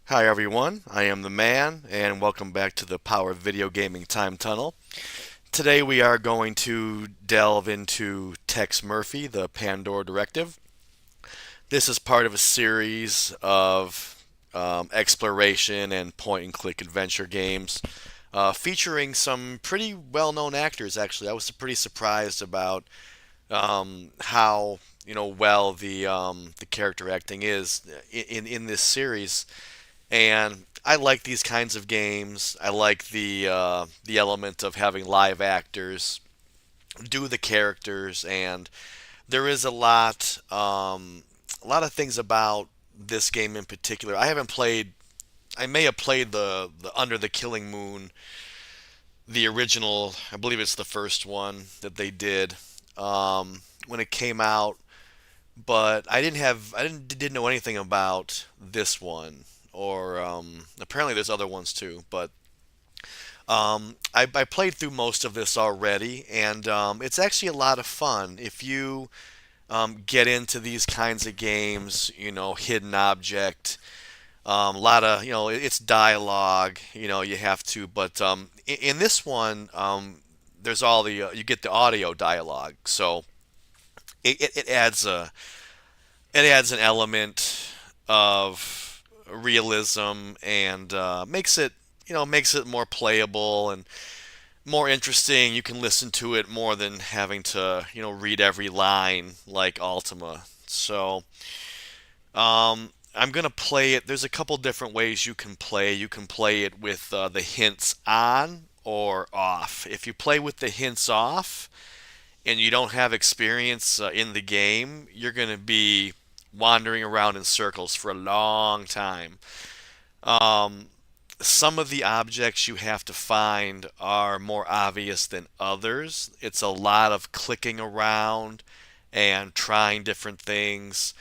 Hi everyone, I am the man, and welcome back to the Power Video Gaming Time Tunnel. Today we are going to delve into Tex Murphy, the Pandora Directive. This is part of a series of exploration and point and click adventure games featuring some pretty well known actors, actually. I was pretty surprised about how well the character acting is in this series. And I like these kinds of games. I like the element of having live actors do the characters, and there is a lot of things about this game in particular. I haven't played. I may have played the Under the Killing Moon, the original. I believe it's the first one that they did when it came out, but I didn't know anything about this one, or apparently there's other ones too. But I played through most of this already, and it's actually a lot of fun if you get into these kinds of games. Hidden object, a lot of it's dialogue. You have to, but in this one, there's all the you get the audio dialogue, so it adds an element of realism, and makes it more playable and more interesting. You can listen to it more than having to read every line like Ultima. So I'm gonna play it. There's a couple different ways you can play. You can play it with the hints on or off. If you play with the hints off and you don't have experience in the game, you're going to be wandering around in circles for a long time. Um, some of the objects you have to find are more obvious than others. It's a lot of clicking around and trying different things.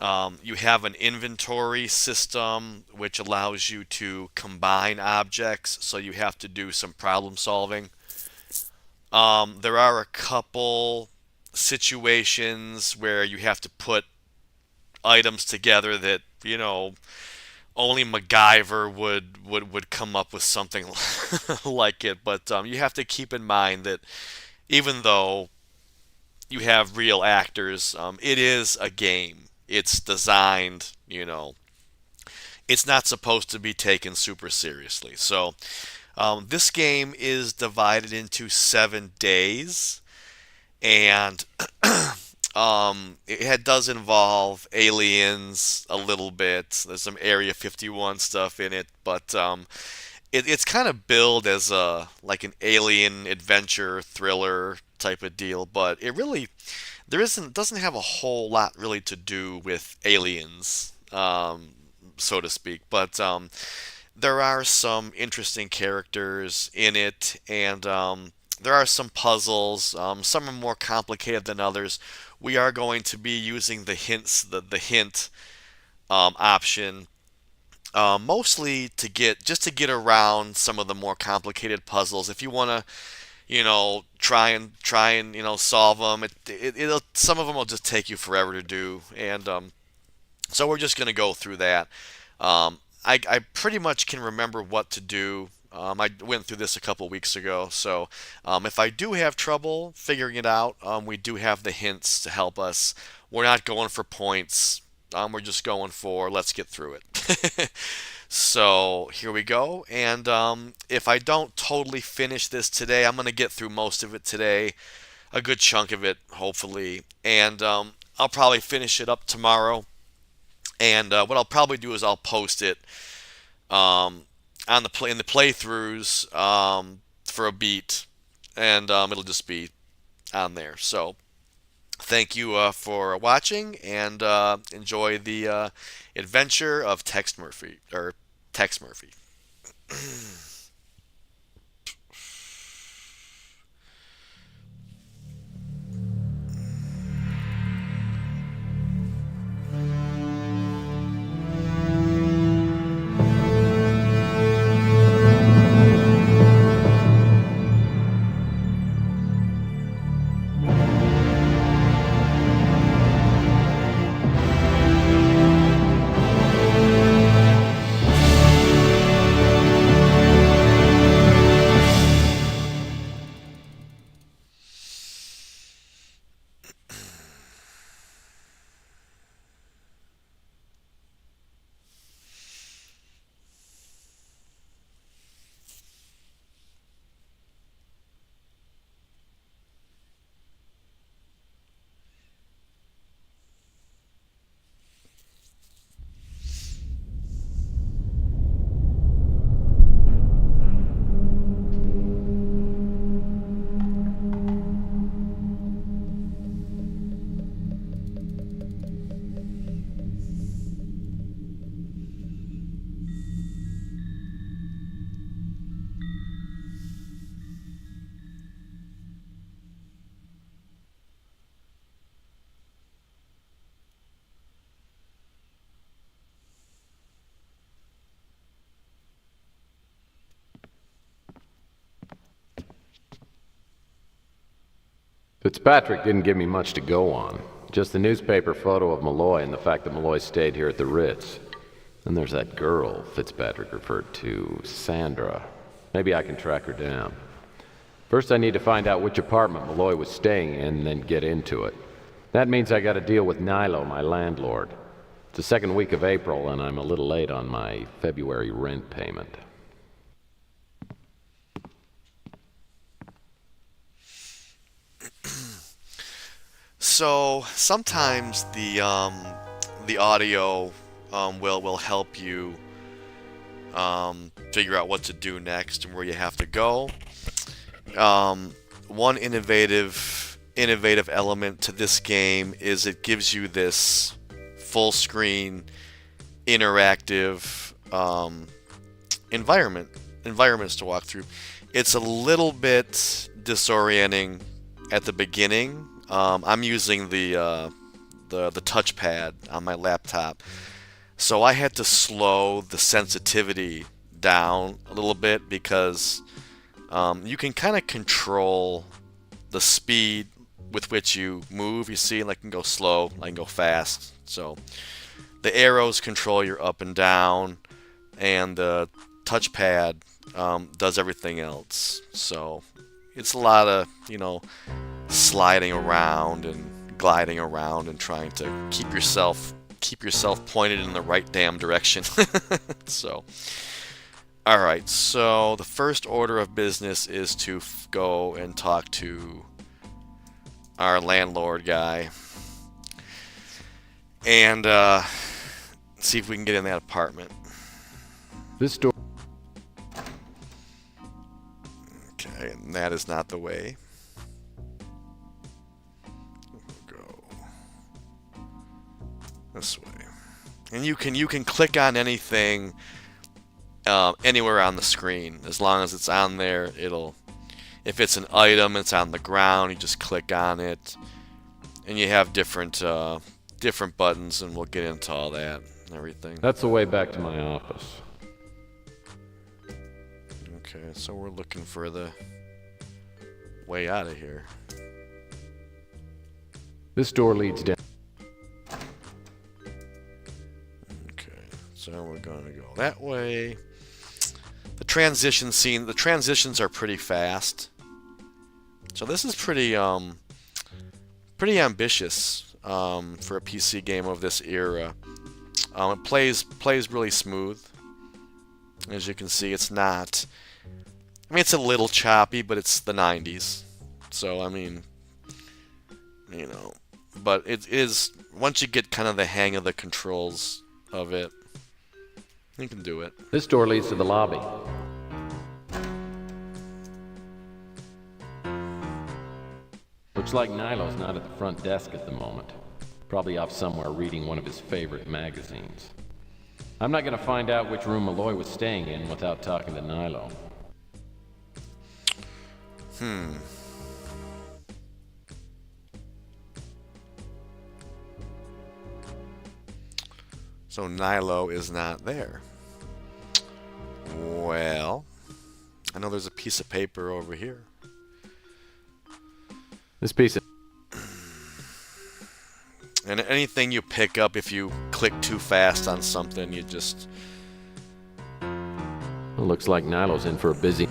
You have an inventory system which allows you to combine objects, so you have to do some problem solving. There are a couple situations where you have to put items together that, only MacGyver would come up with something like it. But you have to keep in mind that even though you have real actors, it is a game. It's designed, it's not supposed to be taken super seriously. So this game is divided into 7 days, and does involve aliens a little bit. There's some Area 51 stuff in it, but it's kind of billed as a like an alien adventure thriller type of deal. But it really there isn't doesn't have a whole lot really to do with aliens, so to speak. But there are some interesting characters in it, and there are some puzzles. Some are more complicated than others. We are going to be using the hint option, mostly to get around some of the more complicated puzzles. If you want to, try and solve them, it'll some of them will just take you forever to do, and so we're just going to go through that. I pretty much can remember what to do. I went through this a couple weeks ago, so if I do have trouble figuring it out, we do have the hints to help us. We're not going for points. We're just going for let's get through it. So here we go. And if I don't totally finish this today, I'm going to get through most of it today, a good chunk of it, hopefully. And I'll probably finish it up tomorrow. And what I'll probably do is I'll post it on in the playthroughs for a beat, and it'll just be on there. So thank you for watching, and enjoy the adventure of Tex Murphy or Tex Murphy. Fitzpatrick didn't give me much to go on. Just the newspaper photo of Malloy and the fact that Malloy stayed here at the Ritz. And there's that girl Fitzpatrick referred to, Sandra. Maybe I can track her down. First I need to find out which apartment Malloy was staying in and then get into it. That means I gotta deal with Nilo, my landlord. It's the second week of April and I'm a little late on my February rent payment. So sometimes the audio will help you figure out what to do next and where you have to go. One innovative element to this game is it gives you this full screen interactive environments to walk through. It's a little bit disorienting at the beginning. I'm using the touchpad on my laptop, so I had to slow the sensitivity down a little bit because you can kind of control the speed with which you move. You see, I can go slow, I can go fast. So the arrows control your up and down, and the touchpad does everything else. So it's a lot of, sliding around and gliding around and trying to keep yourself pointed in the right damn direction. So, all right. So the first order of business is to go and talk to our landlord guy and see if we can get in that apartment. This door. Okay, and that is not the way. This way, and you can click on anything anywhere on the screen as long as it's on there. If it's an item, it's on the ground, you just click on it, and you have different buttons, and we'll get into all that and everything. That's the way back to my office. Okay, so we're looking for the way out of here. This door leads down. So we're going to go that way. The transitions are pretty fast. So this is pretty ambitious for a PC game of this era. It plays really smooth. As you can see, it's not. I mean, it's a little choppy, but it's the 90s. So I mean, but it is, once you get kind of the hang of the controls of it, you can do it. This door leads to the lobby. Looks like Nilo's not at the front desk at the moment. Probably off somewhere reading one of his favorite magazines. I'm not gonna find out which room Malloy was staying in without talking to Nilo. So Nilo is not there. Well, I know there's a piece of paper over here. This piece of... And anything you pick up, if you click too fast on something, you just... Well, looks like Nilo's in for a busy...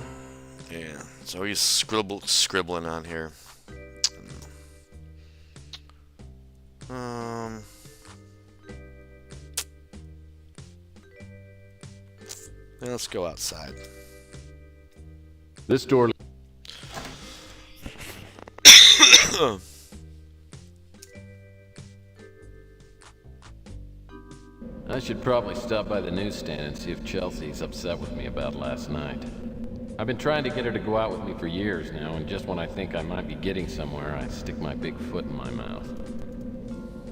Yeah, so he's scribbling on here. Let's go outside. This door... I should probably stop by the newsstand and see if Chelsea's upset with me about last night. I've been trying to get her to go out with me for years now, and just when I think I might be getting somewhere, I stick my big foot in my mouth.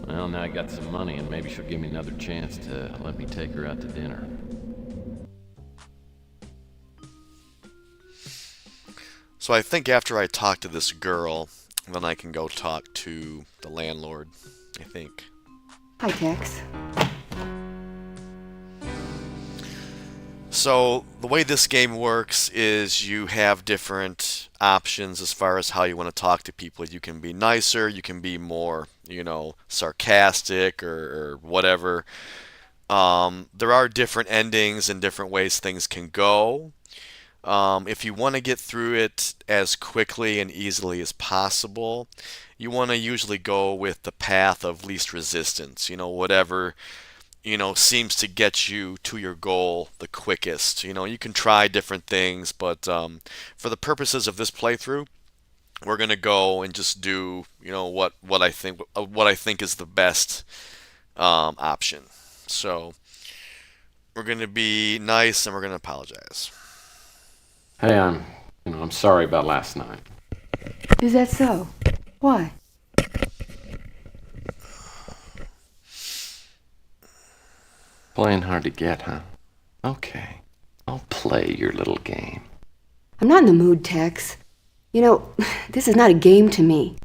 Well, now I got some money, and maybe she'll give me another chance to let me take her out to dinner. So I think after I talk to this girl, then I can go talk to the landlord, I think. Hi, Tex. So the way this game works is you have different options as far as how you want to talk to people. You can be nicer, you can be more, sarcastic or whatever. There are different endings and different ways things can go. If you want to get through it as quickly and easily as possible, you want to usually go with the path of least resistance. Whatever seems to get you to your goal the quickest. You can try different things, but for the purposes of this playthrough, we're gonna go and just do what I think is the best option. So we're gonna be nice and we're gonna apologize. Hey, I'm sorry about last night. Is that so? Why? Playing hard to get, huh? Okay, I'll play your little game. I'm not in the mood, Tex. You know, this is not a game to me.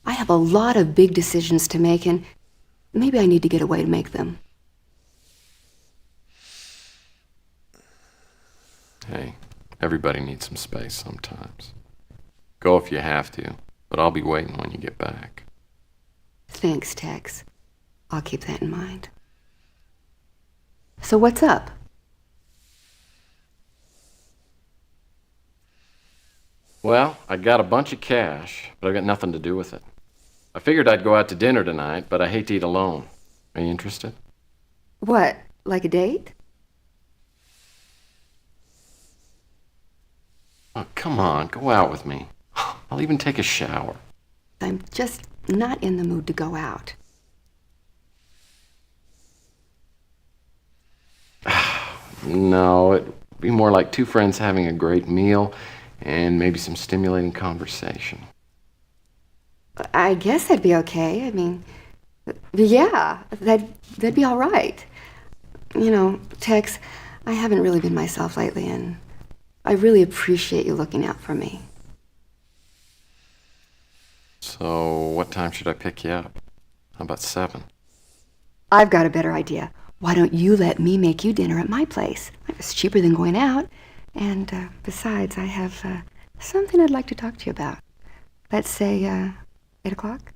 I have a lot of big decisions to make, and maybe I need to get away to make them. Hey, everybody needs some space sometimes. Go if you have to, but I'll be waiting when you get back. Thanks, Tex. I'll keep that in mind. So what's up? Well, I got a bunch of cash, but I got nothing to do with it. I figured I'd go out to dinner tonight, but I hate to eat alone. Are you interested? What, like a date? Oh, come on, go out with me. I'll even take a shower. I'm just not in the mood to go out. No, it'd be more like two friends having a great meal and maybe some stimulating conversation. I guess that'd be okay. I mean, yeah, that'd be all right. Tex, I haven't really been myself lately, and I really appreciate you looking out for me. So, what time should I pick you up? How about 7? I've got a better idea. Why don't you let me make you dinner at my place? It's cheaper than going out. And besides, I have something I'd like to talk to you about. Let's say 8 o'clock?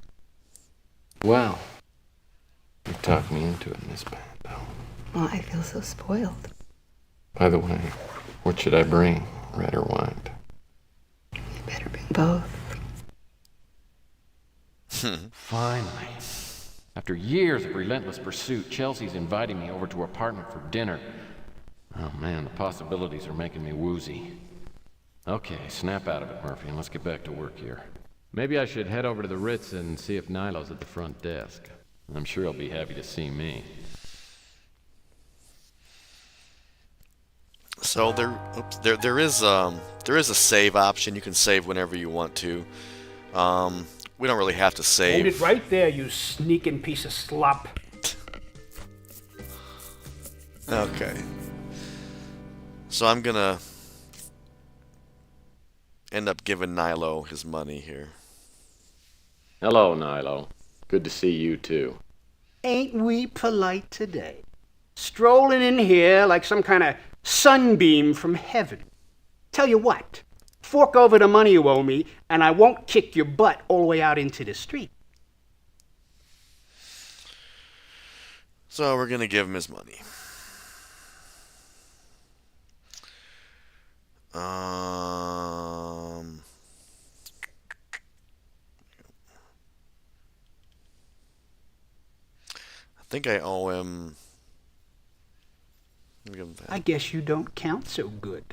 Well, you talked me into it, Miss Pando. Well, I feel so spoiled. By the way, what should I bring, red or white? You better bring both. Finally. After years of relentless pursuit, Chelsea's inviting me over to her apartment for dinner. Oh man, the possibilities are making me woozy. Okay, snap out of it, Murphy, and let's get back to work here. Maybe I should head over to the Ritz and see if Nilo's at the front desk. I'm sure he'll be happy to see me. So there is a save option. You can save whenever you want to. We don't really have to save. Hold it right there, you sneaking piece of slop. Okay. So I'm gonna end up giving Nilo his money here. Hello, Nilo. Good to see you, too. Ain't we polite today? Strolling in here like some kind of sunbeam from heaven. Tell you what, fork over the money you owe me, and I won't kick your butt all the way out into the street. So we're gonna give him his money. I think I owe him. Let me give him that. I guess you don't count so good.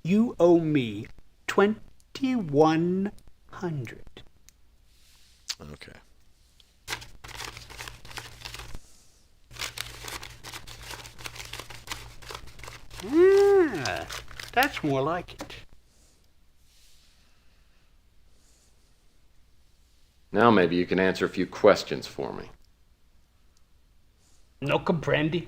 You owe me 2,100. Okay. Ah, that's more like it. Now maybe you can answer a few questions for me. No comprendi.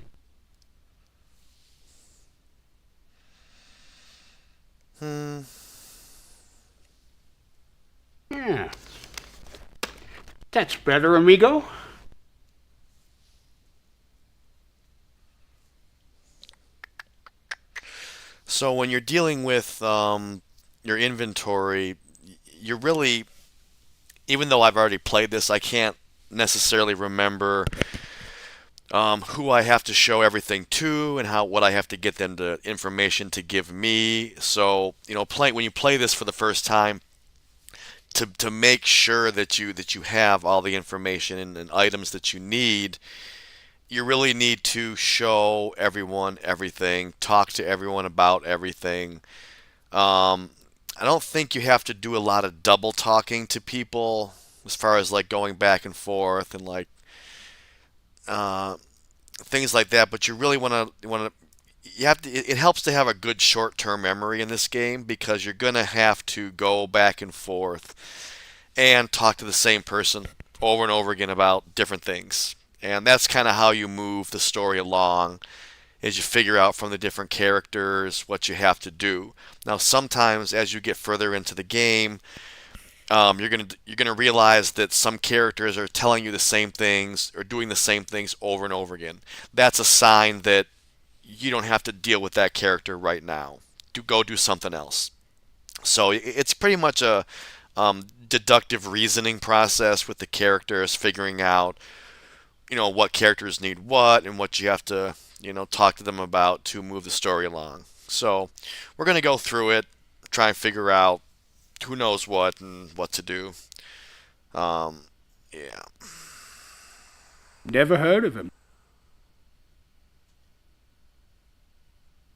Yeah. That's better, amigo. So when you're dealing with your inventory, you're really, even though I've already played this, I can't necessarily remember who I have to show everything to and how what I have to get them to information to give me. So when you play this for the first time, to make sure that you have all the information and items that you need, you really need to show everyone everything, talk to everyone about everything. I don't think you have to do a lot of double talking to people as far as like going back and forth and like uh, things like that. But you really want to you have to. It helps to have a good short-term memory in this game because you're gonna have to go back and forth and talk to the same person over and over again about different things. And that's kind of how you move the story along is you figure out from the different characters what you have to do. Now, sometimes as you get further into the game, you're gonna realize that some characters are telling you the same things or doing the same things over and over again. That's a sign that you don't have to deal with that character right now. Go do something else. So it's pretty much a deductive reasoning process with the characters, figuring out what characters need what and what you have to talk to them about to move the story along. So we're gonna go through it, try and figure out who knows what and what to do. Yeah. Never heard of him.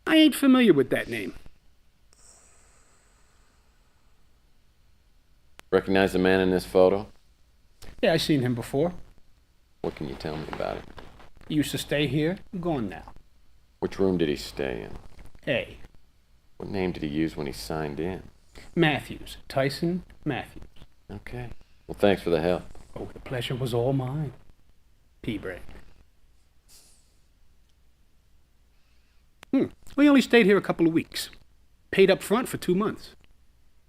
I ain't familiar with that name. Recognize the man in this photo? Yeah, I seen him before. What can you tell me about it? He used to stay here. Gone now. Which room did he stay in? Hey, What name did he use when he signed in? Matthews. Tyson Matthews. Okay. Well, thanks for the help. Oh, the pleasure was all mine. P-Break. We only stayed here a couple of weeks. Paid up front for 2 months.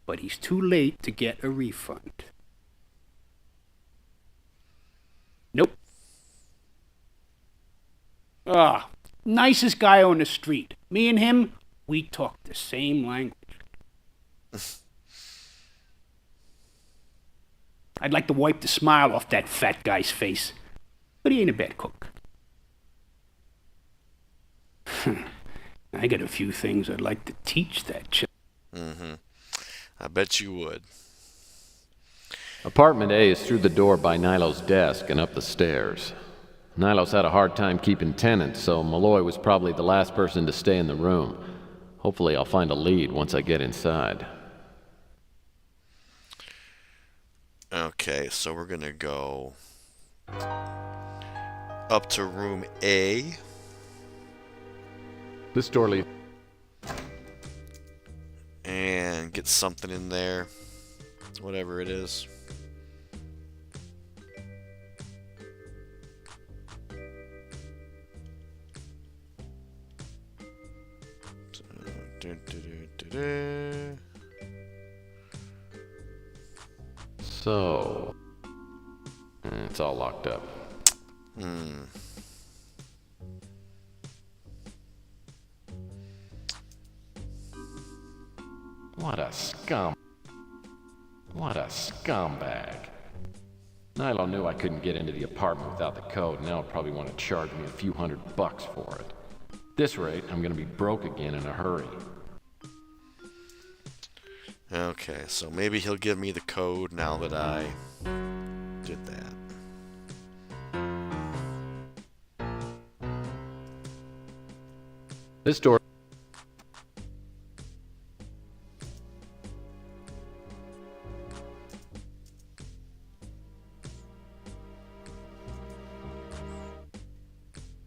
But he's too late to get a refund. Nope. Nicest guy on the street. Me and him, we talk the same language. I'd like to wipe the smile off that fat guy's face. But he ain't a bad cook. I got a few things I'd like to teach that child. I bet you would. Apartment A is through the door by Nilo's desk and up the stairs. Nilo's had a hard time keeping tenants, so Malloy was probably the last person to stay in the room. Hopefully I'll find a lead once I get inside. Okay, so we're gonna go up to room A. This door leads... And get something in there, whatever it is. So... it's all locked up. What a scum. What a scumbag. Nilo knew I couldn't get into the apartment without the code, and now he'll probably want to charge me a few $100 for it. At this rate, I'm gonna be broke again in a hurry. Okay, so maybe he'll give me the code now that I did that. This door...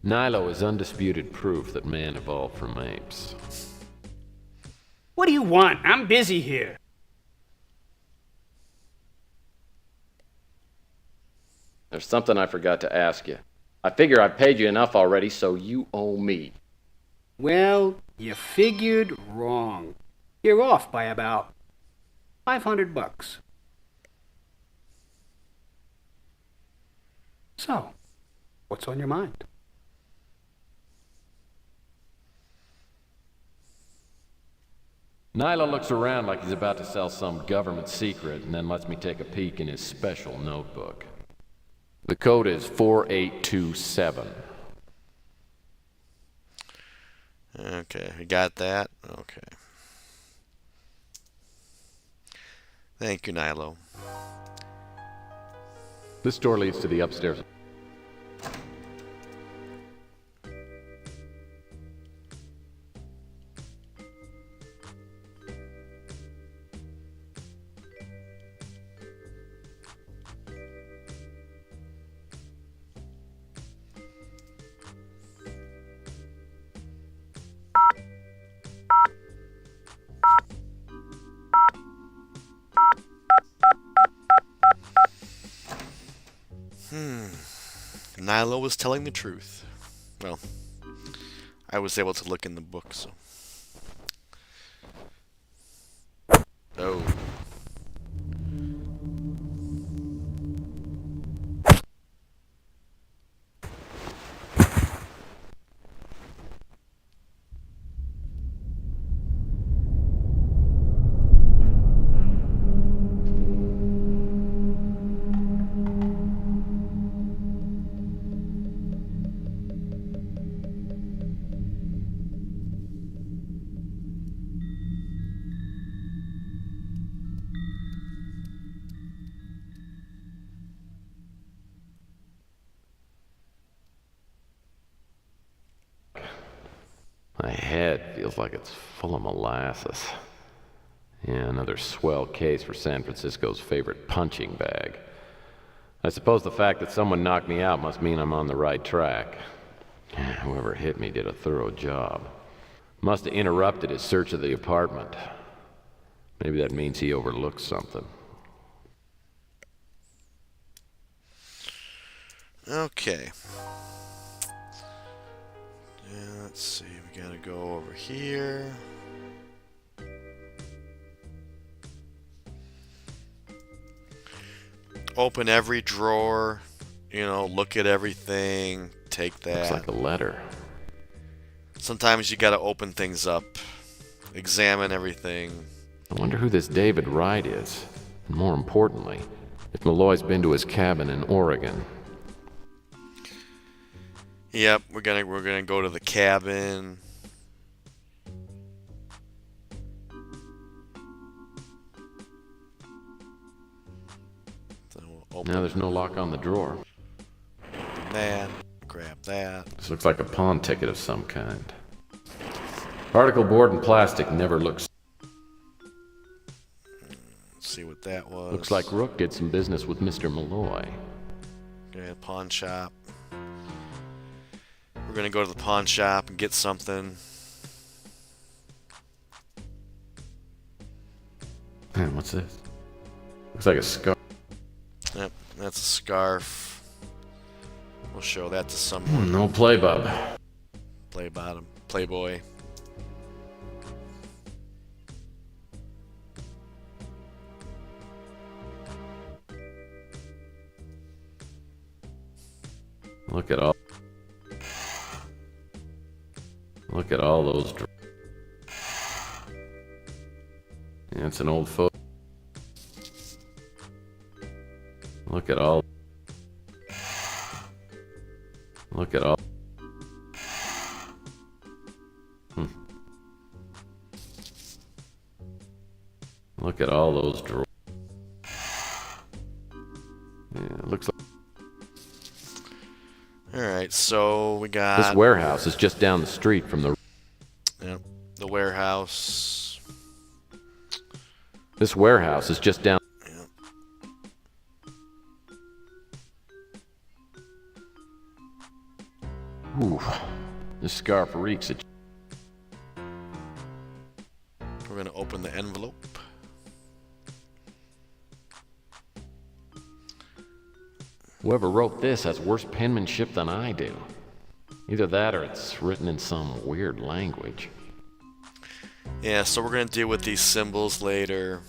Nilo is undisputed proof that man evolved from apes. What do you want? I'm busy here. There's something I forgot to ask you. I figure I've paid you enough already, so you owe me. Well, you figured wrong. You're off by about $500. So, what's on your mind? Nyla looks around like he's about to sell some government secret and then lets me take a peek in his special notebook. The code is 4827. Okay, you got that? Okay. Thank you, Nilo. This door leads to the upstairs. Nilo was telling the truth. Well, I was able to look in the book, so. Oh. My head feels like it's full of molasses. Yeah, another swell case for San Francisco's favorite punching bag. I suppose the fact that someone knocked me out must mean I'm on the right track. Whoever hit me did a thorough job. Must have interrupted his search of the apartment. Maybe that means he overlooked something. Okay. Yeah, let's see. We gotta go over here. Open every drawer. You know, look at everything. Take that. Looks like a letter. Sometimes you gotta open things up. Examine everything. I wonder who this David Wright is. And more importantly, if Malloy's been to his cabin in Oregon. Yep, we're gonna go to the cabin. So we'll open Now there's no lock on the drawer. that. Grab that. This looks like a pawn ticket of some kind. Particle board and plastic never looks. Let's see what that was. Looks like Rook did some business with Mr. Malloy. Okay, pawn shop. We're gonna go to the pawn shop and get something. Man, what's this? Looks like a scarf. Yep, that's a scarf. We'll show that to someone. No play, bub. Play bottom. Playboy. Look at all. Look at all those. Yeah, it's an old photo. Look at all. Look at all. Look at all those drawers. Yeah, it looks like Alright, so we got this warehouse is just down the street from the. Yep, the warehouse. This warehouse is just down. Yep. Ooh, this scarf reeks of. We're gonna open the envelope. Whoever wrote this has worse penmanship than I do. Either that or it's written in some weird language. Yeah, so we're gonna deal with these symbols later.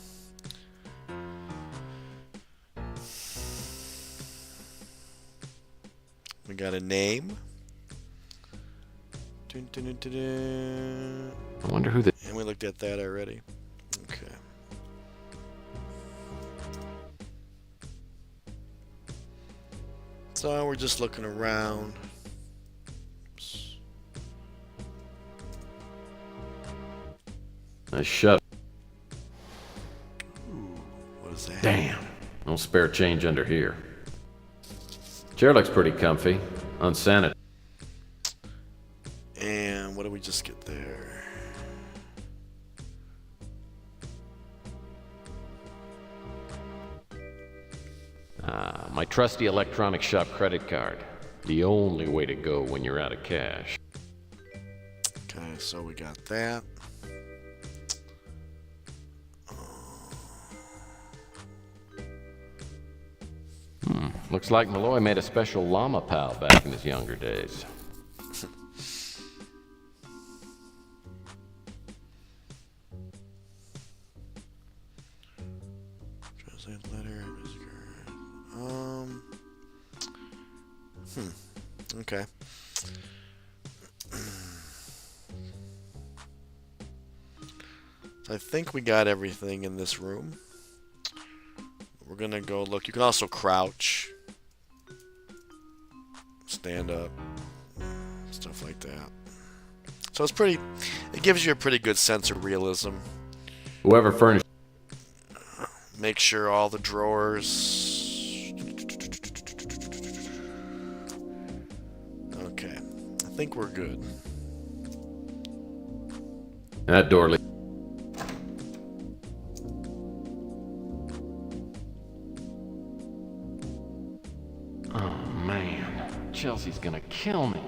We got a name. Dun, dun, dun, dun, dun. I wonder who the. Yeah, And we looked at that already. Okay. So we're just looking around. Oops. I shut. What is that? Damn. No spare change under here. Chair looks pretty comfy. Unsanitary. And what did we just get there? My trusty electronic shop credit card. The only way to go when you're out of cash. Okay, so we got that. Looks like Malloy made a special llama pal back in his younger days. Translate letter. Okay. So I think we got everything in this room. We're gonna go look. You can also crouch, stand up, stuff like that. So it's pretty. It gives you a pretty good sense of realism. Whoever furnished. Make sure all the drawers. Okay, I think we're good. That door leads. Oh man, Chelsea's gonna kill me.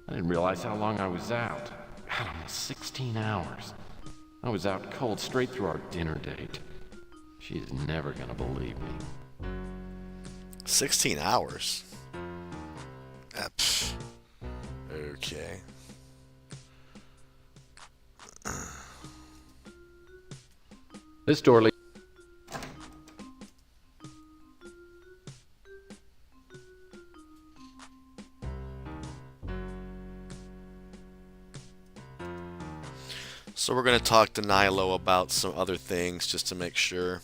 I didn't realize how long I was out. God, almost 16 hours. I was out cold straight through our dinner date. She's never gonna believe me. 16 hours. Pff. Okay. This door leads. So we're gonna talk to Nilo about some other things just to make sure.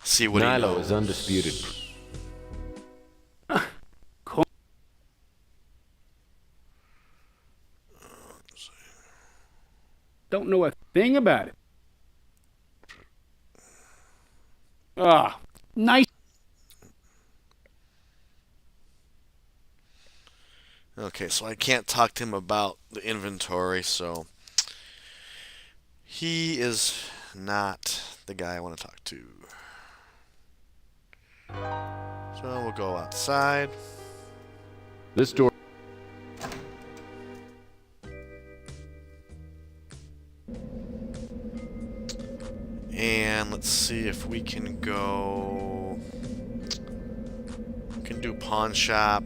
See what he Nilo knows. is undisputed. Don't know a thing about it. Ah, nice. Okay, so I can't talk to him about the inventory, so he is not the guy I want to talk to. So we'll go outside. This door. And let's see if we can go. We can do pawn shop.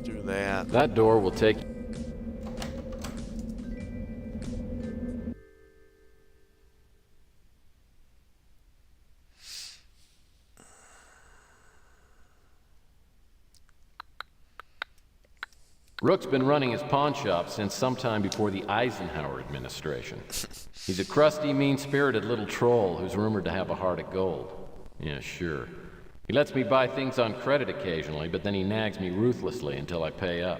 Do that. That door will take. Rook's been running his pawn shop since sometime before the Eisenhower administration. He's a crusty, mean-spirited little troll who's rumored to have a heart of gold. Yeah, sure. He lets me buy things on credit occasionally, but then he nags me ruthlessly until I pay up.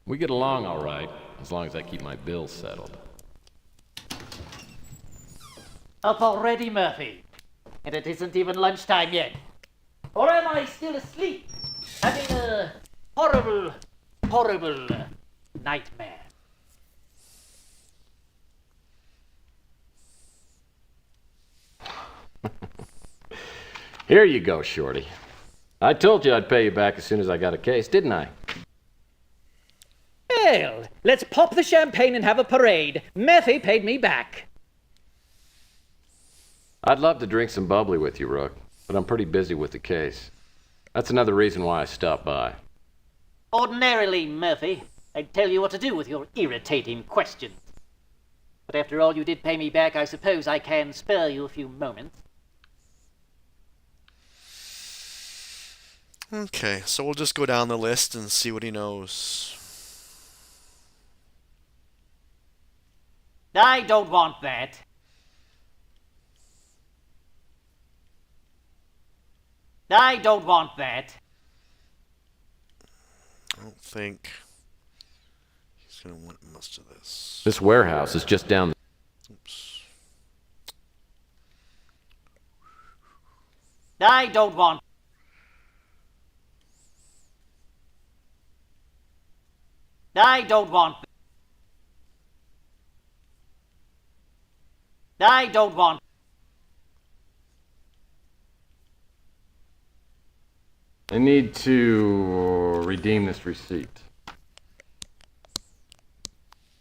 We get along all right, as long as I keep my bills settled. Up already, Murphy? And it isn't even lunchtime yet. Or am I still asleep? Having a horrible nightmare. Here you go, Shorty. I told you I'd pay you back as soon as I got a case, didn't I? Well, let's pop the champagne and have a parade. Murphy paid me back. I'd love to drink some bubbly with you, Rook, but I'm pretty busy with the case. That's another reason why I stopped by. Ordinarily, Murphy, I'd tell you what to do with your irritating questions. But after all, you did pay me back. I suppose I can spare you a few moments. Okay, so we'll just go down the list and see what he knows. I don't want that. I don't want that. I don't think he's gonna want most of this. This warehouse is just down. Oops. I don't want. I don't want. I don't want. I need to redeem this receipt.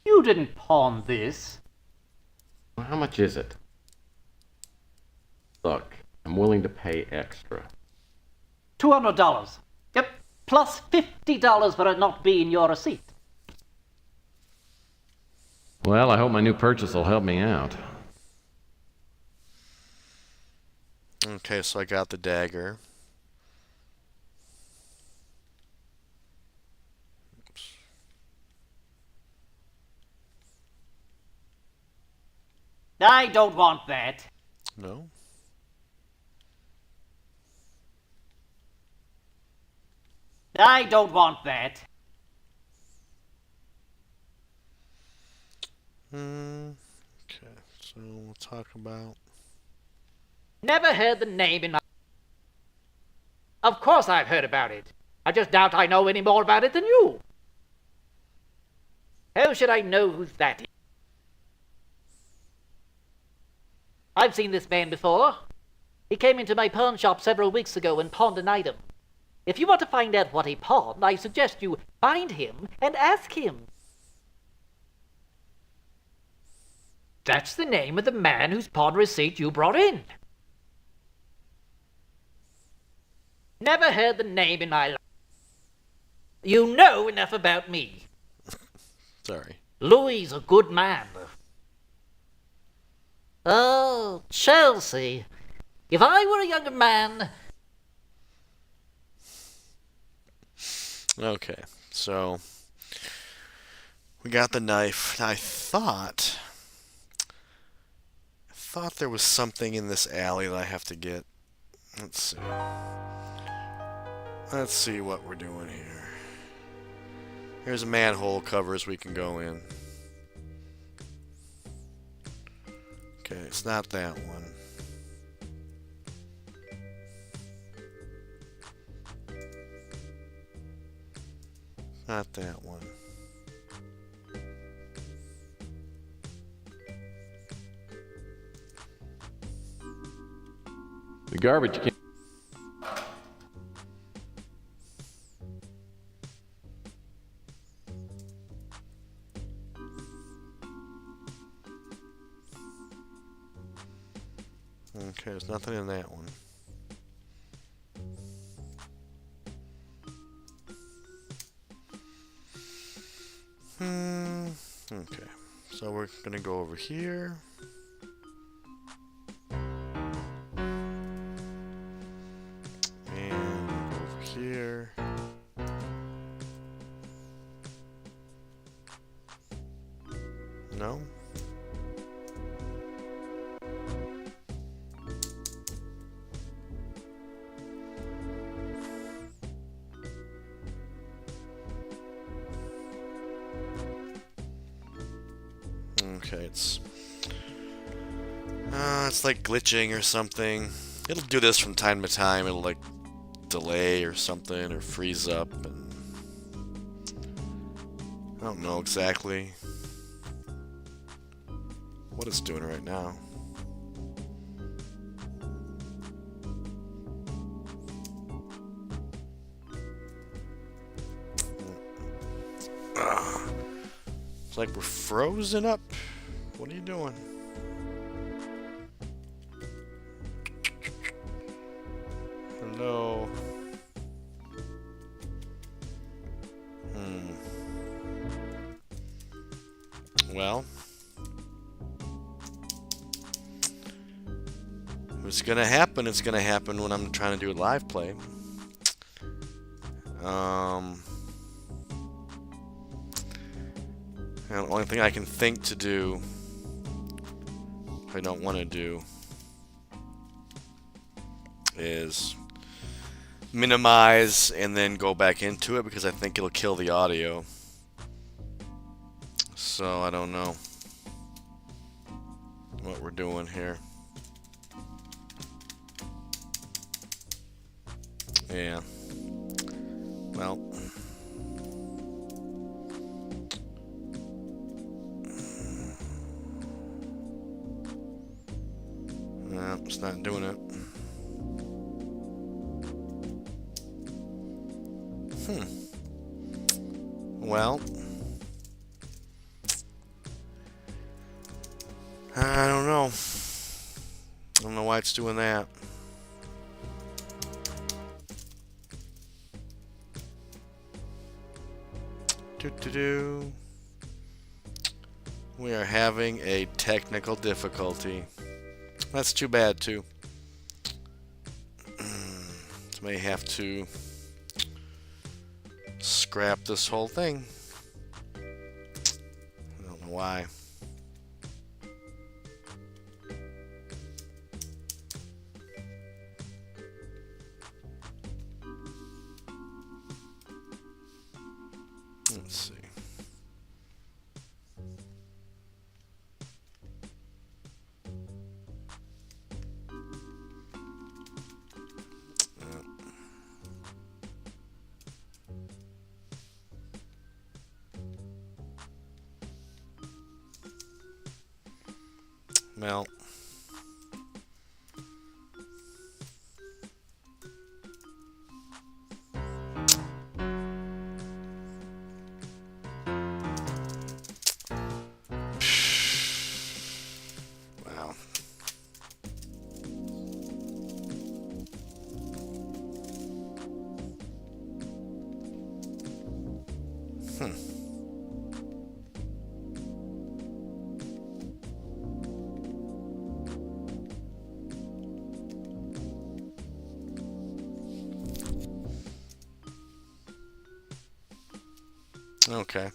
You didn't pawn this. Well, how much is it? Look, I'm willing to pay extra. $200. Yep, plus $50 for it not being your receipt. Well, I hope my new purchase will help me out. Okay, so I got the dagger. Oops. I don't want that. No. I don't want that. Okay, so we'll talk about. Never heard the name in my... Of course I've heard about it. I just doubt I know any more about it than you. How should I know who that is? I've seen this man before. He came into my pawn shop several weeks ago and pawned an item. If you want to find out what he pawned, I suggest you find him and ask him. That's the name of the man whose pawn receipt you brought in. Never heard the name in my life. You know enough about me. Sorry. Louis is a good man. Oh, Chelsea. If I were a younger man... Okay, so we got the knife. I thought there was something in this alley that I have to get. Let's see. Let's see what we're doing here. Here's a manhole covers we can go in. Okay, it's not that one. Not that one. The garbage can. Okay, there's nothing in that one. Okay, so we're gonna go over here. And go over here. No? Okay, it's like glitching or something. It'll do this from time to time. It'll like delay or something or freeze up, and I don't know exactly what it's doing right now. It's like we're frozen up. What are you doing? Hello. Well, if it's gonna happen, it's gonna happen when I'm trying to do a live play. The only thing I can think to do I don't want to do is minimize and then go back into it, because I think it'll kill the audio. So I don't know what we're doing here. Yeah. Well. No, it's not doing it. Well, I don't know. I don't know why it's doing that. Do. We are having a technical difficulty. That's too bad, too. May have to scrap this whole thing. I don't know why. Let's see. Well, wow. Okay,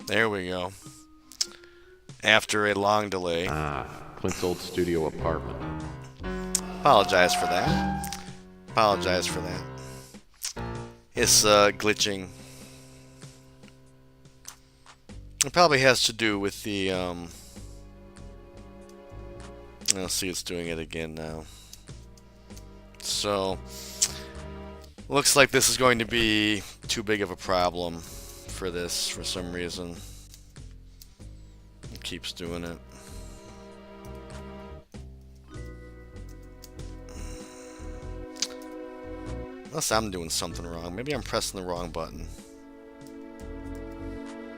there we go. After a long delay. Clint's old studio apartment. Apologize for that. Apologize for that. It's glitching. It probably has to do with the let's see, it's doing it again now. So looks like this is going to be too big of a problem for this for some reason. It keeps doing it. Unless I'm doing something wrong. Maybe I'm pressing the wrong button.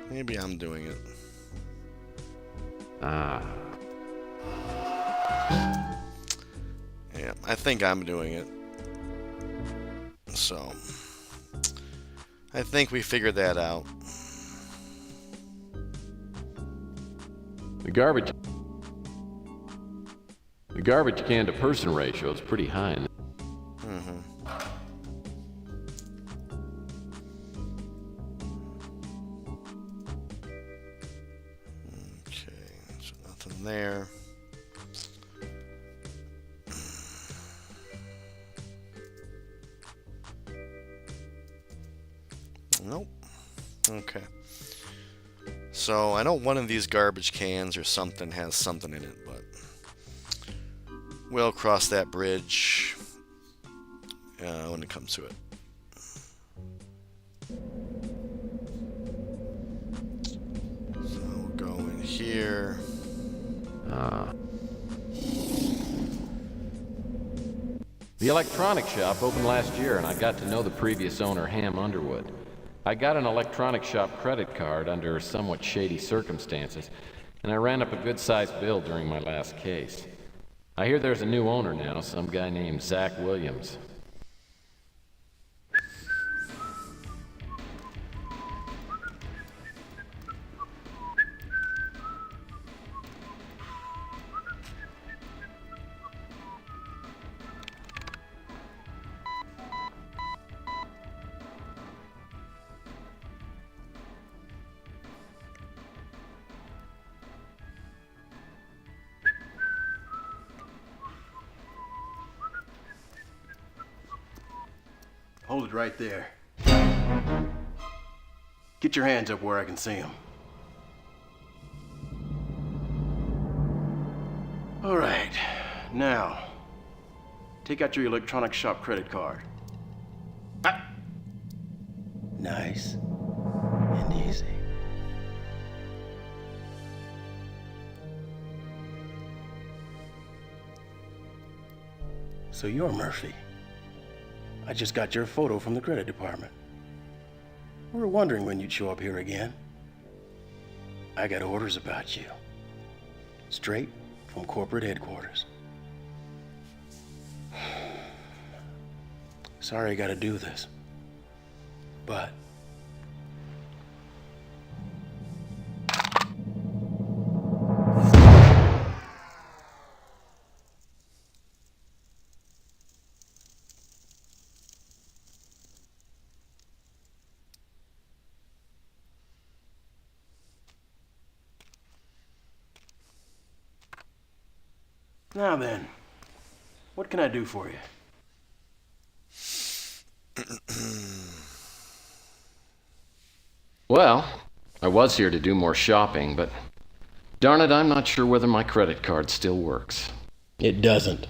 Maybe I'm doing it. Yeah, I think I'm doing it. So, I think we figured that out. The garbage can to person ratio is pretty high. Okay, so nothing there. Nope. Okay. So I know one of these garbage cans or something has something in it, but we'll cross that bridge when it comes to it. So we'll go in here. The electronics shop opened last year, and I got to know the previous owner, Ham Underwood. I got an electronics shop credit card under somewhat shady circumstances, and I ran up a good-sized bill during my last case. I hear there's a new owner now, some guy named Zach Williams. Hold it right there. Get your hands up where I can see them. All right. Now, take out your electronic shop credit card. Ah. Nice and easy. So you're Murphy. I just got your photo from the credit department. We were wondering when you'd show up here again. I got orders about you. Straight from corporate headquarters. Sorry I gotta do this. But now then, what can I do for you? Well, I was here to do more shopping, but darn it, I'm not sure whether my credit card still works. It doesn't.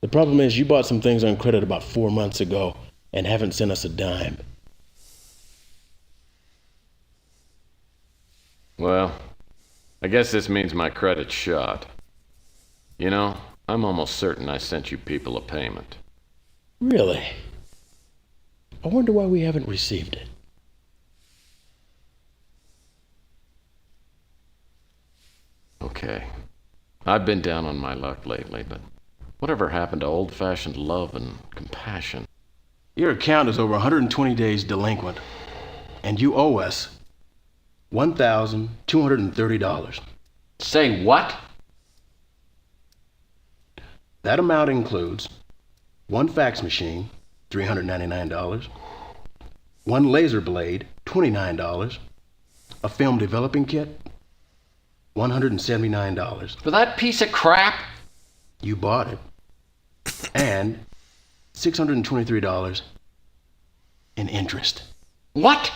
The problem is you bought some things on credit about 4 months ago and haven't sent us a dime. Well, I guess this means my credit's shot. You know, I'm almost certain I sent you people a payment. Really? I wonder why we haven't received it. Okay. I've been down on my luck lately, but whatever happened to old-fashioned love and compassion? Your account is over 120 days delinquent, and you owe us $1,230. Say what? That amount includes one fax machine, $399, one laser blade, $29, a film developing kit, $179. For that piece of crap? You bought it. And $623 in interest. What?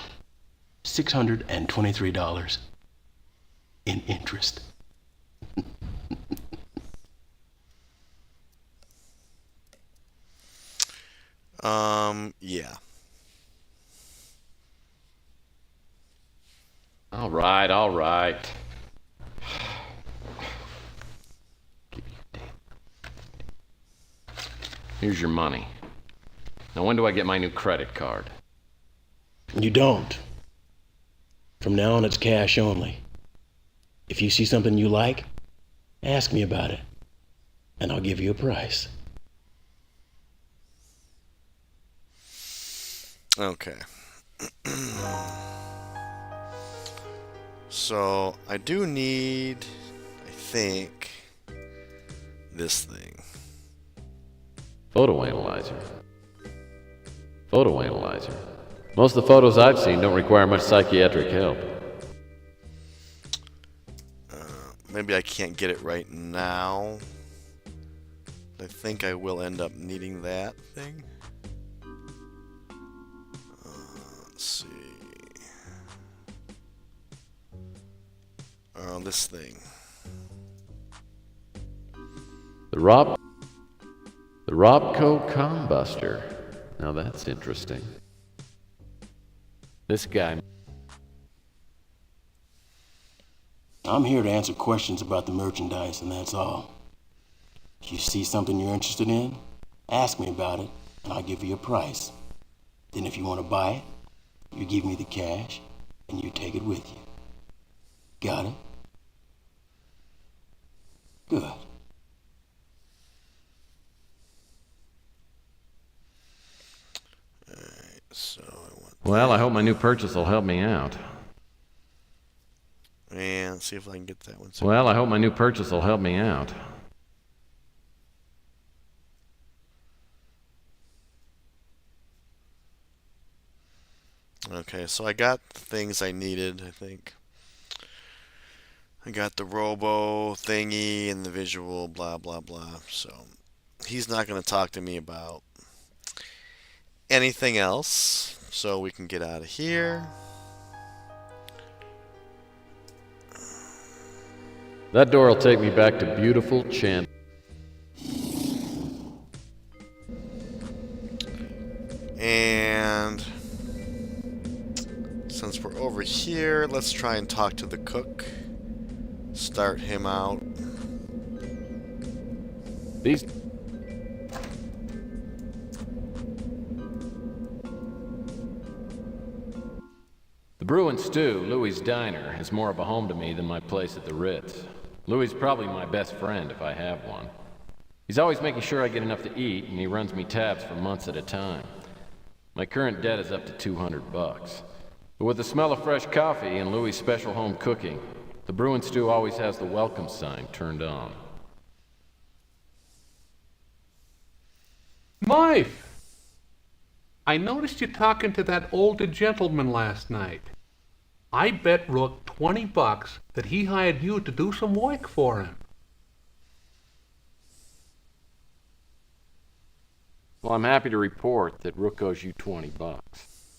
$623 in interest. Yeah. All right. Here's your money. Now when do I get my new credit card? You don't. From now on, it's cash only. If you see something you like, ask me about it, and I'll give you a price. Okay. So, I do need, I think, this thing. Photo analyzer. Photo analyzer. Most of the photos I've seen don't require much psychiatric help. Maybe I can't get it right now. I think I will end up needing that thing. Let's see. This thing. The Robco Combuster. Now that's interesting. This guy. I'm here to answer questions about the merchandise, and that's all. If you see something you're interested in, ask me about it, and I'll give you a price. Then if you want to buy it, you give me the cash, and you take it with you. Got it? Good. So I want Well, I hope my new purchase will help me out. and see if I can get that one. Well, I hope my new purchase will help me out. Okay, so I got the things I needed, I think. I got the robo thingy and the visual blah blah blah. So he's not going to talk to me about anything else so we can get out of here. That door will take me back to beautiful Chan. And since we're over here, let's try and talk to the cook. Start him out. These. The Brew and Stew, Louie's Diner, is more of a home to me than my place at the Ritz. Louie's probably my best friend if I have one. He's always making sure I get enough to eat, and he runs me tabs for months at a time. My current debt is up to $200. But with the smell of fresh coffee and Louie's special home cooking, the Brew and Stew always has the welcome sign turned on. Wife! I noticed you talking to that older gentleman last night. I bet Rook $20 that he hired you to do some work for him. Well, I'm happy to report that Rook owes you $20.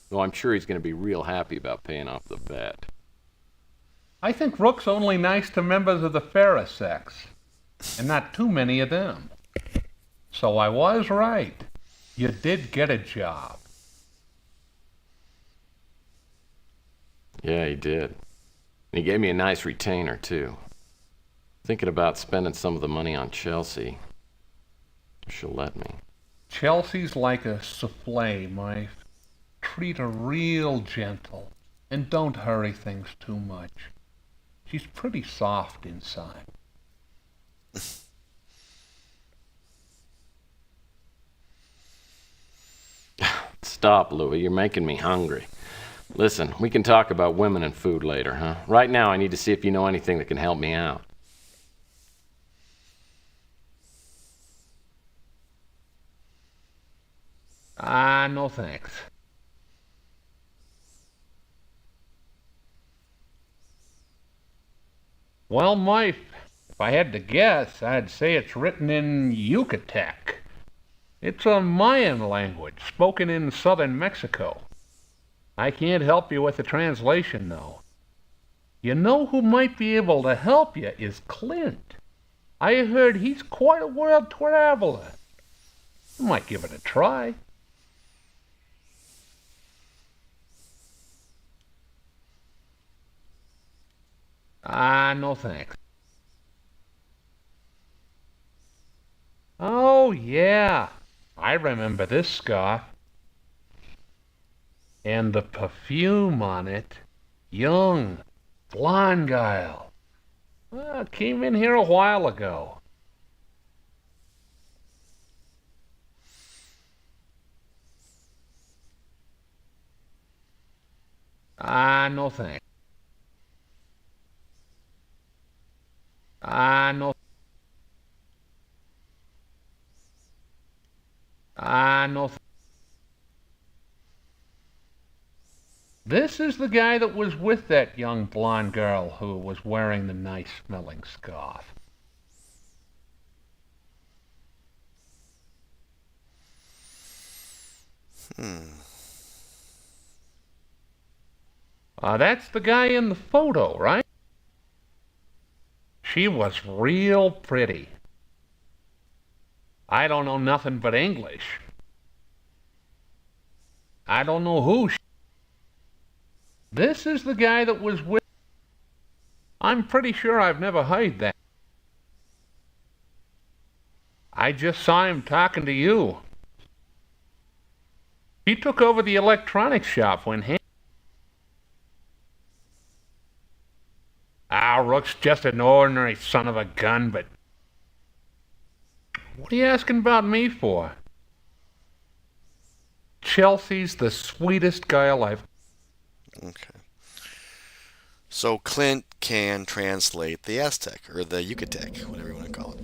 Though I'm sure he's going to be real happy about paying off the bet. I think Rook's only nice to members of the fairer sex, and not too many of them. So I was right. You did get a job. Yeah, he did. And he gave me a nice retainer, too. Thinking about spending some of the money on Chelsea. She'll let me. Chelsea's like a souffle, Mike. Treat her real gentle, and don't hurry things too much. She's pretty soft inside. Stop, Louie. You're making me hungry. Listen, we can talk about women and food later, huh? Right now, I need to see if you know anything that can help me out. No thanks. Well, Mike, if I had to guess, I'd say it's written in Yucatec. It's a Mayan language spoken in southern Mexico. I can't help you with the translation, though. You know who might be able to help you is Clint. I heard he's quite a world traveler. You might give it a try. No thanks. Oh, yeah. I remember this scarf. And the perfume on it. Young, blonde gal. Came in here a while ago. No thanks. No. No. This is the guy that was with that young blonde girl who was wearing the nice-smelling scarf. That's the guy in the photo, right? She was real pretty. I don't know nothing but English. I don't know who she... This is the guy that was with... I'm pretty sure I've never heard that. I just saw him talking to you. He took over the electronics shop when he... Rook's just an ordinary son of a gun, but... What are you asking about me for? Chelsea's the sweetest girl I've... Okay. So Clint can translate the Aztec, or the Yucatec, whatever you want to call it.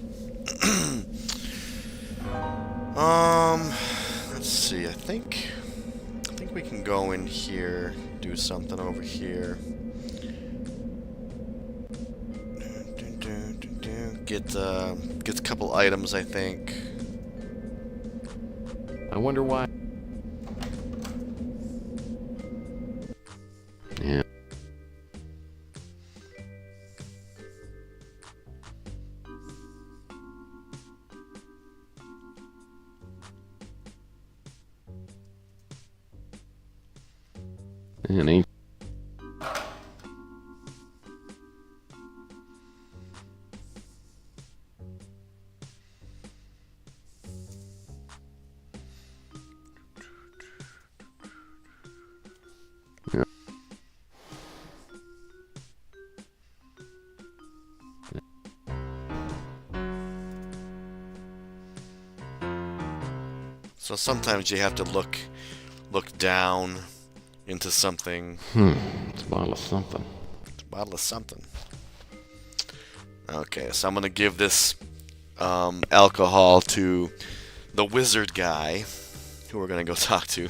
Let's see, I think we can go in here, do something over here. Get a couple items, I think. I wonder why. And ain't So sometimes you have to look down into something. it's a bottle of something. It's a bottle of something. Okay, so I'm gonna give this alcohol to the wizard guy, who we're gonna go talk to.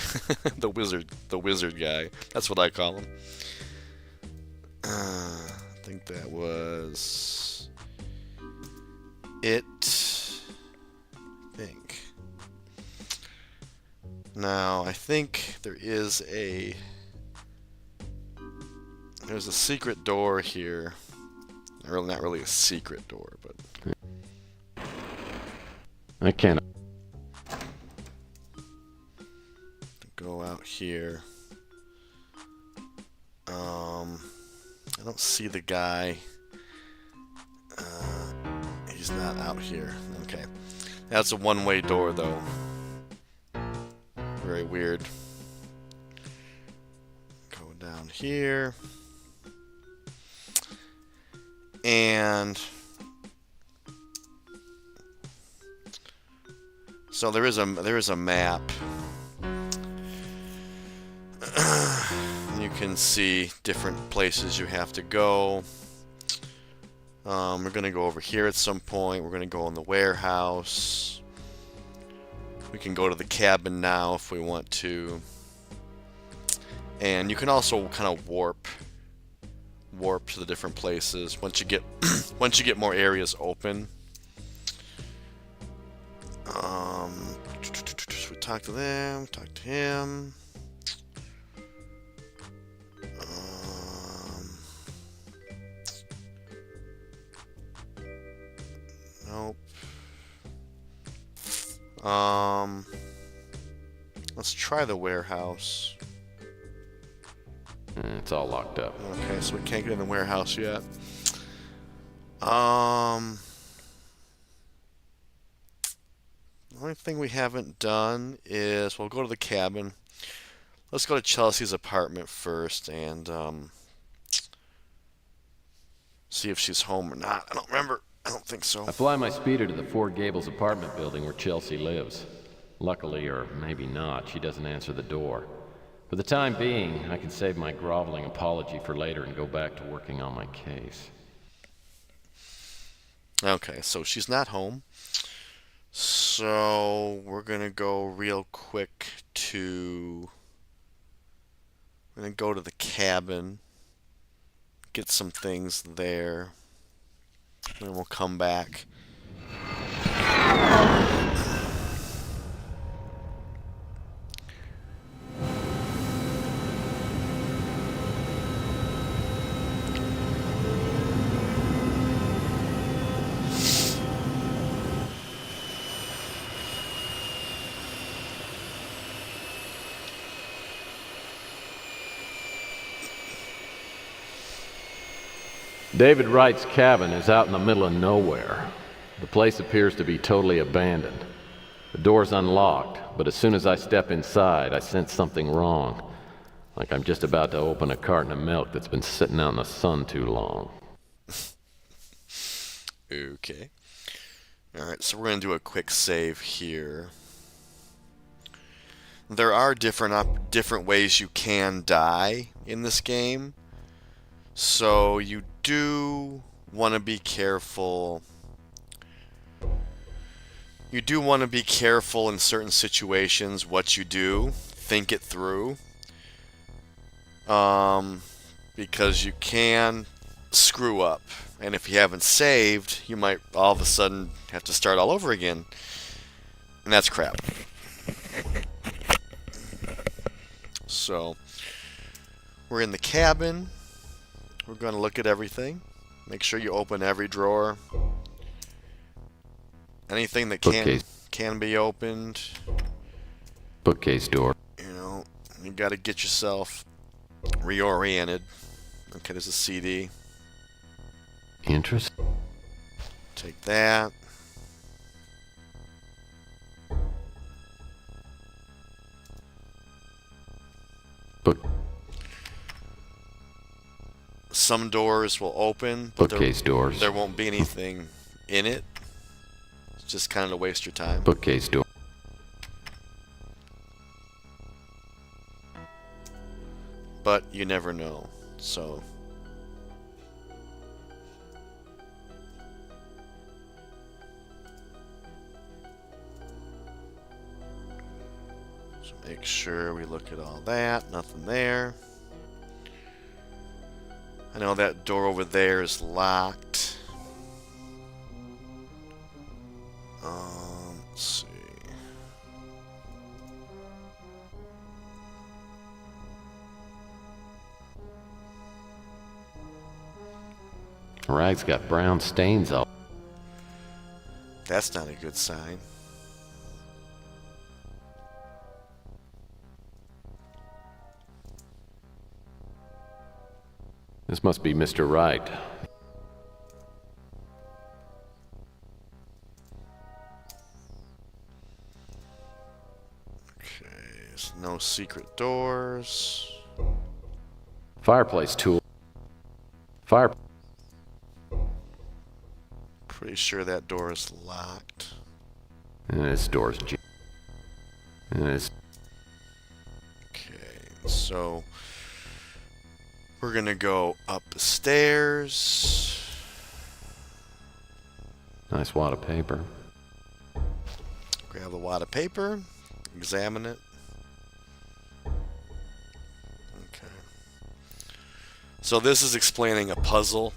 the wizard guy. That's what I call him. I think that was it. I think. Now I think there's a secret door here. Not really a secret door, but I can't. go out here. I don't see the guy. He's not out here. Okay. That's a one-way door, though. Very weird. Go down here. And so there is a map. You can see different places you have to go. We're gonna go over here at some point. We're gonna go in the warehouse. We can go to the cabin now if we want to. And you can also kind of warp to the different places once you get more areas open. We talk to them, talk to him. Nope. Let's try the warehouse. It's all locked up. Okay, so we can't get in the warehouse yet. The only thing we haven't done is we'll go to the cabin. Let's go to Chelsea's apartment first and see if she's home or not. I don't remember. I don't think so. I fly my speeder to the Four Gables apartment building where Chelsea lives. Luckily, or maybe not, she doesn't answer the door. For the time being, I can save my groveling apology for later and go back to working on my case. Okay, so she's not home. So we're gonna go real quick to... We're gonna go to the cabin, get some things there, then we'll come back. David Wright's cabin is out in the middle of nowhere. The place appears to be totally abandoned. The door's unlocked, but as soon as I step inside, I sense something wrong. Like I'm just about to open a carton of milk that's been sitting out in the sun too long. Okay. Alright, so we're going to do a quick save here. There are different ways you can die in this game. So you do want to be careful. You do want to be careful in certain situations what you do. Think it through. Because you can screw up. And if you haven't saved, you might all of a sudden have to start all over again. And that's crap. So, we're in the cabin. We're going to look at everything. Make sure you open every drawer. Anything that can be opened. Bookcase door. You know, you got to get yourself Reoriented. Okay, there's a CD. Interest? Take that. Book. Some doors will open, but Bookcase doors. there won't be anything in it. It's just kind of to waste your time. Bookcase door. But you never know. So make sure we look at all that. Nothing there. I know that door over there is locked. Let's see. Rag's got brown stains all. That's not a good sign. This must be Mr. Wright. Okay, there's no secret doors. Fireplace tool. Fire. Pretty sure that door is locked. And this door's and it's Okay, so we're gonna go upstairs. nice wad of paper. Grab a wad of paper, examine it. Okay. So this is explaining a puzzle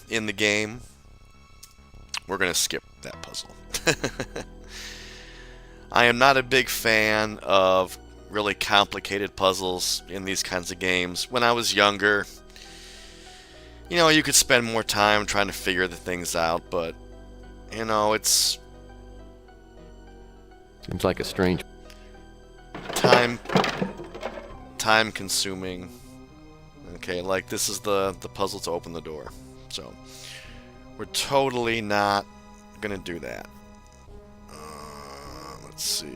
in the game. We're gonna skip that puzzle. I am not a big fan of really complicated puzzles in these kinds of games. When I was younger, you could spend more time trying to figure the things out, but it's Seems like a strange. time consuming. Okay, like this is the puzzle to open the door. So we're totally not gonna do that. Let's see.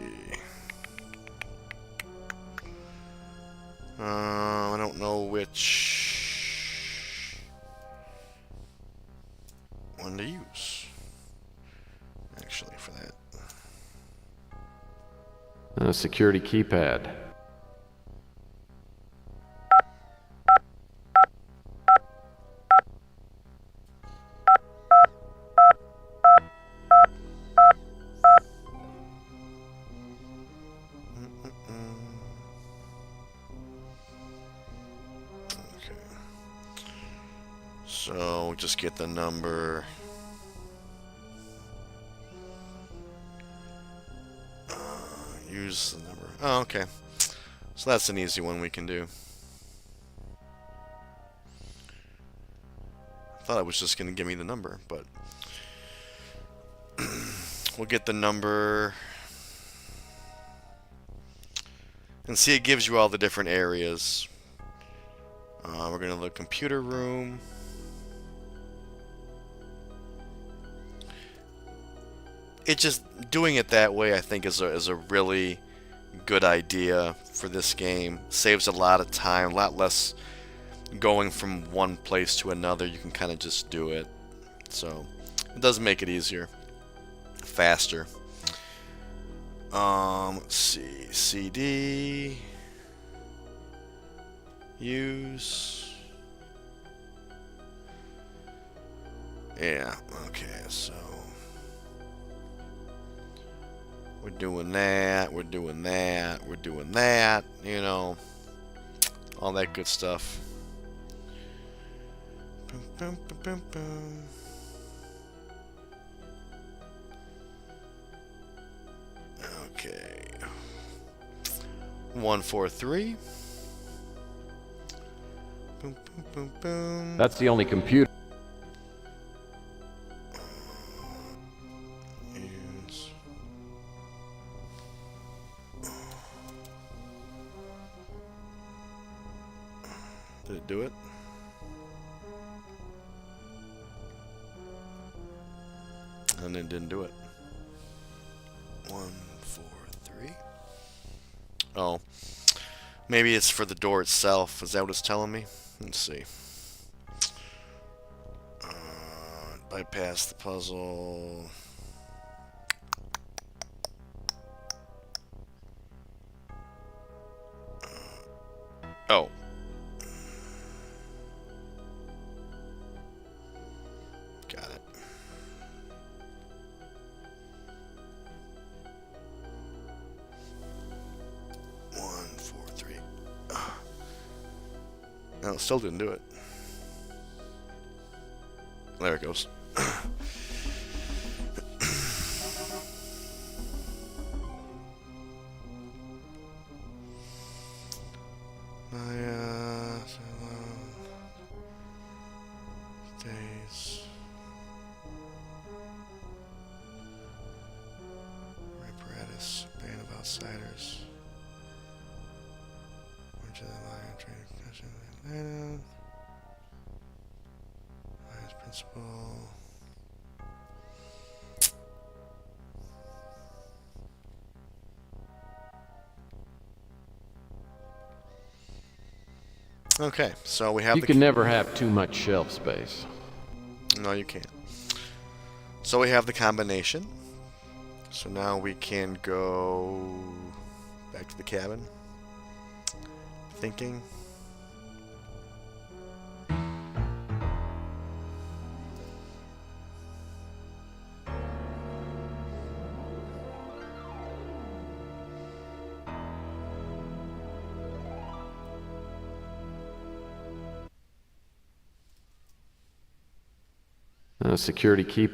I don't know which one to use, actually, for that. A security keypad. So just get the number. Use the number. Oh, okay. So that's an easy one we can do. I thought it was just going to give me the number, but we'll get the number. And see, it gives you all the different areas. We're going to the computer room. It just doing it that way, I think, is a really good idea for this game. Saves a lot of time, a lot less going from one place to another. You can kind of just do it. So it does make it easier, faster. Let's see, CD, use. Yeah, okay, so we're doing that, we're doing that, we're doing that, all that good stuff. Boom, boom, boom, boom, boom. Okay. 143. Boom, boom, boom, boom. That's the only computer. Use. it do it? And it didn't do it. 1, 4, 3. Oh. Maybe it's for the door itself. Is that what it's telling me? Let's see. Bypass the puzzle. Oh. Got it. One, four, three. No, it still didn't do it. There it goes. Days. Apparatus, band of outsiders. Orange of the Lion, training concussion in Atlanta. Lion's principal. Okay, so we have You can never have too much shelf space. No, you can't. So we have the combination. So now we can go back to the cabin. Thinking. Security key.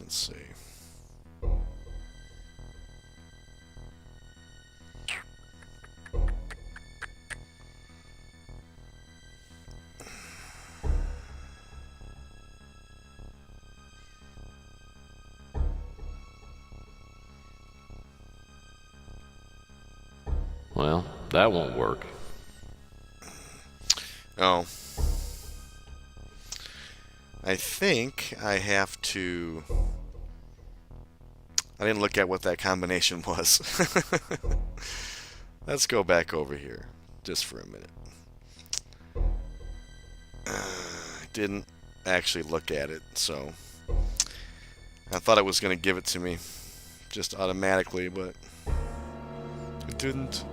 Let's see. Well, that won't work. Oh. I think I have to... I didn't look at what that combination was. Let's go back over here just for a minute. I didn't actually look at it, so I thought it was going to give it to me just automatically, but it didn't.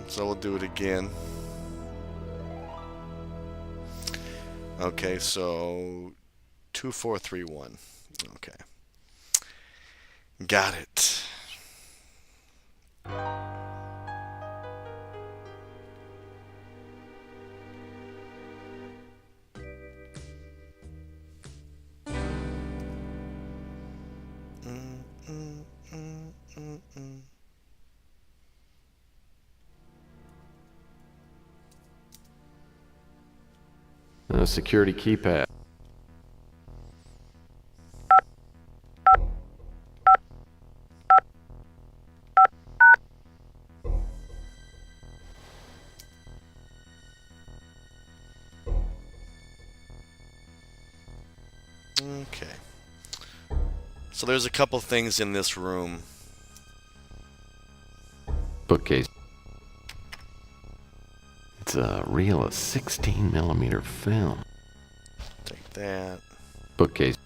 So we'll do it again. Okay, so 2, 4, 3, 1. Okay. Got it. Security keypad. Okay. So there's a couple things in this room. Bookcase. It's a reel of 16mm film. Take that. Bookcase.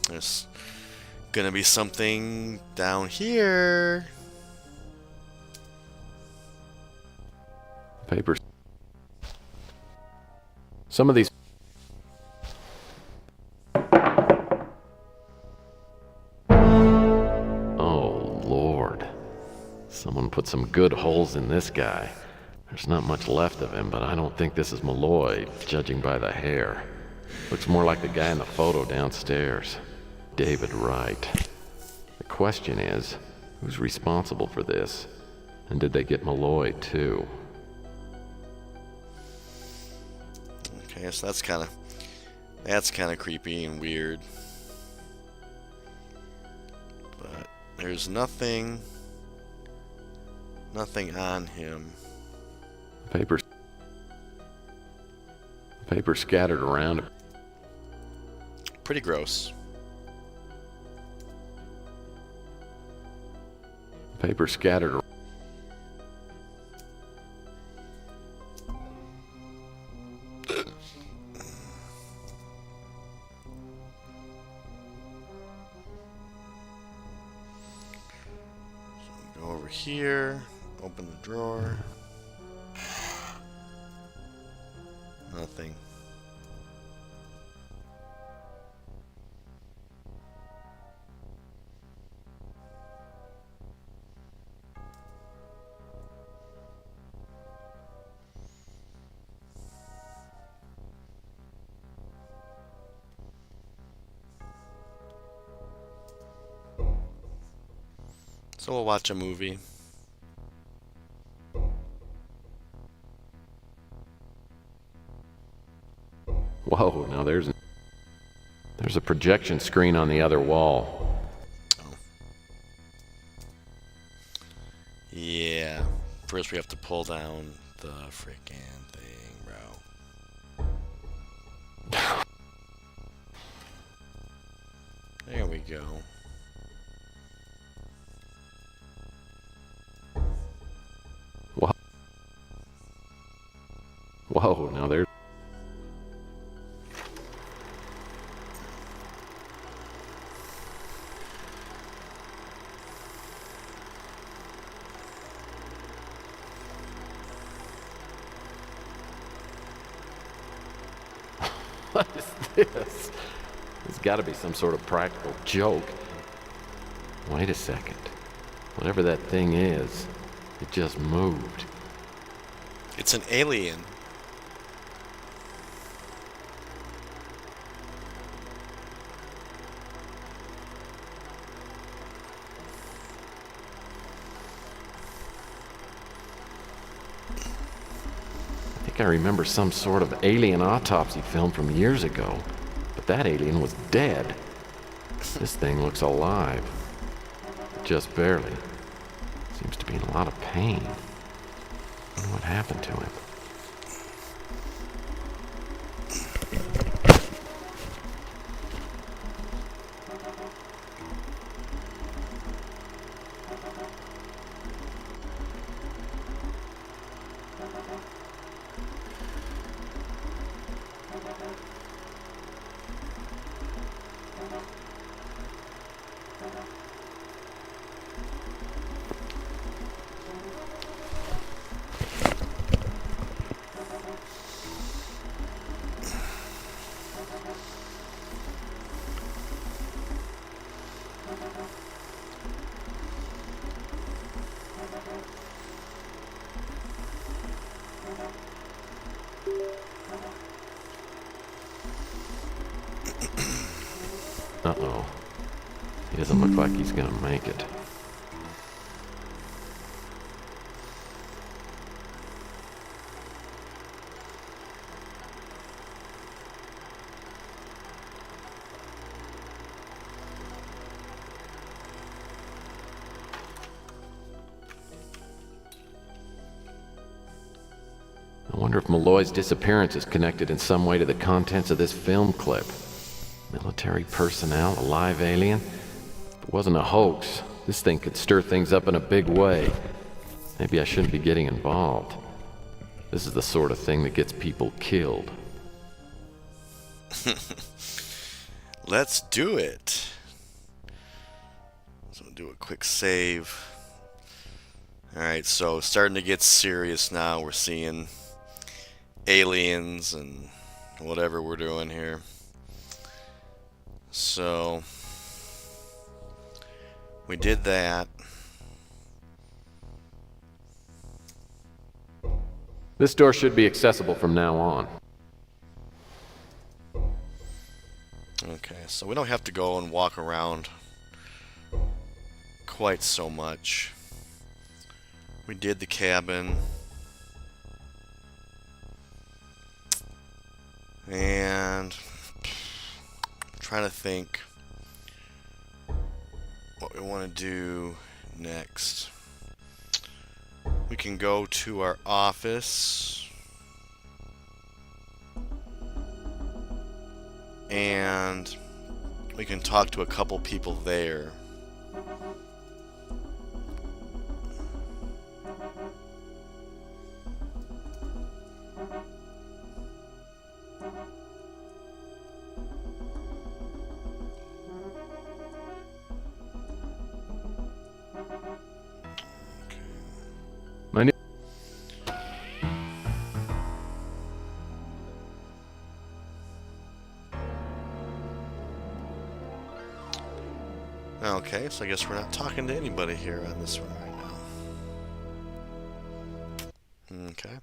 There's gonna be something down here. Papers. Some of these. Oh, Lord. Someone put some good holes in this guy. There's not much left of him, but I don't think this is Malloy, judging by the hair. Looks more like the guy in the photo downstairs. David Wright. The question is, who's responsible for this? And did they get Malloy, too? Okay, so that's kind of creepy and weird. But there's nothing on him. Paper scattered around. Pretty gross. Paper scattered around. Go over here, open the drawer. Nothing. So we'll watch a movie. Whoa, now there's a projection screen on the other wall. Oh. Yeah. First we have to pull down the freaking thing, bro. There we go. Whoa, now there's... What is this? There's got to be some sort of practical joke. Wait a second. Whatever that thing is, it just moved. It's an alien. I remember some sort of alien autopsy film from years ago, but that alien was dead. This thing looks alive. Just barely. Seems to be in a lot of pain. I wonder what happened to him. Uh-oh. He doesn't look like he's gonna make it. I wonder if Malloy's disappearance is connected in some way to the contents of this film clip. Military personnel, a live alien? If it wasn't a hoax, this thing could stir things up in a big way. Maybe I shouldn't be getting involved. This is the sort of thing that gets people killed. Let's do it. So do a quick save. Alright, so starting to get serious now. We're seeing aliens and whatever we're doing here. So we did that. This door should be accessible from now on. Okay, so we don't have to go and walk around quite so much. We did the cabin. And I'm trying to think what we want to do next. We can go to our office and we can talk to a couple people there. My new Okay, so I guess we're not talking to anybody here on this one right now. Okay.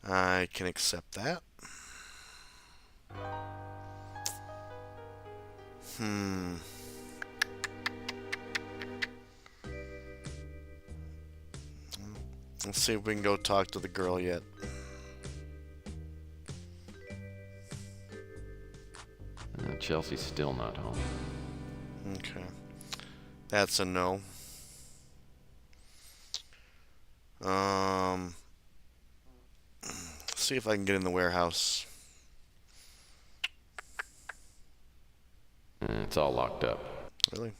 I can accept that. Let's see if we can go talk to the girl yet. Chelsea's still not home. Okay. That's a no. See if I can get in the warehouse. It's all locked up. Really?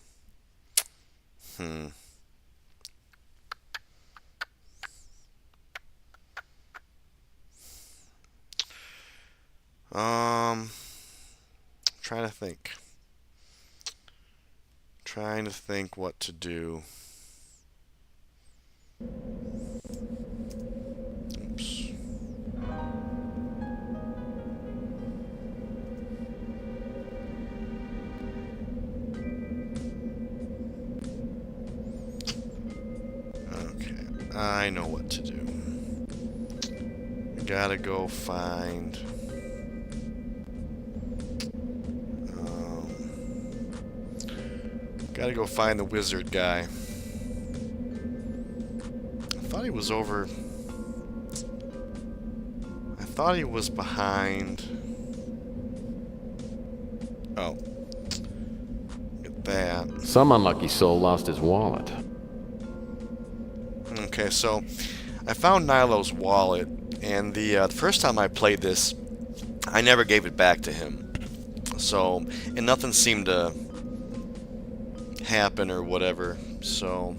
Trying to think. Trying to think what to do. Oops. Okay, I know what to do. We gotta go find... Gotta go find the wizard guy. I thought he was over... I thought he was behind... Oh. Get that. Some unlucky soul lost his wallet. Okay, so I found Nilo's wallet, and the first time I played this, I never gave it back to him. So, and nothing seemed to happen or whatever. So,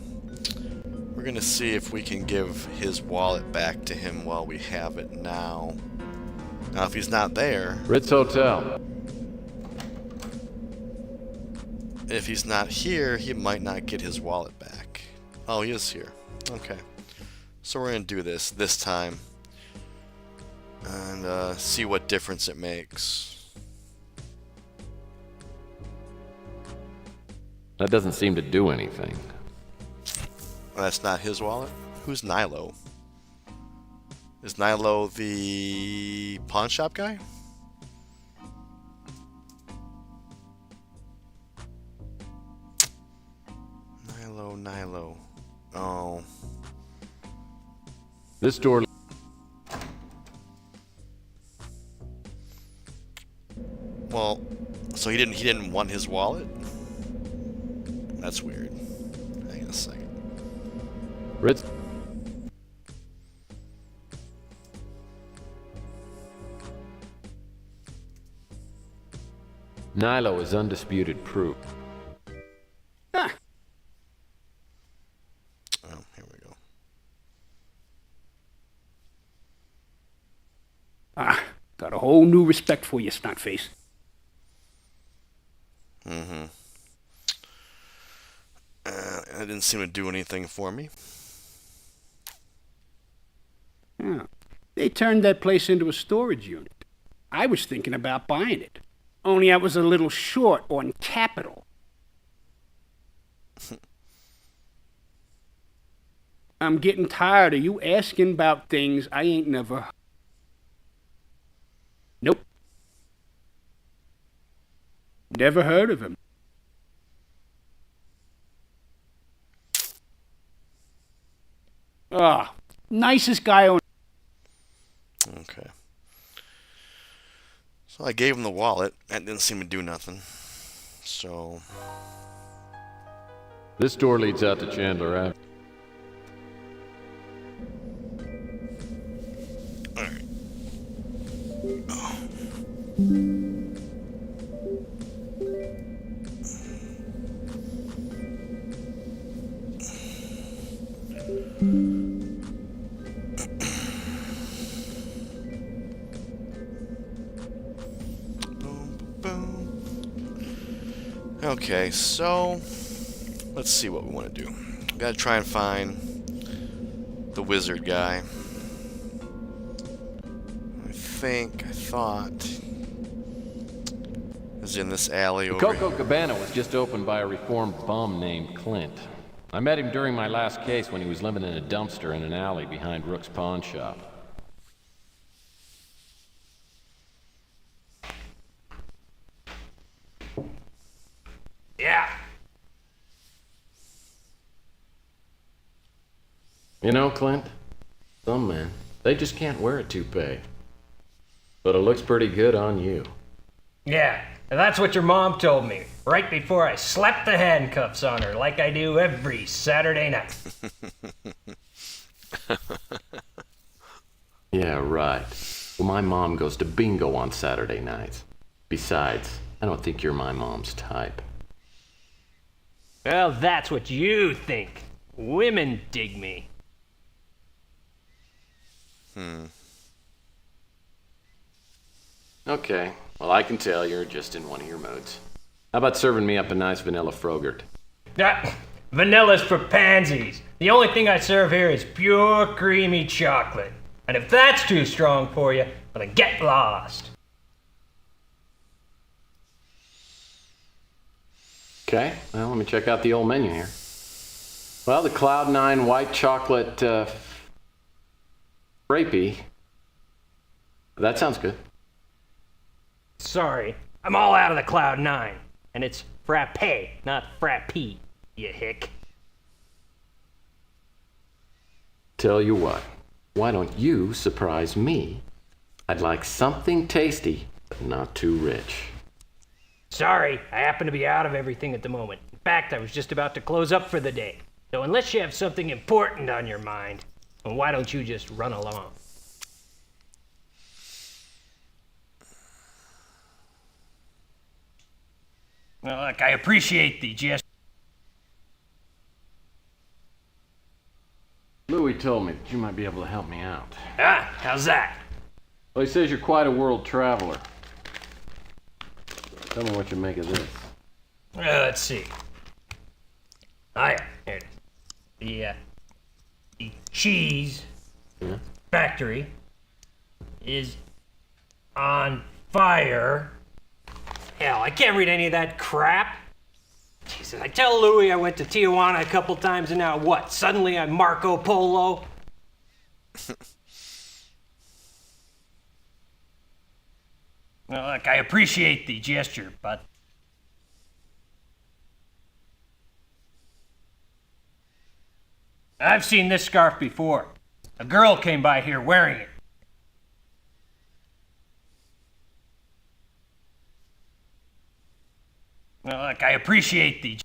we're gonna see if we can give his wallet back to him while we have it now. Now, if he's not there, Ritz Hotel. if he's not here, he might not get his wallet back. Oh, he is here. Okay. So we're gonna do this time. And see what difference it makes. That doesn't seem to do anything. That's not his wallet? Who's Nilo? Is Nilo the pawn shop guy? Nilo. Oh. This door... Well, so he didn't want his wallet? That's weird. Hang on a second. Ritz... Nilo is undisputed proof. Ah, Oh, here we go. got a whole new respect for you, snotface. It didn't seem to do anything for me. Yeah. They turned that place into a storage unit. I was thinking about buying it. Only I was a little short on capital. I'm getting tired of you asking about things I ain't never. Nope. Never heard of him. Ah, nicest guy on. Okay. So I gave him the wallet. That didn't seem to do nothing. So, This door leads out to Chandler Ave. alright. Boom, boom. Okay, so let's see what we want to do. We gotta try and find the wizard guy. I thought it was in this alley The over Coco here. Cabana was just opened by a reformed bum named Clint. I met him during my last case when he was living in a dumpster in an alley behind Rook's pawn shop. Yeah. You know, Clint, some men, they just can't wear a toupee. But it looks pretty good on you. Yeah, and that's what your mom told me right before I slapped the handcuffs on her like I do every Saturday night. Yeah, right. Well, my mom goes to bingo on Saturday nights. Besides, I don't think you're my mom's type. Well, that's what you think. Women dig me. Okay, well, I can tell you're just in one of your moods. How about serving me up a nice vanilla Frogurt? Ah, vanilla's for pansies. The only thing I serve here is pure creamy chocolate. And if that's too strong for you, well, then get lost. Okay, well, let me check out the old menu here. Well, the Cloud9 white chocolate, frappy. That sounds good. Sorry, I'm all out of the Cloud 9. And it's frappe, not frappy, you hick. Tell you what, why don't you surprise me? I'd like something tasty, but not too rich. Sorry, I happen to be out of everything at the moment. In fact, I was just about to close up for the day. So unless you have something important on your mind, well, why don't you just run along? Well, look, I appreciate the gesture. Louis told me that you might be able to help me out. Ah, how's that? Well, he says you're quite a world traveler. Tell me what you make of this. Let's see. Oh yeah, here it is. The cheese Yeah? factory is on fire. Hell, I can't read any of that crap. Jesus, I tell Louis I went to Tijuana a couple times and now what? Suddenly I'm Marco Polo? Well, look, I appreciate the gesture, but I've seen this scarf before. A girl came by here wearing it. Well, look, I appreciate the.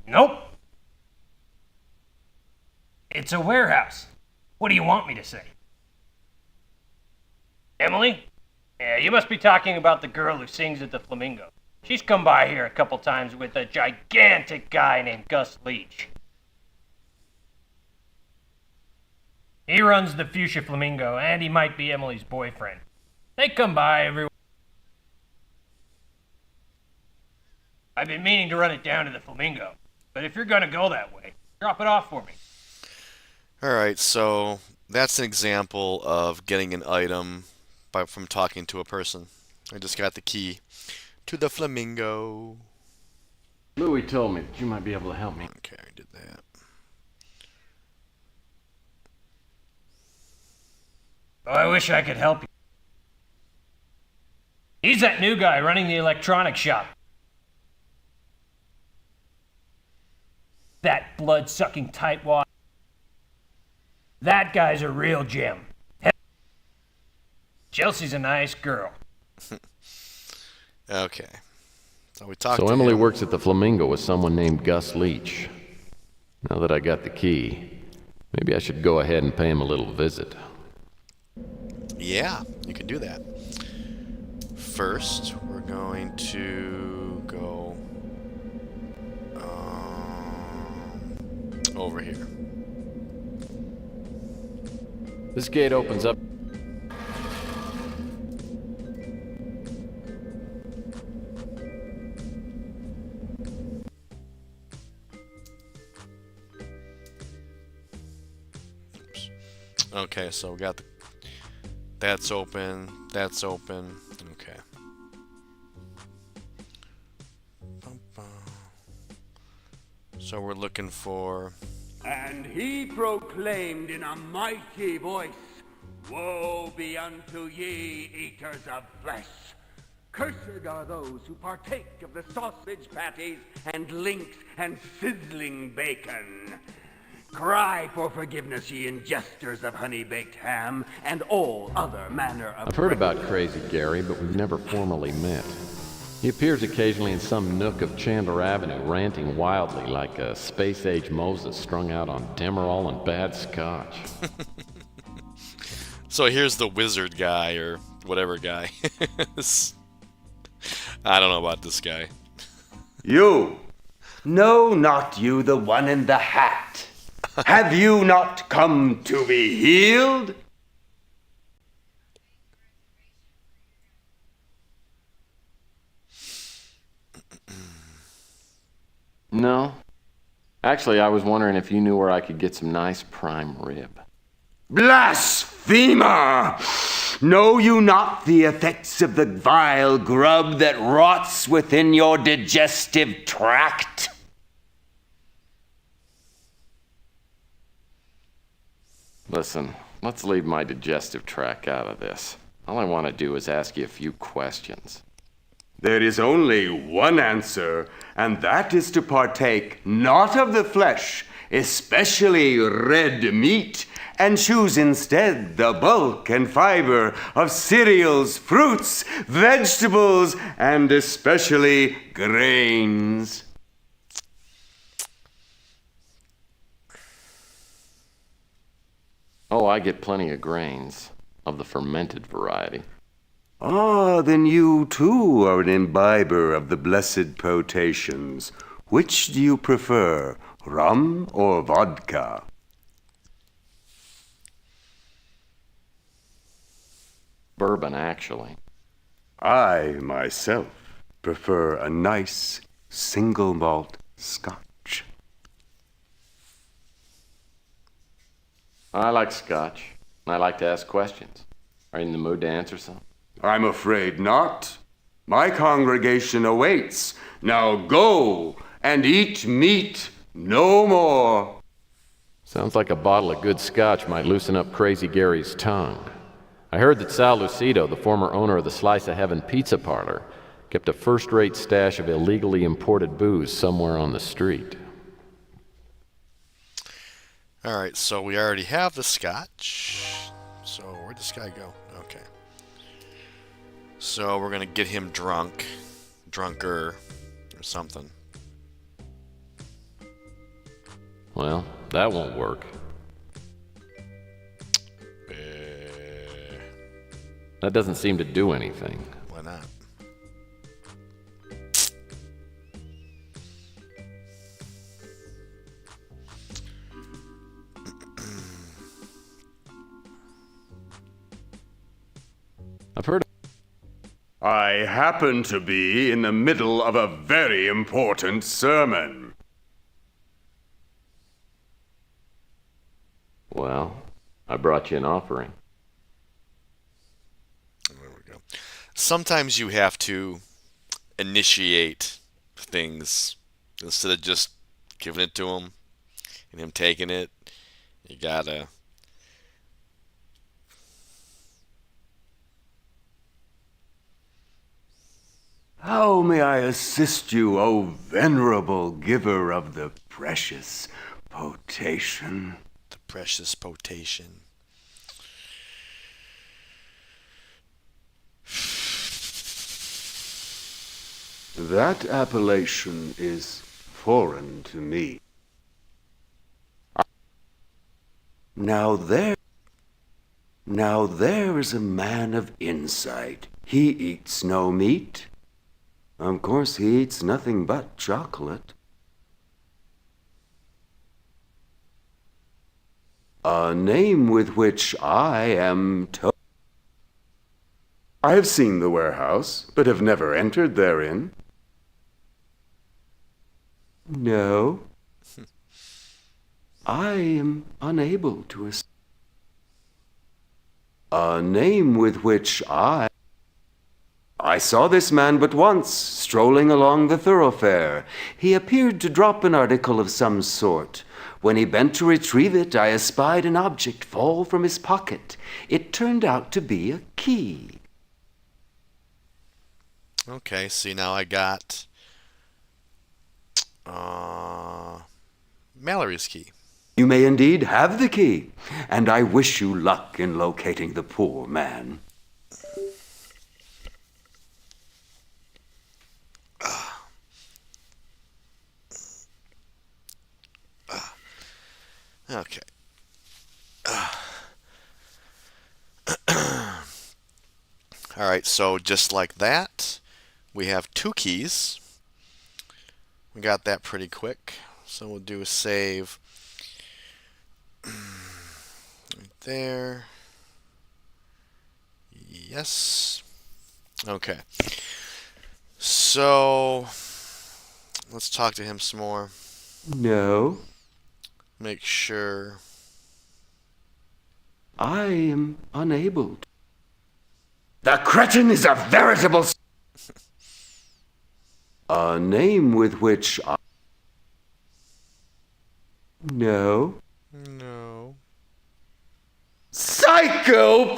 Nope. It's a warehouse. What do you want me to say? Emily? Yeah, you must be talking about the girl who sings at the Flamingo. She's come by here a couple times with a gigantic guy named Gus Leach. He runs the Fuchsia Flamingo, and he might be Emily's boyfriend. They come by every. I've been meaning to run it down to the Flamingo, but if you're gonna go that way, drop it off for me. Alright, so that's an example of getting an item from talking to a person. I just got the key To the flamingo. Louis told me that you might be able to help me. Okay, I did that. Oh, I wish I could help you. He's that new guy running the electronics shop. That blood-sucking tightwad. That guy's a real gem. Chelsea's a nice girl. Okay. So we talked So to Emily him. works at the Flamingo with someone named Gus Leach. Now that I got the key, maybe I should go ahead and pay him a little visit. Yeah, you can do that. First, we're going to go over here. This gate opens up. Okay, so we got the... That's open. That's open. Okay. So we're looking for... And he proclaimed in a mighty voice, "Woe be unto ye, eaters of flesh! Cursed are those who partake of the sausage patties and links and sizzling bacon. Cry for forgiveness, ye ingesters of honey-baked ham and all other manner of I've heard about bread." Crazy Gary, but we've never formally met. He appears occasionally in some nook of Chandler Avenue, ranting wildly like a space-age Moses strung out on Demerol and bad scotch. So here's the wizard guy, or whatever guy. I don't know about this guy. You! No, not you, the one in the hat. Have you not come to be healed? No. Actually, I was wondering if you knew where I could get some nice prime rib. Blasphemer! Know you not the effects of the vile grub that rots within your digestive tract? Listen, let's leave my digestive tract out of this. All I want to do is ask you a few questions. There is only one answer, and that is to partake not of the flesh, especially red meat, and choose instead the bulk and fiber of cereals, fruits, vegetables, and especially grains. Oh, I get plenty of grains, of the fermented variety. Ah, then you too are an imbiber of the blessed potations. Which do you prefer, rum or vodka? Bourbon, actually. I, myself, prefer a nice single malt scotch. I like scotch. I like to ask questions. Are you in the mood to answer some? I'm afraid not. My congregation awaits. Now go and eat meat no more. Sounds like a bottle of good scotch might loosen up Crazy Gary's tongue. I heard that Sal Lucido, the former owner of the Slice of Heaven pizza parlor, kept a first-rate stash of illegally imported booze somewhere on the street. All right, so we already have the scotch. So where'd this guy go? Okay. So we're gonna get him drunk, drunker, or something. Well, that won't work. That doesn't seem to do anything. Why not? I've heard. I happen to be in the middle of a very important sermon. Well, I brought you an offering. There we go. Sometimes you have to initiate things instead of just giving it to him and him taking it. You gotta. How may I assist you, O venerable giver of the precious potation? The precious potation. That appellation is foreign to me. Now there is a man of insight. He eats no meat. Of course, he eats nothing but chocolate. A name with which I am I have seen the warehouse, but have never entered therein. No. I am unable to a name with which I saw this man but once, strolling along the thoroughfare. He appeared to drop an article of some sort. When he bent to retrieve it, I espied an object fall from his pocket. It turned out to be a key. Okay, see, now I got Mallory's key. You may indeed have the key, and I wish you luck in locating the poor man. Okay. All right, so just like that, we have 2 keys. We got that pretty quick. So we'll do a save right there. Yes. Okay. So let's talk to him some more. No. Make sure. I am unable to. The cretin is a veritable a name with which I No. No. Psycho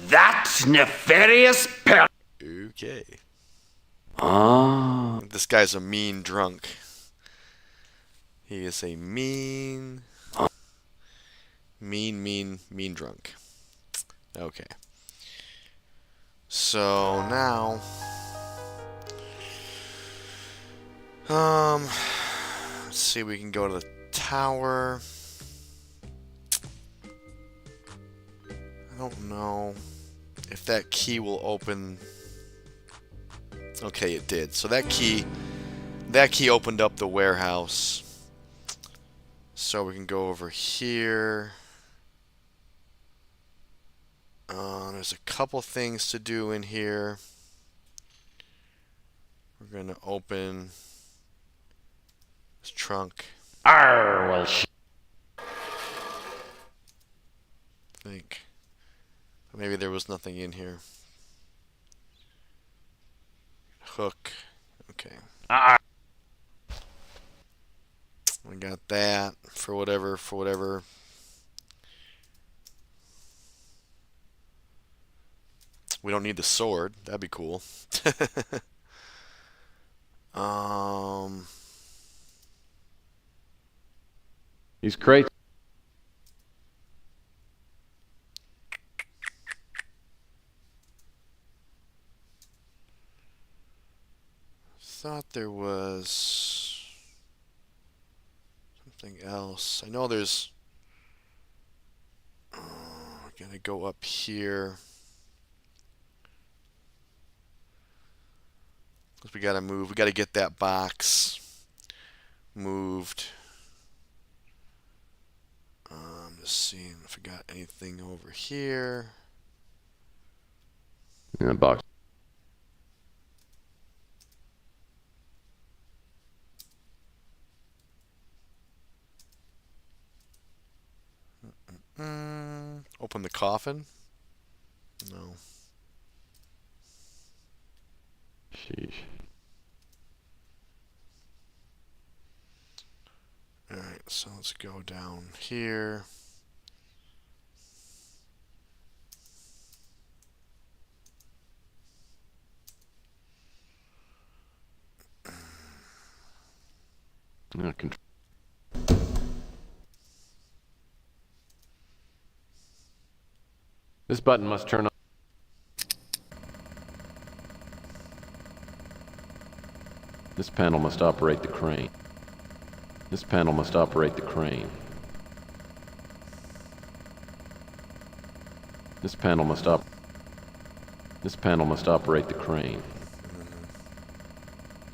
That nefarious Okay. Ah. This guy's a mean drunk. He is a mean drunk. Okay. So now, let's see. We can go to the tower. I don't know if that key will open. Okay, it did. So that key opened up the warehouse. So we can go over here. There's a couple things to do in here. We're going to open this trunk. Arr, well, I think. Maybe there was nothing in here. Hook. Okay. We got that for whatever. We don't need the sword. That'd be cool. He's crazy. Thought there was something else. I know there's. We're gonna go up here. Cause we gotta move. We gotta get that box moved. Just seeing if I got anything over here. In a box. Open the coffin. No. Sheesh. Alright, so let's go down here. This button must turn on. This panel must operate the crane. This panel must operate the crane. This panel must This panel must operate the crane.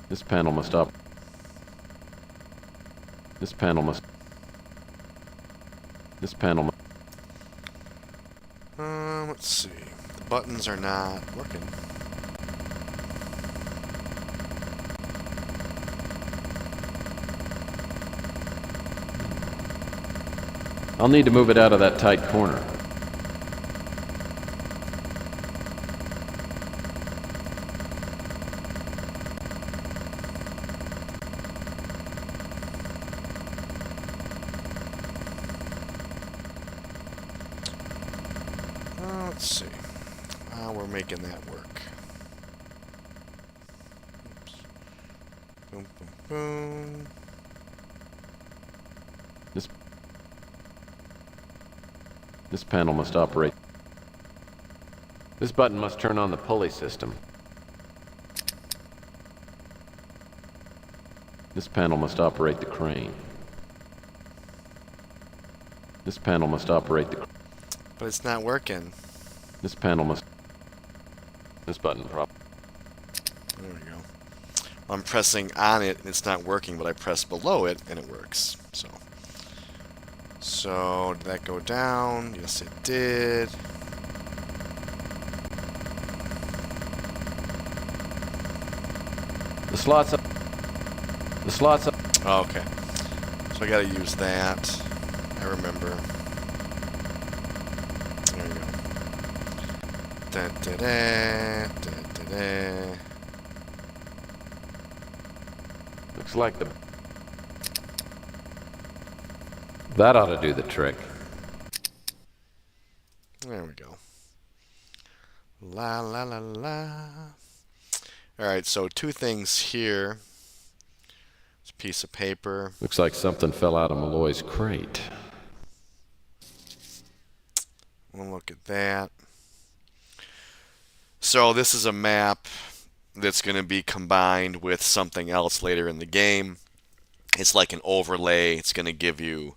This panel must This panel must. This panel must. Let's see. The buttons are not working. I'll need to move it out of that tight corner. Let's see. We're making that work. Oops. Boom, boom, boom. This panel must operate. This button must turn on the pulley system. This panel must operate the crane. This panel must operate the. But it's not working. This panel must. This button There we go. I'm pressing on it and it's not working, but I press below it and it works. So did that go down? Yes, it did. The slots up. The slots up. Oh, okay. So I gotta use that. I remember. There we go. Da da da da da da. Looks like the. That ought to do the trick. There we go. La la la la. Alright, so two things here. It's a piece of paper. Looks like something fell out of Malloy's crate. We'll look at that. So this is a map that's going to be combined with something else later in the game. It's like an overlay. It's going to give you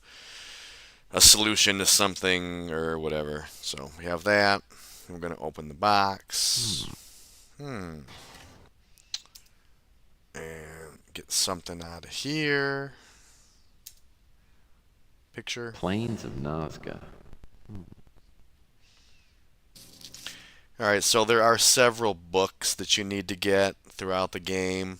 a solution to something or whatever. So we have that. We're going to open the box. And get something out of here. Picture. Plains of Nazca. Alright, so there are several books that you need to get throughout the game.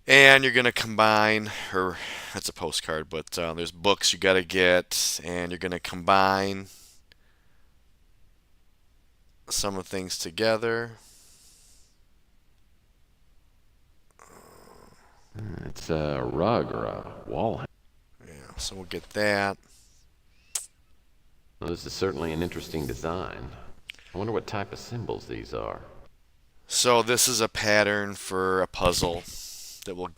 And you're going to combine, or that's a postcard, but there's books you got to get, and you're going to combine some of the things together. It's a rug or a wall. Yeah, so we'll get that. Well, this is certainly an interesting design. I wonder what type of symbols these are. So this is a pattern for a puzzle that we'll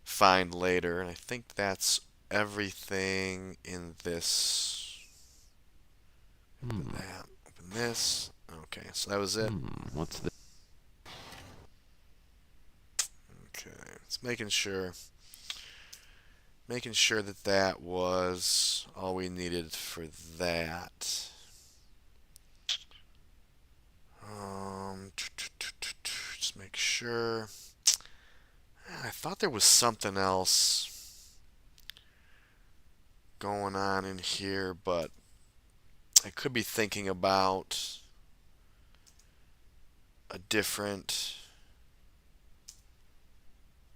find later, and I think that's everything in this. Open that. Open this. Okay, so that was it. What's this? Okay, it's making sure that that was all we needed for that. Just make sure. I thought there was something else going on in here, but I could be thinking about a different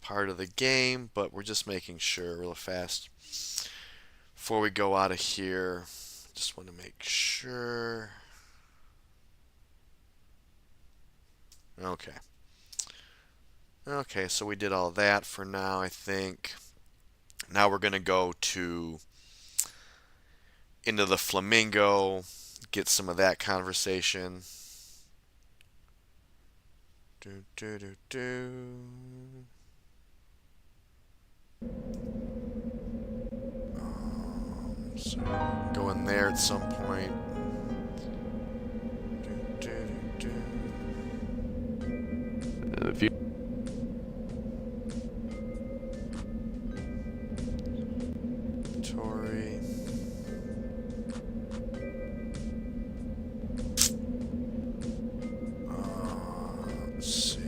part of the game, but we're just making sure real fast before we go out of here. Just want to make sure. Okay. Okay, so we did all that for now, I think. Now we're going to go to into the flamingo, get some of that conversation. Do, do, do, do. So go in there at some point. Do, do, do, If you do. Tori. Let's see.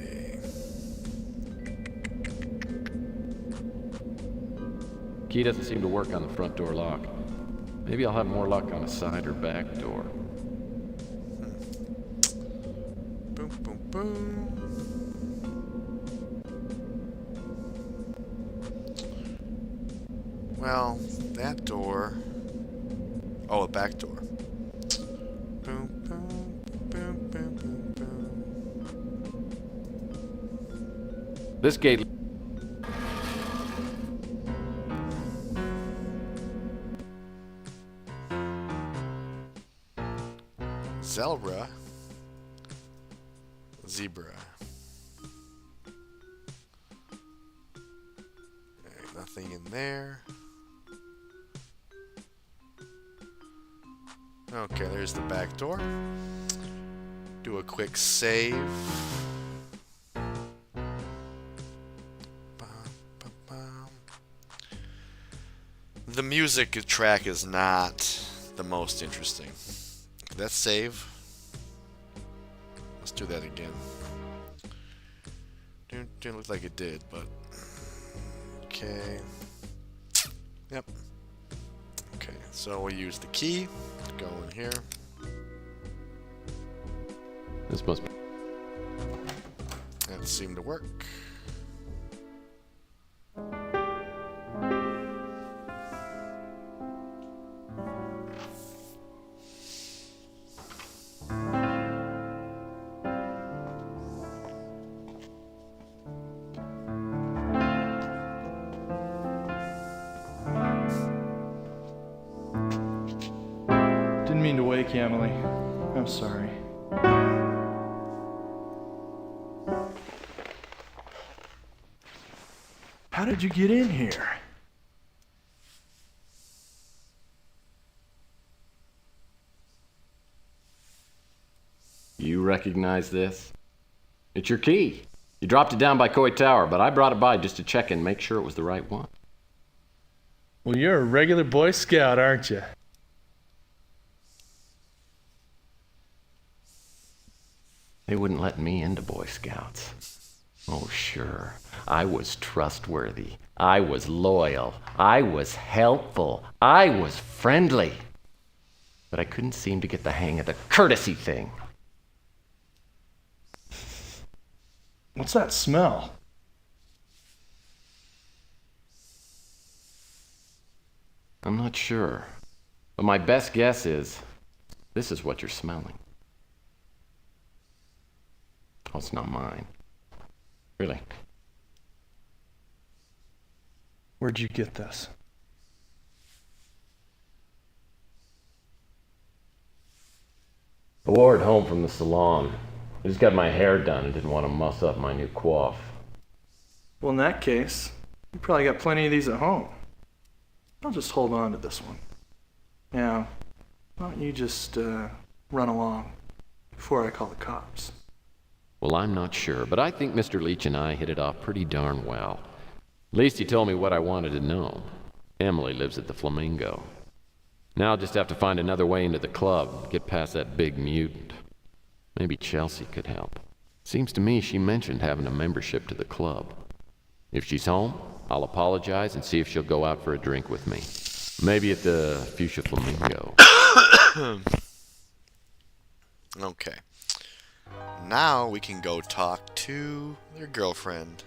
key doesn't seem to work on the front door lock. Maybe I'll have more luck on a side or back door. Boom, boom, boom. Well, that door. Oh, a back door. Boom, boom, boom, boom, boom, boom. This gate. Zelra. Zebra. Okay, nothing in there. Okay, there's the back door. Do a quick save. The music track is not the most interesting. Let's save. Let's do that again. Didn't look like it did, but okay. Yep. Okay, so we'll use the key. Go in here. This must be. That seemed to work. Didn't mean to wake you, Emily. I'm sorry. How did you get in here? You recognize this? It's your key. You dropped it down by Coy Tower, but I brought it by just to check and make sure it was the right one. Well, you're a regular Boy Scout, aren't you? They wouldn't let me into Boy Scouts. Oh, sure. I was trustworthy. I was loyal. I was helpful. I was friendly. But I couldn't seem to get the hang of the courtesy thing. What's that smell? I'm not sure. But my best guess is this is what you're smelling. Oh, it's not mine. Really. Where'd you get this? I wore it home from the salon. I just got my hair done and didn't want to muss up my new coif. Well, in that case, you probably got plenty of these at home. I'll just hold on to this one. Now, why don't you just run along before I call the cops? Well, I'm not sure, but I think Mr. Leach and I hit it off pretty darn well. At least he told me what I wanted to know. Emily lives at the Flamingo. Now I'll just have to find another way into the club, get past that big mutant. Maybe Chelsea could help. Seems to me she mentioned having a membership to the club. If she's home, I'll apologize and see if she'll go out for a drink with me. Maybe at the Fuchsia Flamingo. Okay. Now we can go talk to their girlfriend.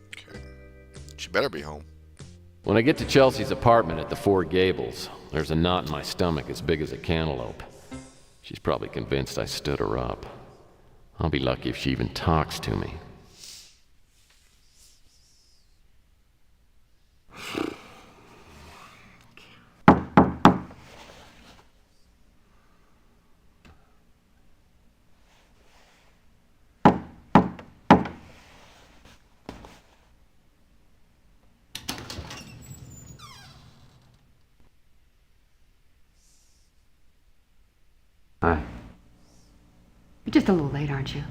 Okay. She better be home. When I get to Chelsea's apartment at the Four Gables, there's a knot in my stomach as big as a cantaloupe. She's probably convinced I stood her up. I'll be lucky if she even talks to me. Hi. You're just a little late, aren't you?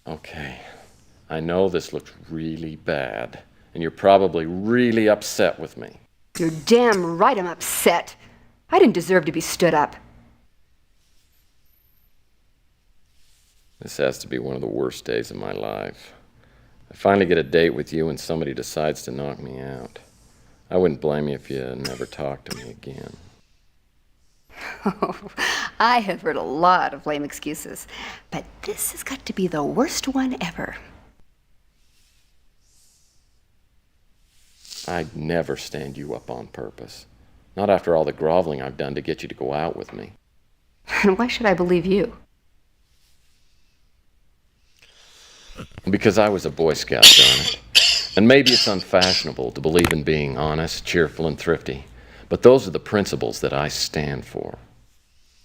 Okay. I know this looks really bad, and you're probably really upset with me. You're damn right I'm upset. I didn't deserve to be stood up. This has to be one of the worst days of my life. I finally get a date with you and somebody decides to knock me out. I wouldn't blame you if you never talked to me again. Oh, I have heard a lot of lame excuses, but this has got to be the worst one ever. I'd never stand you up on purpose. Not after all the groveling I've done to get you to go out with me. And why should I believe you? Because I was a Boy Scout, darn it. And maybe it's unfashionable to believe in being honest, cheerful, and thrifty, but those are the principles that I stand for.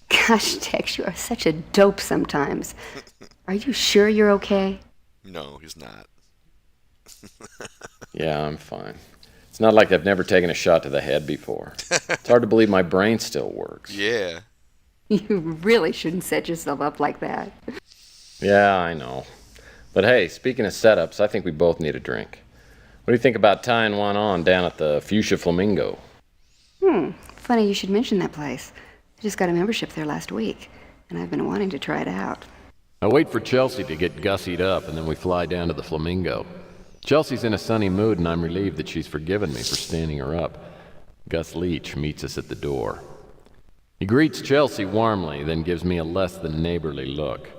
Gosh, Tex, you are such a dope sometimes. Are you sure you're okay? No, he's not. Yeah, I'm fine. It's not like I've never taken a shot to the head before. It's hard to believe my brain still works. Yeah. You really shouldn't set yourself up like that. Yeah, I know. But hey, speaking of setups, I think we both need a drink. What do you think about tying one on down at the Fuchsia Flamingo? Funny you should mention that place. I just got a membership there last week, and I've been wanting to try it out. I wait for Chelsea to get gussied up, and then we fly down to the Flamingo. Chelsea's in a sunny mood, and I'm relieved that she's forgiven me for standing her up. Gus Leach meets us at the door. He greets Chelsea warmly, then gives me a less than neighborly look.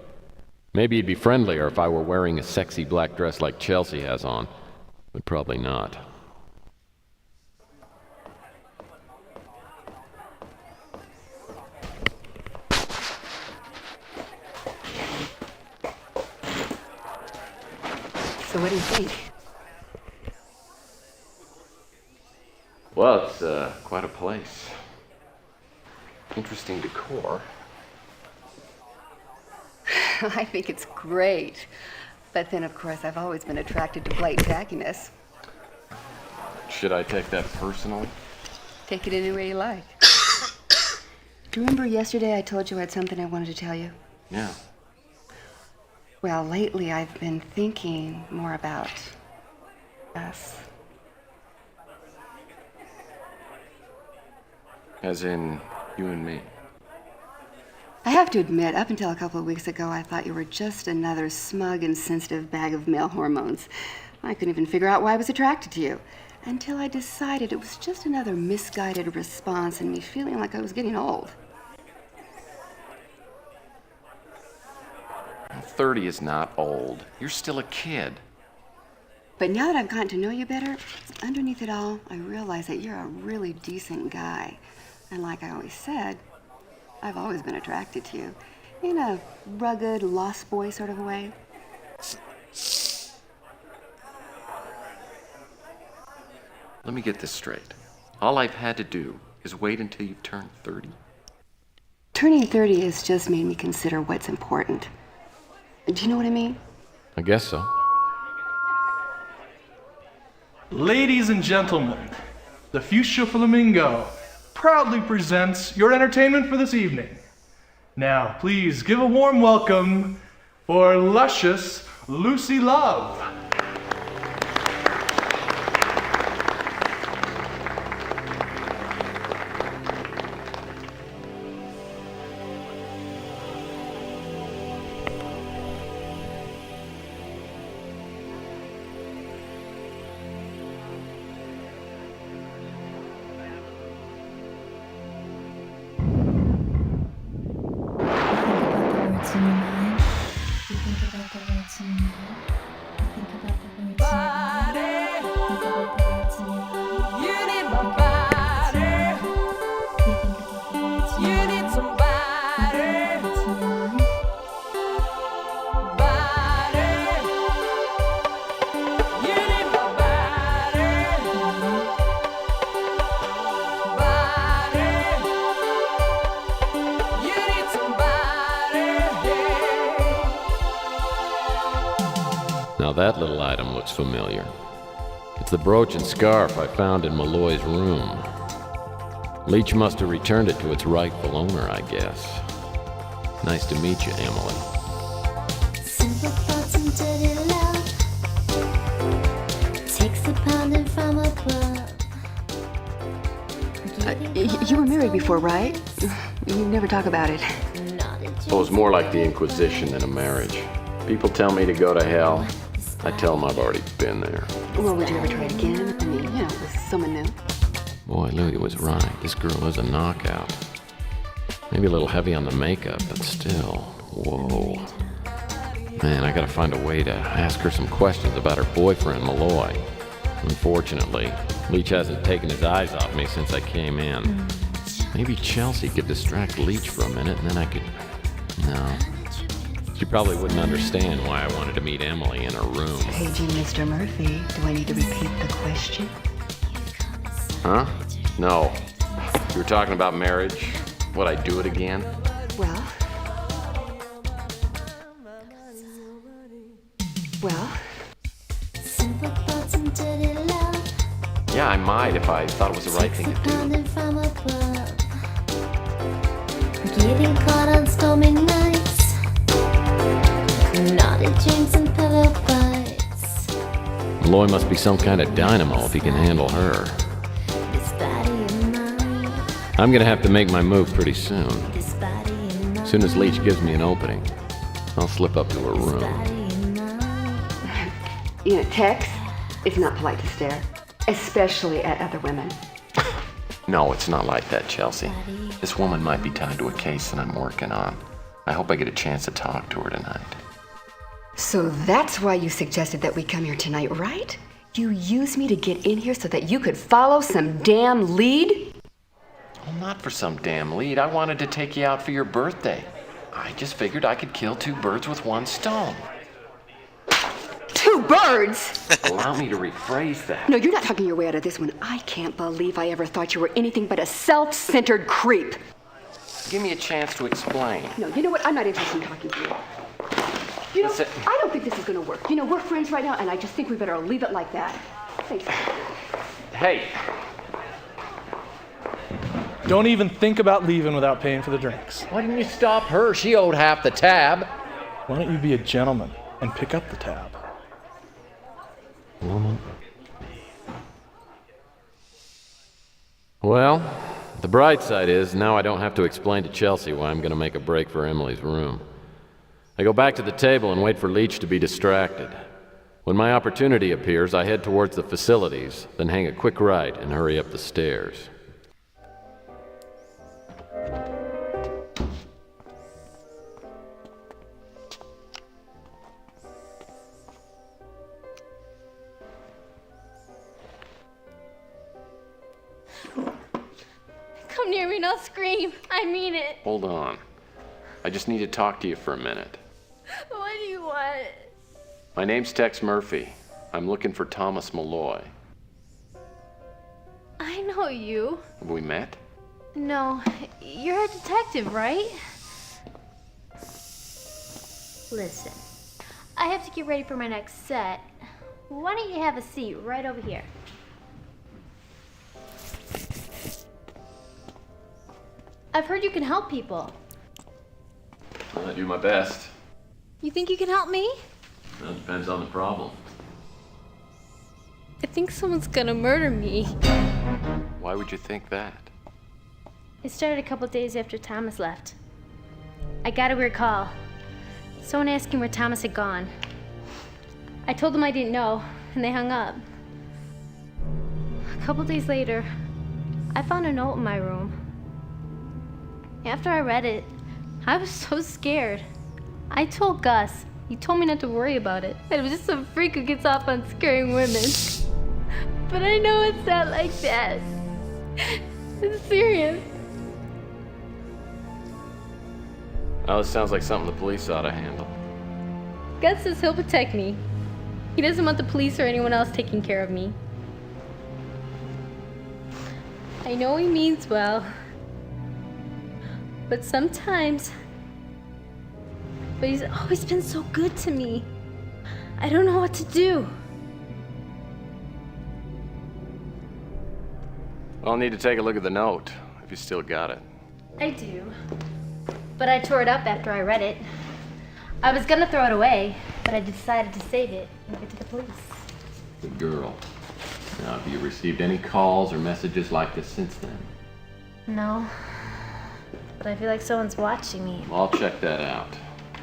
Maybe he'd be friendlier if I were wearing a sexy black dress like Chelsea has on, but probably not. So what do you think? Well, it's quite a place. Interesting decor. I think it's great. But then, of course, I've always been attracted to blatant tackiness. Should I take that personally? Take it any way you like. Do you remember yesterday I told you I had something I wanted to tell you? Yeah. Well, lately I've been thinking more about us. As in, you and me. I have to admit, up until a couple of weeks ago, I thought you were just another smug and sensitive bag of male hormones. I couldn't even figure out why I was attracted to you. Until I decided it was just another misguided response and me feeling like I was getting old. 30 is not old. You're still a kid. But now that I've gotten to know you better, underneath it all, I realize that you're a really decent guy. And like I always said, I've always been attracted to you. In a rugged, lost boy sort of a way. Let me get this straight. All I've had to do is wait until you've turned 30. Turning 30 has just made me consider what's important. Do you know what I mean? I guess so. Ladies and gentlemen, the Fuchsia Flamingo proudly presents your entertainment for this evening. Now, please give a warm welcome for luscious Lucy Love. You think about the words in your mind? You think about the words in Now that little item looks familiar. It's the brooch and scarf I found in Malloy's room. Leach must have returned it to its rightful owner, I guess. Nice to meet you, Emily. Simple thoughts and dirty love takes a pounding from above. You were married before, right? You never talk about it. Well, it's more like the Inquisition than a marriage. People tell me to go to hell. I tell them I've already been there. Well, would you ever try it again? I mean, with someone new. Boy, Louie was right. This girl is a knockout. Maybe a little heavy on the makeup, but still. Whoa. Man, I gotta find a way to ask her some questions about her boyfriend, Malloy. Unfortunately, Leach hasn't taken his eyes off me since I came in. Maybe Chelsea could distract Leach for a minute, and then I could... No. She probably wouldn't understand why I wanted to meet Emily in her room. Paging Mr. Murphy, do I need to repeat the question? Huh? No. You were talking about marriage? Would I do it again? Well... Simple thoughts and dirty love. Yeah, I might if I thought it was the right thing to do. Pounding from above. Getting caught on stormy nights. Naughty dreams and pillow fights. Malloy must be some kind of dynamo if he can handle her. This body of mine. I'm gonna have to make my move pretty soon. This body of mine. As soon as Leach gives me an opening, I'll slip up to her room. Body of mine. Tex, it's not polite to stare, especially at other women. No, it's not like that, Chelsea. This woman might be tied to a case that I'm working on. I hope I get a chance to talk to her tonight. So that's why you suggested that we come here tonight, right? You used me to get in here so that you could follow some damn lead? Well, not for some damn lead. I wanted to take you out for your birthday. I just figured I could kill two birds with one stone. Two birds? Allow me to rephrase that. No, you're not talking your way out of this one. I can't believe I ever thought you were anything but a self-centered creep. Give me a chance to explain. No, you know what? I'm not interested in talking to you. You know, Listen. I don't think this is gonna work. You know, we're friends right now, and I just think we better leave it like that. Thanks. Hey, Don't even think about leaving without paying for the drinks. why didn't you stop her? She owed half the tab. Why don't you be a gentleman and pick up the tab? Woman. Well, the bright side is now I don't have to explain to Chelsea why I'm going to make a break for Emily's room. I go back to the table and wait for Leach to be distracted. When my opportunity appears, I head towards the facilities, then hang a quick right and hurry up the stairs. Come near me and I'll scream. I mean it. Hold on. I just need to talk to you for a minute. What do you want? My name's Tex Murphy. I'm looking for Thomas Malloy. I know you. Have we met? No, you're a detective, right? Listen, I have to get ready for my next set. Why don't you have a seat right over here? I've heard you can help people. Well, I do my best. You think you can help me? Well, it depends on the problem. I think someone's gonna murder me. Why would you think that? It started a couple days after Thomas left. I got a weird call. Someone asking where Thomas had gone. I told them I didn't know, and they hung up. A couple days later, I found a note in my room. After I read it, I was so scared. I told Gus. He told me not to worry about it. That it was just some freak who gets off on scaring women. But I know it's not like that. It's serious. Well, this sounds like something the police ought to handle. Gus says he'll protect me. He doesn't want the police or anyone else taking care of me. I know he means well. But sometimes... But he's always been so good to me. I don't know what to do. I'll need to take a look at the note, if you still got it. I do. But I tore it up after I read it. I was gonna throw it away, but I decided to save it and give it to the police. Good girl. Now, have you received any calls or messages like this since then? No. But I feel like someone's watching me. I'll check that out.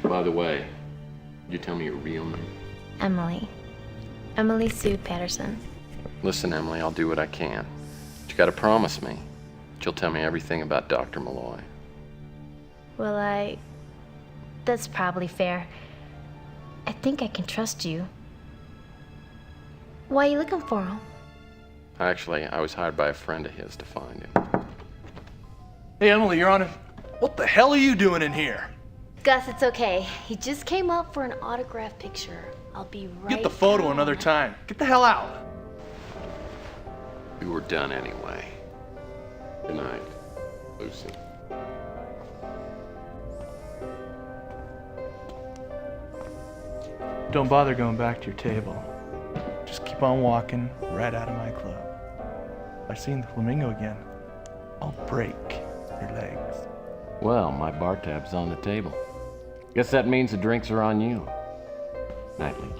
By the way, you tell me your real name? Emily. Emily Sue Patterson. Listen, Emily, I'll do what I can. But you gotta promise me that you'll tell me everything about Dr. Malloy. Well, that's probably fair. I think I can trust you. Why are you looking for him? Actually, I was hired by a friend of his to find him. Hey, Emily, you're on it. What the hell are you doing in here? Gus, it's okay. He just came up for an autograph picture. I'll be right Get the photo down. another time. Get the hell out. We were done anyway. Good night, Lucy. Don't bother going back to your table. Just keep on walking right out of my club. If I seen the flamingo again, I'll break your legs. Well, my bar tab's on the table. Guess that means the drinks are on you. Night, Leech.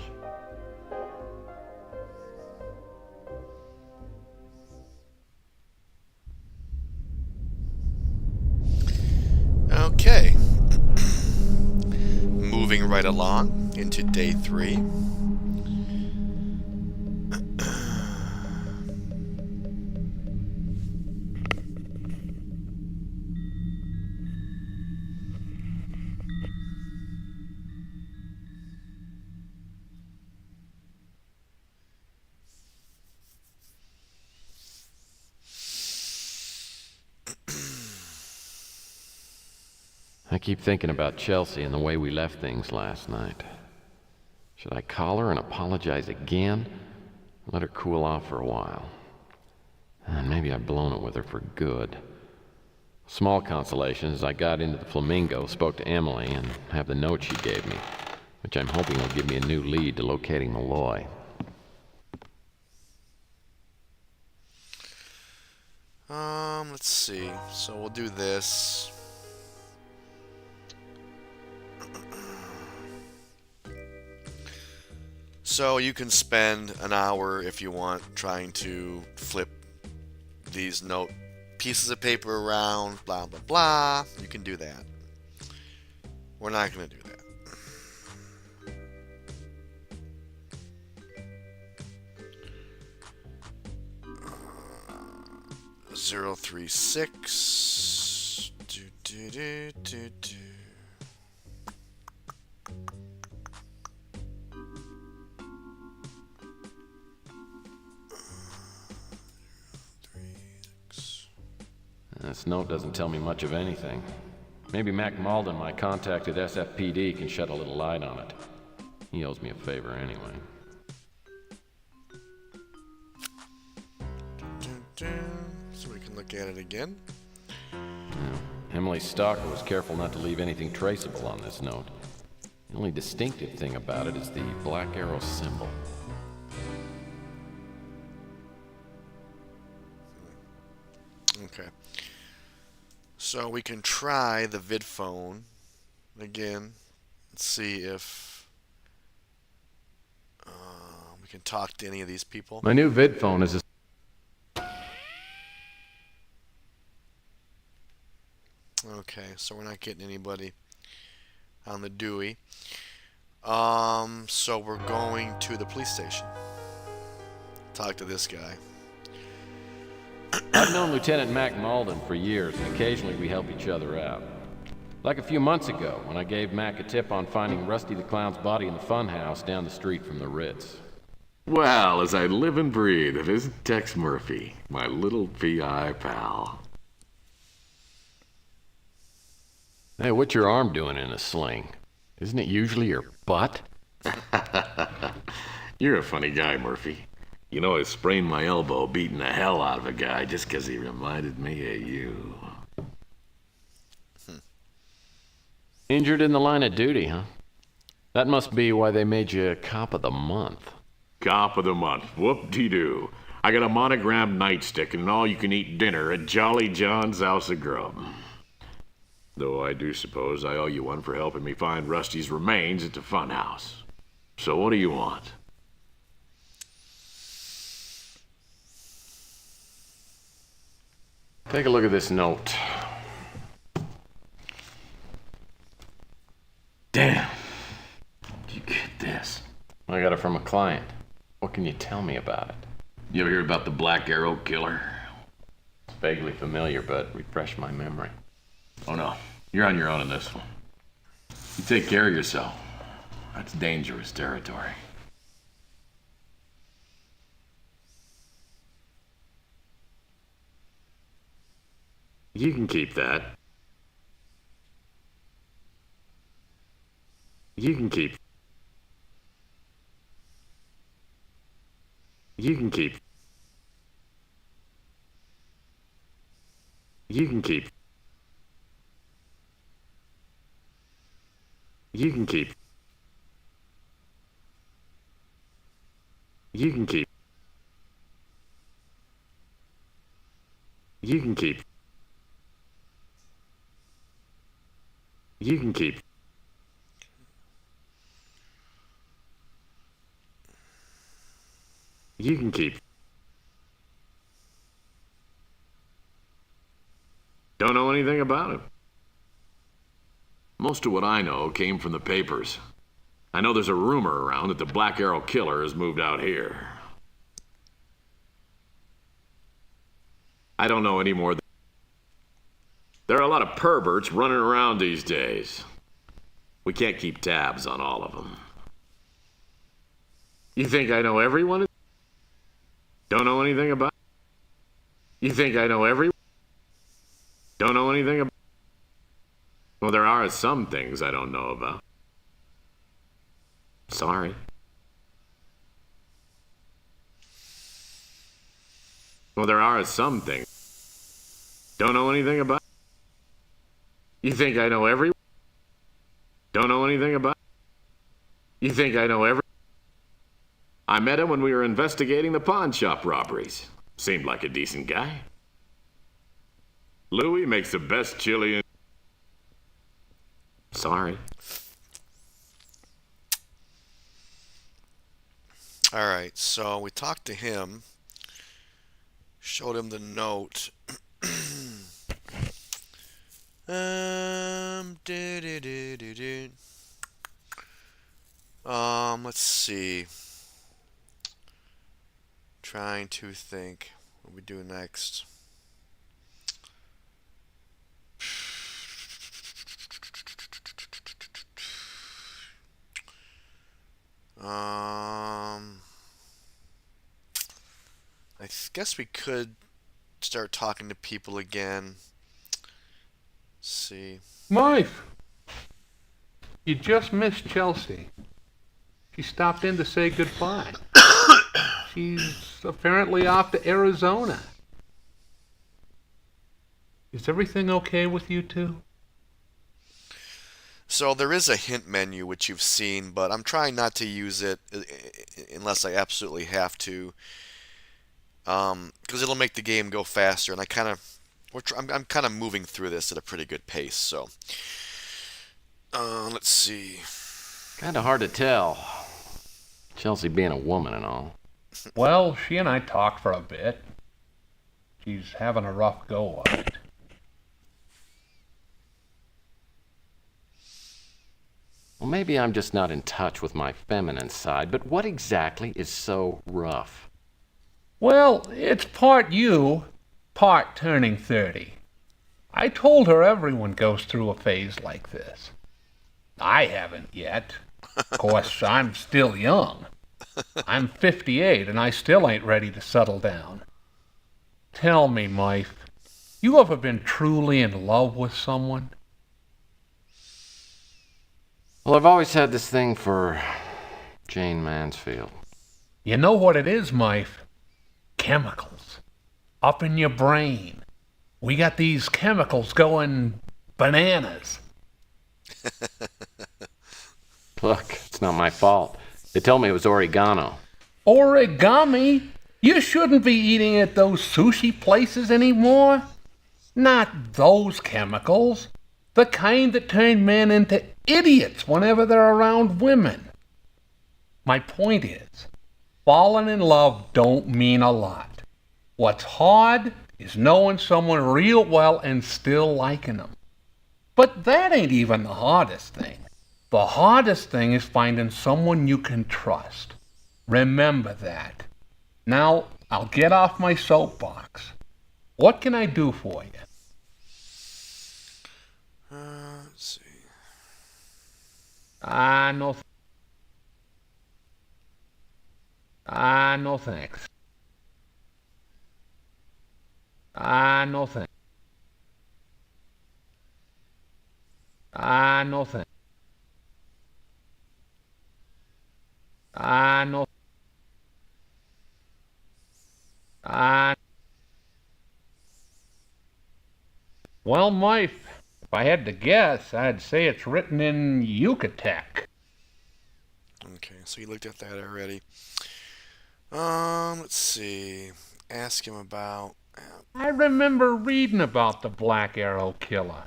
Okay. Moving right along into day 3. I keep thinking about Chelsea and the way we left things last night. Should I call her and apologize again? Let her cool off for a while. And maybe I've blown it with her for good. Small consolation is I got into the Flamingo, spoke to Emily, and have the note she gave me, which I'm hoping will give me a new lead to locating Malloy. Let's see. So we'll do this. So you can spend an hour if you want trying to flip these note pieces of paper around, blah blah blah. You can do that. We're not going to do that. 036. Do, do, do, do, do. This note doesn't tell me much of anything. Maybe Mac Malden, my contact at SFPD, can shed a little light on it. He owes me a favor anyway. So we can look at it again. Emily Stalker was careful not to leave anything traceable on this note. The only distinctive thing about it is the black arrow symbol. Okay. So we can try the vid phone again and see if we can talk to any of these people. My new vid phone is a... Okay, so we're not getting anybody on the Dewey. So we're going to the police station. Talk to this guy. I've known Lieutenant Mac Malden for years, and occasionally we help each other out. Like a few months ago, when I gave Mac a tip on finding Rusty the Clown's body in the funhouse down the street from the Ritz. Well, as I live and breathe, it isn't Tex Murphy, my little PI pal. Hey, what's your arm doing in a sling? Isn't it usually your butt? You're a funny guy, Murphy. You know, I sprained my elbow beating the hell out of a guy just 'cause he reminded me of you. Injured in the line of duty, huh? That must be why they made you Cop of the Month. Cop of the month. Whoop-de-doo. I got a monogrammed nightstick and an all-you-can-eat dinner at Jolly John's House of Grub. Though I do suppose I owe you one for helping me find Rusty's remains at the funhouse. So what do you want? Take a look at this note. Damn. Did you get this? I got it from a client. What can you tell me about it? You ever hear about the Black Arrow Killer? It's vaguely familiar, but refresh my memory. Oh no, you're on your own in this one. You take care of yourself. That's dangerous territory. You can keep that. You can keep. You can keep. You can keep. You can keep. You can keep. You can keep. You can keep. You can keep. Don't know anything about him. Most of what I know came from the papers. I know there's a rumor around that the Black Arrow Killer has moved out here. I don't know any more. There are a lot of perverts running around these days. We can't keep tabs on all of them. You think I know everyone? Don't know anything about. You think I know everyone? Don't know anything about. Well, there are some things I don't know about. Sorry. Well, there are some things. Don't know anything about. You think I know every. Don't know anything about. You think I know every. I met him when we were investigating the pawn shop robberies. Seemed like a decent guy. Louis makes the best chili in. Sorry. All right, so we talked to him, showed him the note. Let's see. Trying to think what we do next. I guess we could start talking to people again. See. Wife, you just missed Chelsea. She stopped in to say goodbye. She's apparently off to Arizona. Is everything okay with you two? So there is a hint menu which you've seen, but I'm trying not to use it unless I absolutely have to, because it'll make the game go faster. And I'm kind of moving through this at a pretty good pace. So let's see. Kind of hard to tell. Chelsea being a woman and all. Well, she and I talked for a bit. She's having a rough go of it. Well, maybe I'm just not in touch with my feminine side, but what exactly is so rough? Well, it's part you, part turning 30. I told her everyone goes through a phase like this. I haven't yet. Of course, I'm still young. I'm 58 and I still ain't ready to settle down. Tell me, Mike, you ever been truly in love with someone? Well, I've always had this thing for Jane Mansfield. You know what it is, Mike? Chemicals. Up in your brain. We got these chemicals going bananas. Look, It's not my fault. They told me it was oregano. Origami? You shouldn't be eating at those sushi places anymore. Not those chemicals. The kind that turn men into idiots whenever they're around women. My point is, falling in love don't mean a lot. What's hard is knowing someone real well and still liking them. But that ain't even the hardest thing. The hardest thing is finding someone you can trust. Remember that. Now, I'll get off my soapbox. What can I do for you? Let's see. No thanks. No thanks. No thanks. No. Well, Mike, if I had to guess, I'd say it's written in Yucatec. Okay, so you looked at that already. Let's see. Ask him about. I remember reading about the Black Arrow Killer.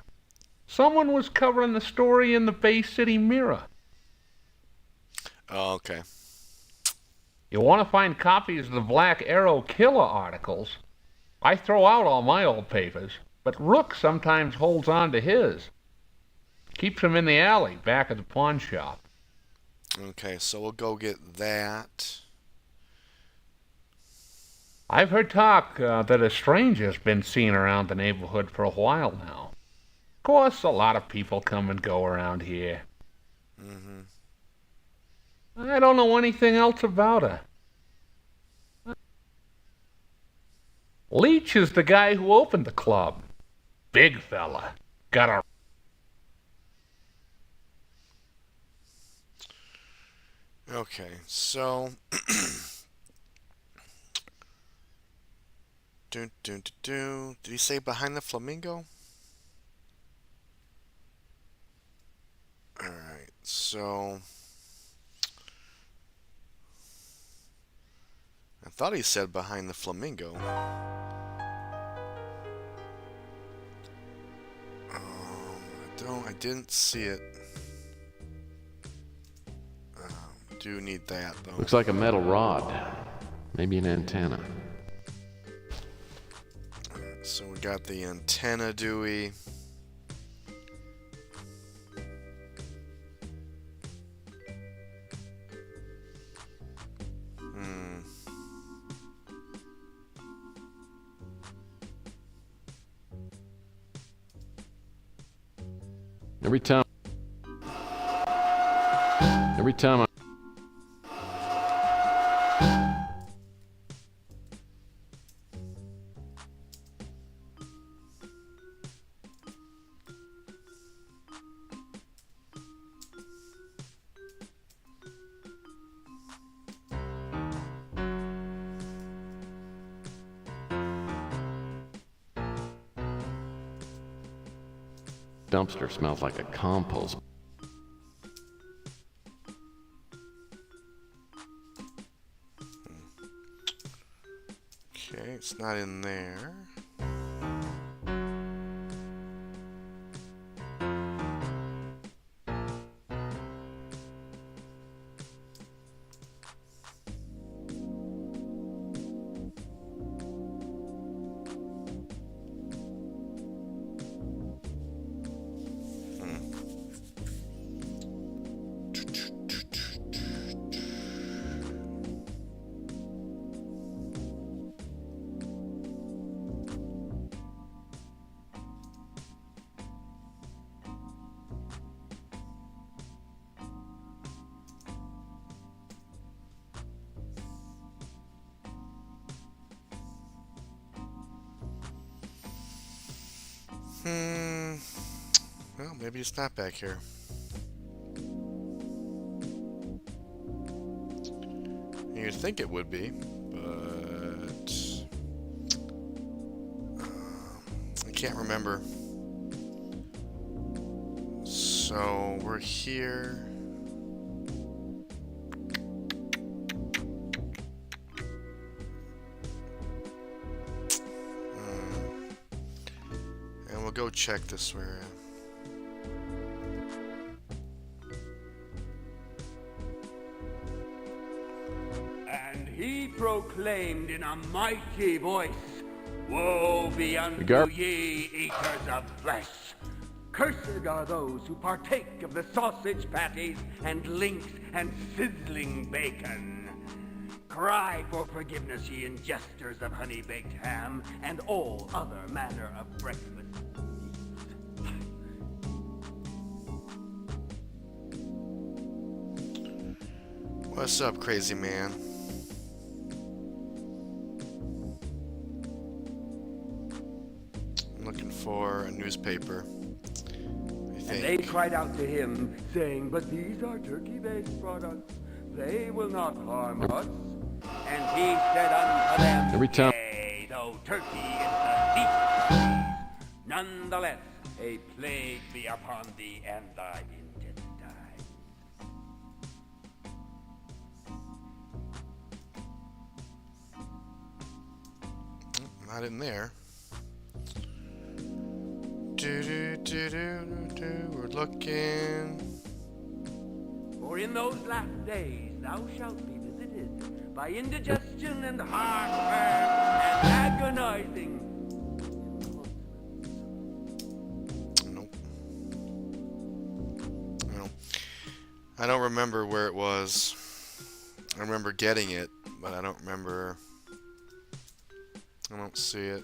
Someone was covering the story in the Bay City Mirror. Oh, okay. You want to find copies of the Black Arrow Killer articles? I throw out all my old papers, but Rook sometimes holds on to his. Keeps them in the alley back at the pawn shop. Okay, so we'll go get that. I've heard talk that a stranger's been seen around the neighborhood for a while now. Of course, a lot of people come and go around here. I don't know anything else about her. Leach is the guy who opened the club. Big fella. Got a... Okay, so... Did he say behind the flamingo? Alright, so... I thought he said behind the flamingo. I didn't see it. Do need that though. Looks like a metal rod. Maybe an antenna. So we got the antenna, Dewey. Every time I... Dumpster smells like a compost. Okay, it's not in there. Well, maybe it's not back here. You'd think it would be, but I can't remember. So we're here. go check this where. And he proclaimed in a mighty voice, "Woe be unto ye, eaters of flesh! Cursed are those who partake of the sausage patties and links and sizzling bacon. Cry for forgiveness, ye ingesters of honey-baked ham and all other manner of breakfast." What's up, crazy man? I'm looking for a newspaper. And they cried out to him, saying, "But these are turkey-based products. They will not harm us." And he said unto them, Every time. "Yea, though turkey is the least of these, nonetheless a plague be upon thee, and thy intestines." Not in there. We're looking. For in those last days thou shalt be visited by indigestion and heartburn and agonizing. Nope. No. I don't remember where it was. I remember getting it, but I don't remember. I don't see it.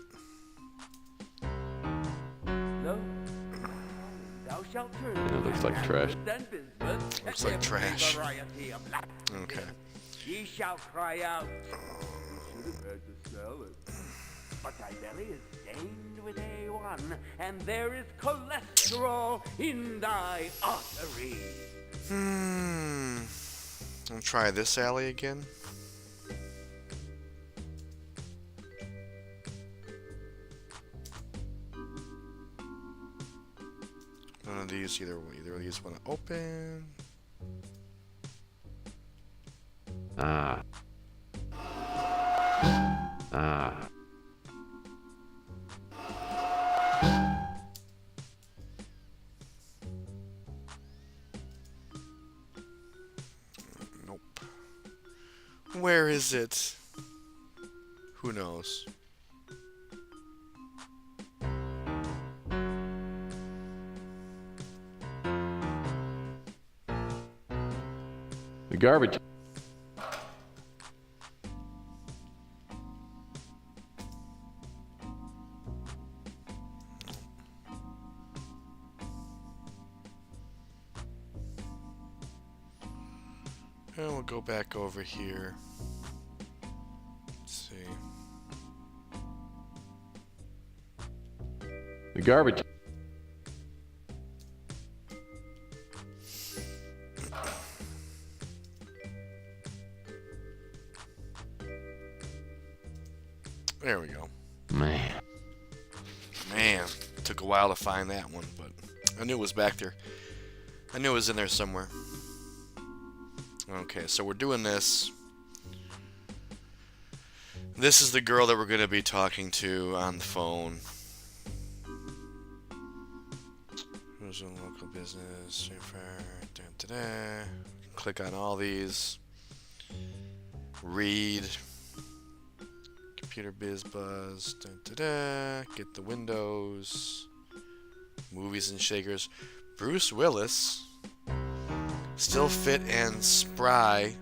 Thou shalt turn. It looks like trash. Looks like trash. Okay. Ye shall cry out. Should have had to sell it. But thy belly is stained with A1, and there is cholesterol in thy arteries. I'll try this alley again. One of these, either of these want to open. Ah. Nope. Where is it? Who knows? The garbage. And we'll go back over here. Let's see. The garbage. There we go. Man. Took a while to find that one, but I knew it was back there. I knew it was in there somewhere. Okay, so we're doing this. This is the girl that we're going to be talking to on the phone. Who's in local business? Click on all these. Read. Computer Biz Buzz. Get the windows. Movies and shakers. Bruce Willis. Still fit and spry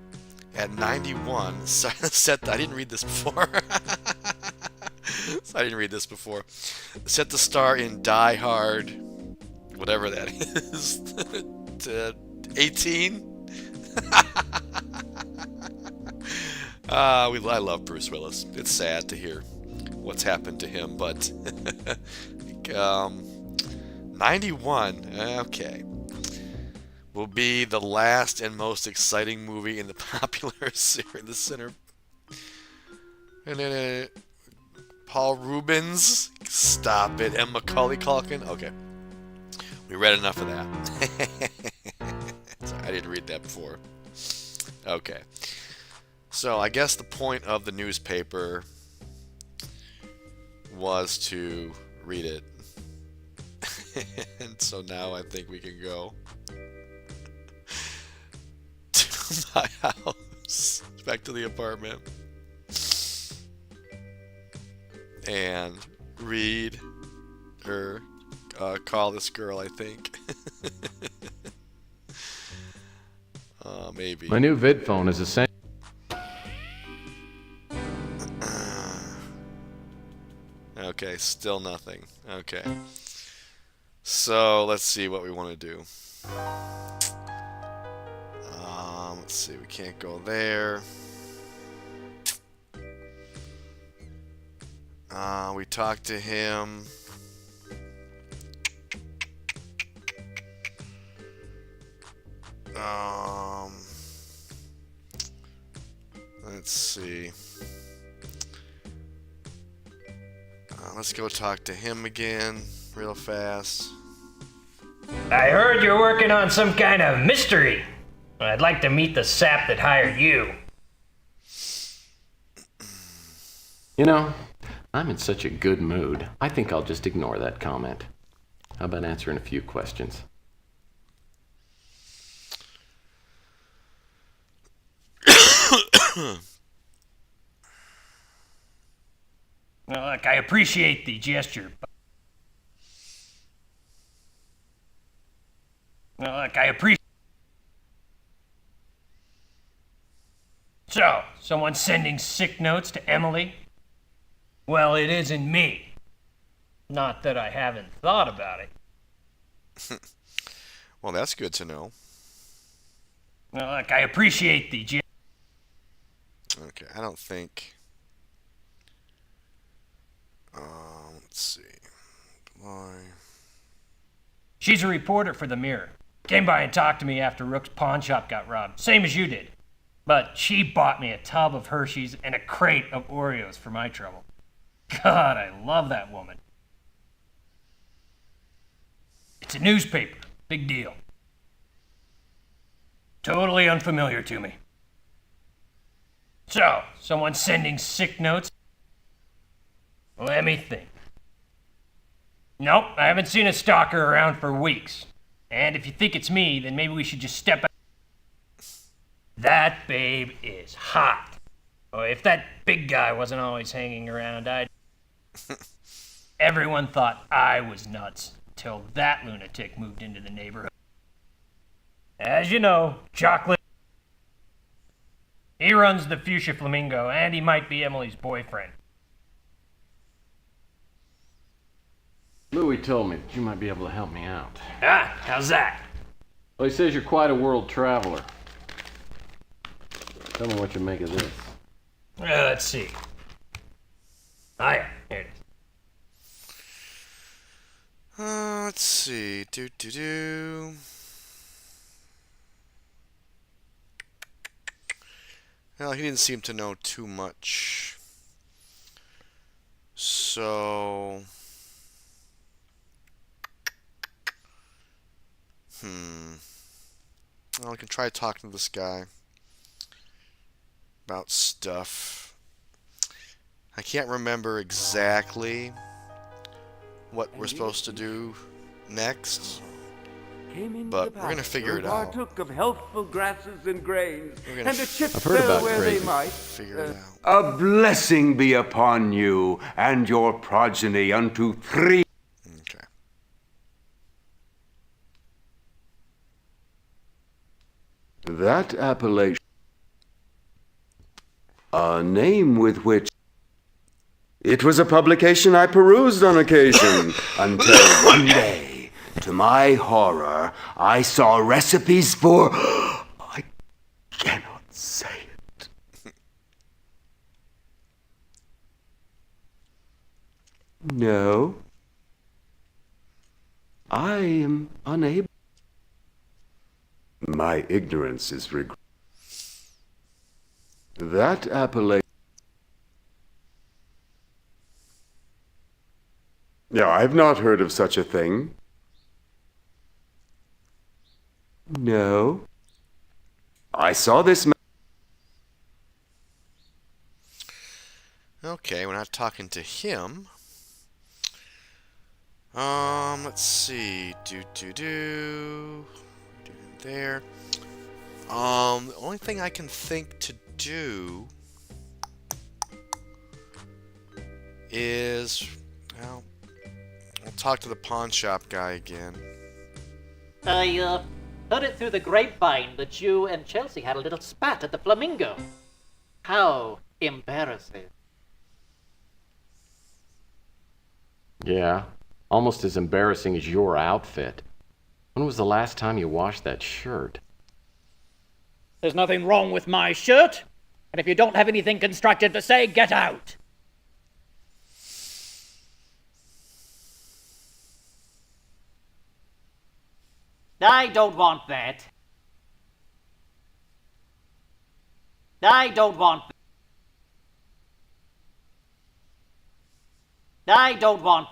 at 91. Set. I didn't read this before. Set the star in Die Hard, whatever that is, to 18. I love Bruce Willis. It's sad to hear what's happened to him, but 91. Okay. Will be the last and most exciting movie in the popular series. The center. And then Paul Rubens. Stop it. And Macaulay Culkin. Okay. We read enough of that. Sorry, I didn't read that before. Okay. So I guess the point of the newspaper was to read it. And so now I think we can go to my house, back to the apartment, and read or call this girl, I think. Maybe. My new vid phone is essential. Okay, still nothing. Okay. So let's see what we want to do. Let's see, we can't go there. We talked to him. Let's see. Let's go talk to him again real fast. I heard you're working on some kind of mystery. I'd like to meet the sap that hired you. You know, I'm in such a good mood. I think I'll just ignore that comment. How about answering a few questions? Well, look, I appreciate the gesture. Well, look, I appreciate. So, someone sending sick notes to Emily? Well, it isn't me. Not that I haven't thought about it. Well, that's good to know. Well, look, I appreciate the Okay, I don't think. Let's see. Why? She's a reporter for the Mirror. Came by and talked to me after Rook's pawn shop got robbed, same as you did. But she bought me a tub of Hershey's and a crate of Oreos for my trouble. God, I love that woman. It's a newspaper. Big deal. Totally unfamiliar to me. So, someone sending sick notes? Let me think. Nope, I haven't seen a stalker around for weeks. And if you think it's me, then maybe we should just step out. That babe is hot. Oh, if that big guy wasn't always hanging around, Everyone thought I was nuts until that lunatic moved into the neighborhood. As you know, Chocolate. He runs the Fuchsia Flamingo, and he might be Emily's boyfriend. Louis told me that you might be able to help me out. Ah, how's that? Well, he says you're quite a world traveler. Tell me what you make of this. Let's see. Ah, yeah, here it is. Let's see. Well, he didn't seem to know too much. So... Well, I can try talking to this guy about stuff. I can't remember exactly what we're supposed to do next, but we're gonna figure it out. Partook of healthful grasses and grains, and a chip I've heard fell about where crazy. they might. Figure it out. A blessing be upon you and your progeny unto 3. Okay. That appellation, a name with which it was a publication I perused on occasion until one day, to my horror, I saw recipes for... I cannot say it. No. I am unable. My ignorance is regret. That appellation... Yeah, I've not heard of such a thing. No. I saw this... Okay, we're not talking to him. Let's see. There. The only thing I can think to do is, well, I'll talk to the pawn shop guy again. I heard it through the grapevine that you and Chelsea had a little spat at the Flamingo. How embarrassing. Yeah, almost as embarrassing as your outfit. When was the last time you washed that shirt? There's nothing wrong with my shirt, and if you don't have anything constructive to say, get out. I don't want that. I don't want that. I don't want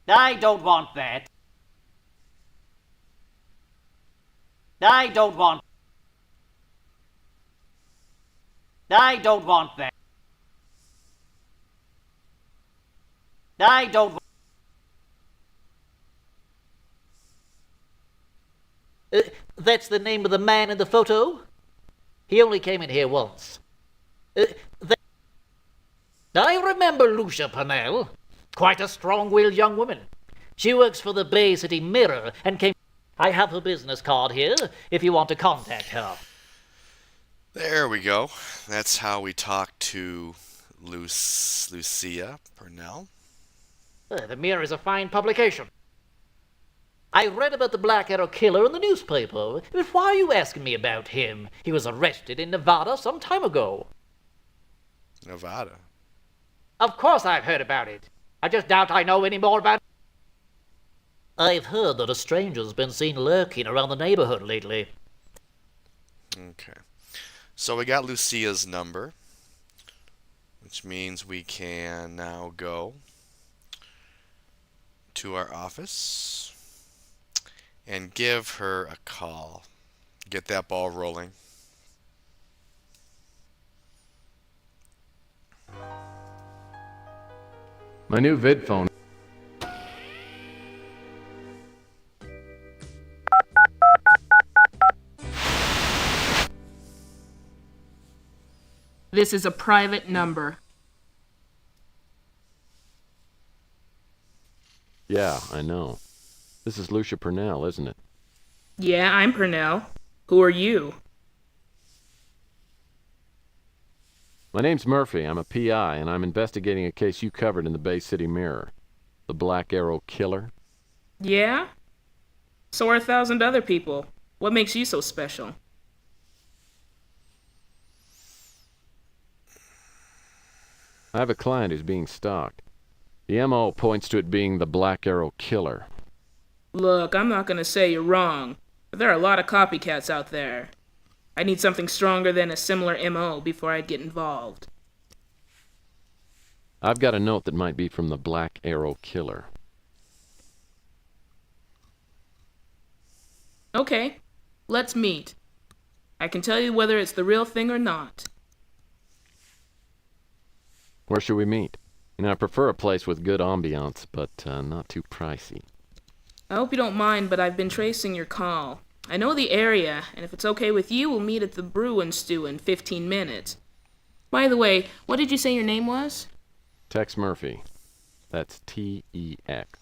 that. I don't want that. I don't want. I don't want that. I don't. That's the name of the man in the photo? He only came in here once. I remember Lucia Purnell. Quite a strong-willed young woman. She works for the Bay City Mirror and came... I have her business card here if you want to contact her. There we go. That's how we talk to Lucia Purnell. The Mirror is a fine publication. I read about the Black Arrow Killer in the newspaper, but why are you asking me about him? He was arrested in Nevada some time ago. Nevada? Of course I've heard about it. I just doubt I know any more about it. I've heard that a stranger's been seen lurking around the neighborhood lately. Okay. So we got Lucia's number, which means we can now go to our office and give her a call. Get that ball rolling. My new vid phone. This is a private number. Yeah, I know. This is Lucia Purnell, isn't it? Yeah, I'm Purnell. Who are you? My name's Murphy. I'm a PI, and I'm investigating a case you covered in the Bay City Mirror. The Black Arrow Killer. Yeah? So are 1,000 other people. What makes you so special? I have a client who's being stalked. The MO points to it being the Black Arrow Killer. Look, I'm not gonna say you're wrong, but there are a lot of copycats out there. I need something stronger than a similar MO before I'd get involved. I've got a note that might be from the Black Arrow Killer. Okay, let's meet. I can tell you whether it's the real thing or not. Where should we meet? You know, I prefer a place with good ambiance, but not too pricey. I hope you don't mind, but I've been tracing your call. I know the area, and if it's okay with you, we'll meet at the Brew and Stew in 15 minutes. By the way, what did you say your name was? Tex Murphy. That's T-E-X.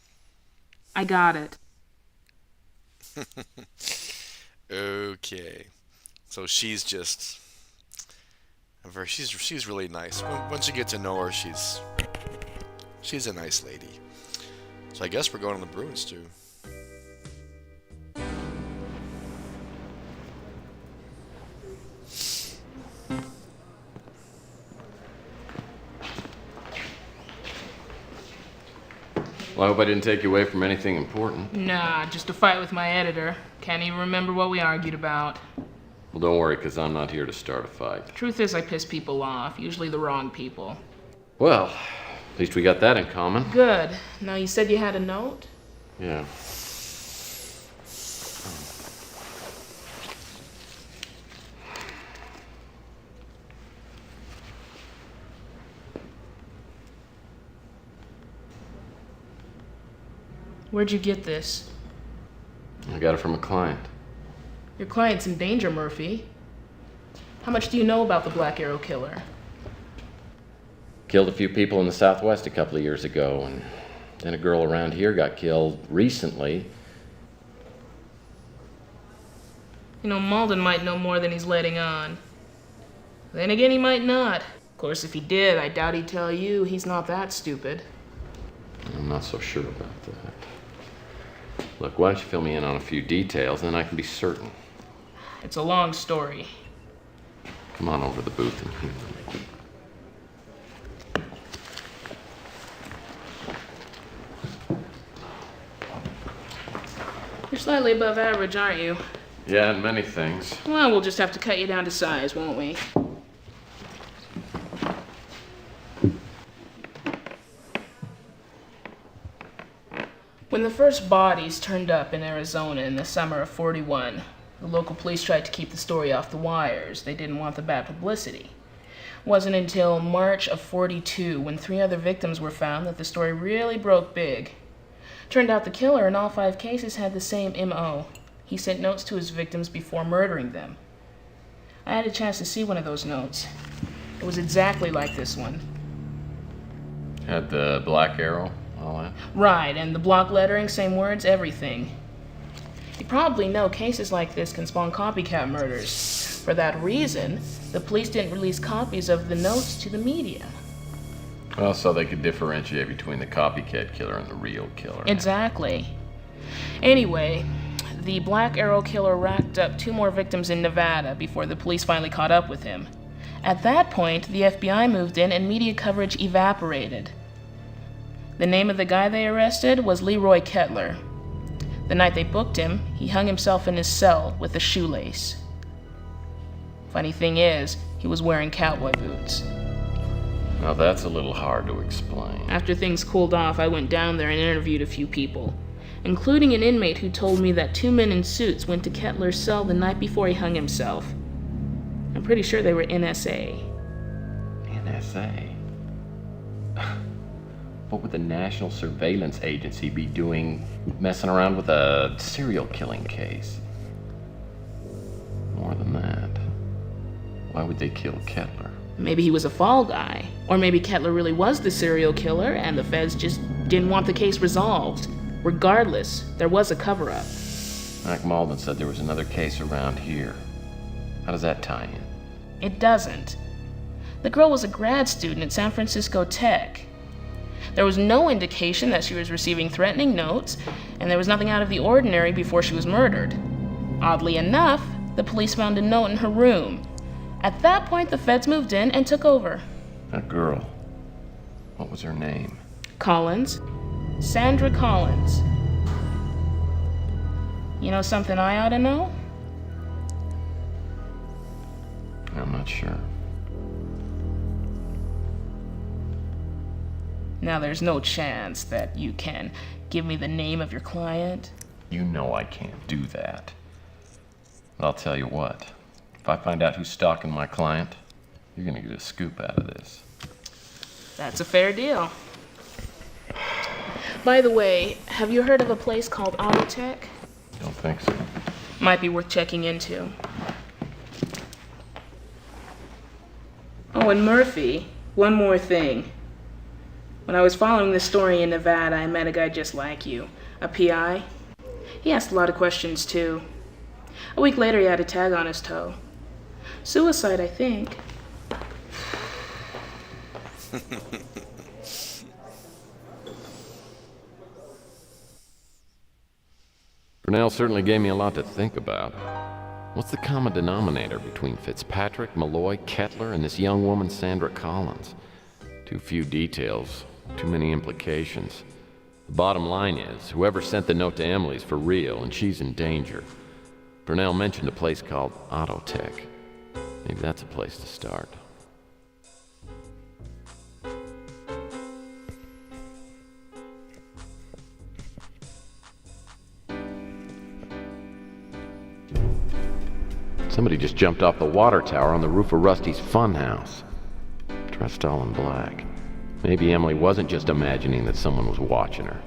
I got it. Okay. So she's just... She's really nice. Once you get to know her, she's a nice lady. So I guess we're going to the Brew and Stew. Well, I hope I didn't take you away from anything important. Nah, just a fight with my editor. Can't even remember what we argued about. Well, don't worry, because I'm not here to start a fight. Truth is, I piss people off, usually the wrong people. Well, at least we got that in common. Good. Now, you said you had a note? Yeah. Where'd you get this? I got it from a client. Your client's in danger, Murphy. How much do you know about the Black Arrow Killer? Killed a few people in the Southwest a couple of years ago, and then a girl around here got killed recently. You know, Malden might know more than he's letting on. Then again, he might not. Of course, if he did, I doubt he'd tell you. He's not that stupid. I'm not so sure about that. Look, why don't you fill me in on a few details, and then I can be certain. It's a long story. Come on over to the booth and hear me. You're slightly above average, aren't you? Yeah, and many things. Well, we'll just have to cut you down to size, won't we? When the first bodies turned up in Arizona in the summer of '41, the local police tried to keep the story off the wires. They didn't want the bad publicity. It wasn't until March of '42, when 3 other victims were found, that the story really broke big. Turned out the killer in all 5 cases had the same M.O. He sent notes to his victims before murdering them. I had a chance to see one of those notes. It was exactly like this one. Had the black arrow, all that? Right, and the block lettering, same words, everything. You probably know cases like this can spawn copycat murders. For that reason, the police didn't release copies of the notes to the media. Well, so they could differentiate between the copycat killer and the real killer. Exactly. Anyway, the Black Arrow Killer racked up 2 more victims in Nevada before the police finally caught up with him. At that point, the FBI moved in and media coverage evaporated. The name of the guy they arrested was Leroy Kettler. The night they booked him, he hung himself in his cell with a shoelace. Funny thing is, he was wearing cowboy boots. Now that's a little hard to explain. After things cooled off, I went down there and interviewed a few people, including an inmate who told me that 2 men in suits went to Kettler's cell the night before he hung himself. I'm pretty sure they were NSA. NSA? What would the National Surveillance Agency be doing messing around with a serial killing case? More than that, why would they kill Kettler? Maybe he was a fall guy. Or maybe Kettler really was the serial killer and the feds just didn't want the case resolved. Regardless, there was a cover-up. Mac Malden said there was another case around here. How does that tie in? It doesn't. The girl was a grad student at San Francisco Tech. There was no indication that she was receiving threatening notes, and there was nothing out of the ordinary before she was murdered. Oddly enough, the police found a note in her room. At that point, the feds moved in and took over. That girl. What was her name? Collins. Sandra Collins. You know something I ought to know? I'm not sure. Now, there's no chance that you can give me the name of your client? You know I can't do that. But I'll tell you what. If I find out who's stalking my client, you're gonna get a scoop out of this. That's a fair deal. By the way, have you heard of a place called Autotech? Don't think so. Might be worth checking into. Oh, and Murphy, one more thing. When I was following this story in Nevada, I met a guy just like you, a PI. He asked a lot of questions, too. A week later, he had a tag on his toe. Suicide, I think. Brunel certainly gave me a lot to think about. What's the common denominator between Fitzpatrick, Malloy, Kettler, and this young woman, Sandra Collins? Too few details, too many implications. The bottom line is, whoever sent the note to Emily's for real, and she's in danger. Brunel mentioned a place called Autotech. Maybe that's a place to start. Somebody just jumped off the water tower on the roof of Rusty's funhouse. Dressed all in black. Maybe Emily wasn't just imagining that someone was watching her.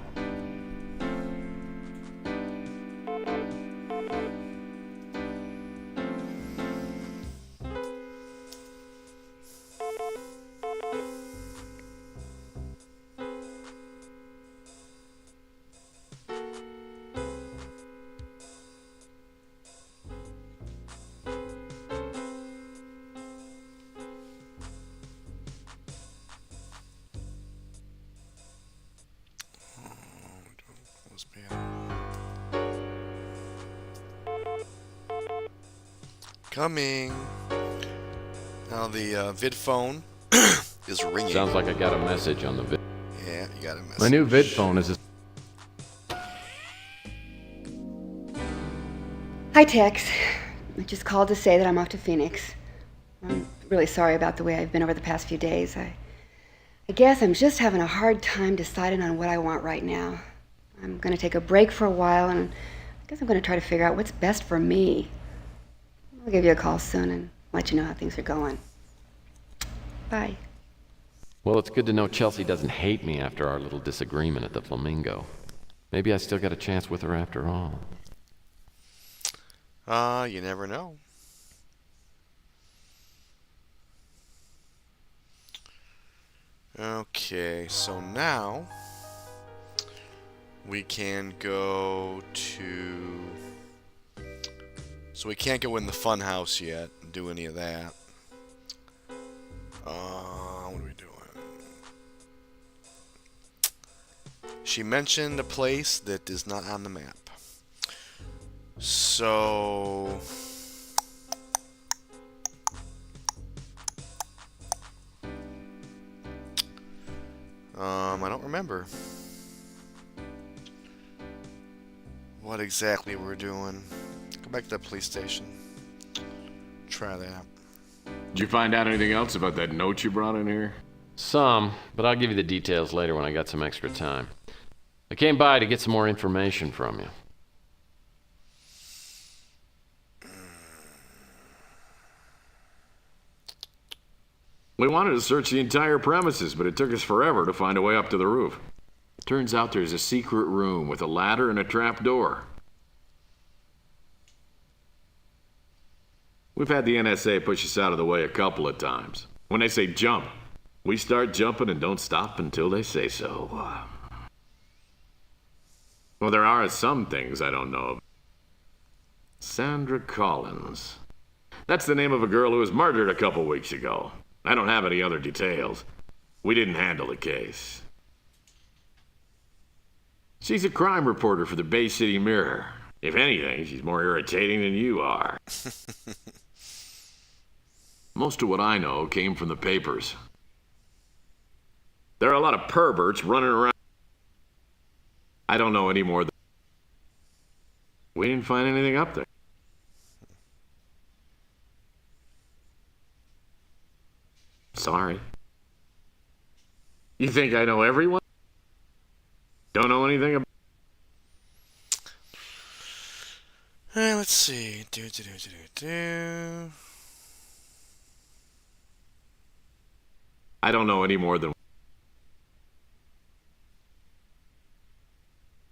Coming. Now the vid phone is ringing. Sounds like I got a message on the vid. Yeah, you got a message. My new vid phone is a... Hi, Tex. I just called to say that I'm off to Phoenix. I'm really sorry about the way I've been over the past few days. I guess I'm just having a hard time deciding on what I want right now. I'm going to take a break for a while, and I guess I'm going to try to figure out what's best for me. I'll give you a call soon and let you know how things are going. Bye. Well, it's good to know Chelsea doesn't hate me after our little disagreement at the Flamingo. Maybe I still got a chance with her after all. You never know. Okay, so now we can go to... So we can't go in the fun house yet and do any of that. What are we doing? She mentioned a place that is not on the map. So... I don't remember what exactly we're doing. Go back to the police station. Try that. Did you find out anything else about that note you brought in here? Some, but I'll give you the details later when I got some extra time. I came by to get some more information from you. We wanted to search the entire premises, but it took us forever to find a way up to the roof. Turns out there's a secret room with a ladder and a trap door. We've had the NSA push us out of the way a couple of times. When they say jump, we start jumping and don't stop until they say so. Well, there are some things I don't know of. Sandra Collins. That's the name of a girl who was murdered a couple weeks ago. I don't have any other details. We didn't handle the case. She's a crime reporter for the Bay City Mirror. If anything, she's more irritating than you are. Most of what I know came from the papers. There are a lot of perverts running around. I don't know any more. We didn't find anything up there. Sorry. You think I know everyone? Don't know anything about... Alright, let's see. I don't know any more than...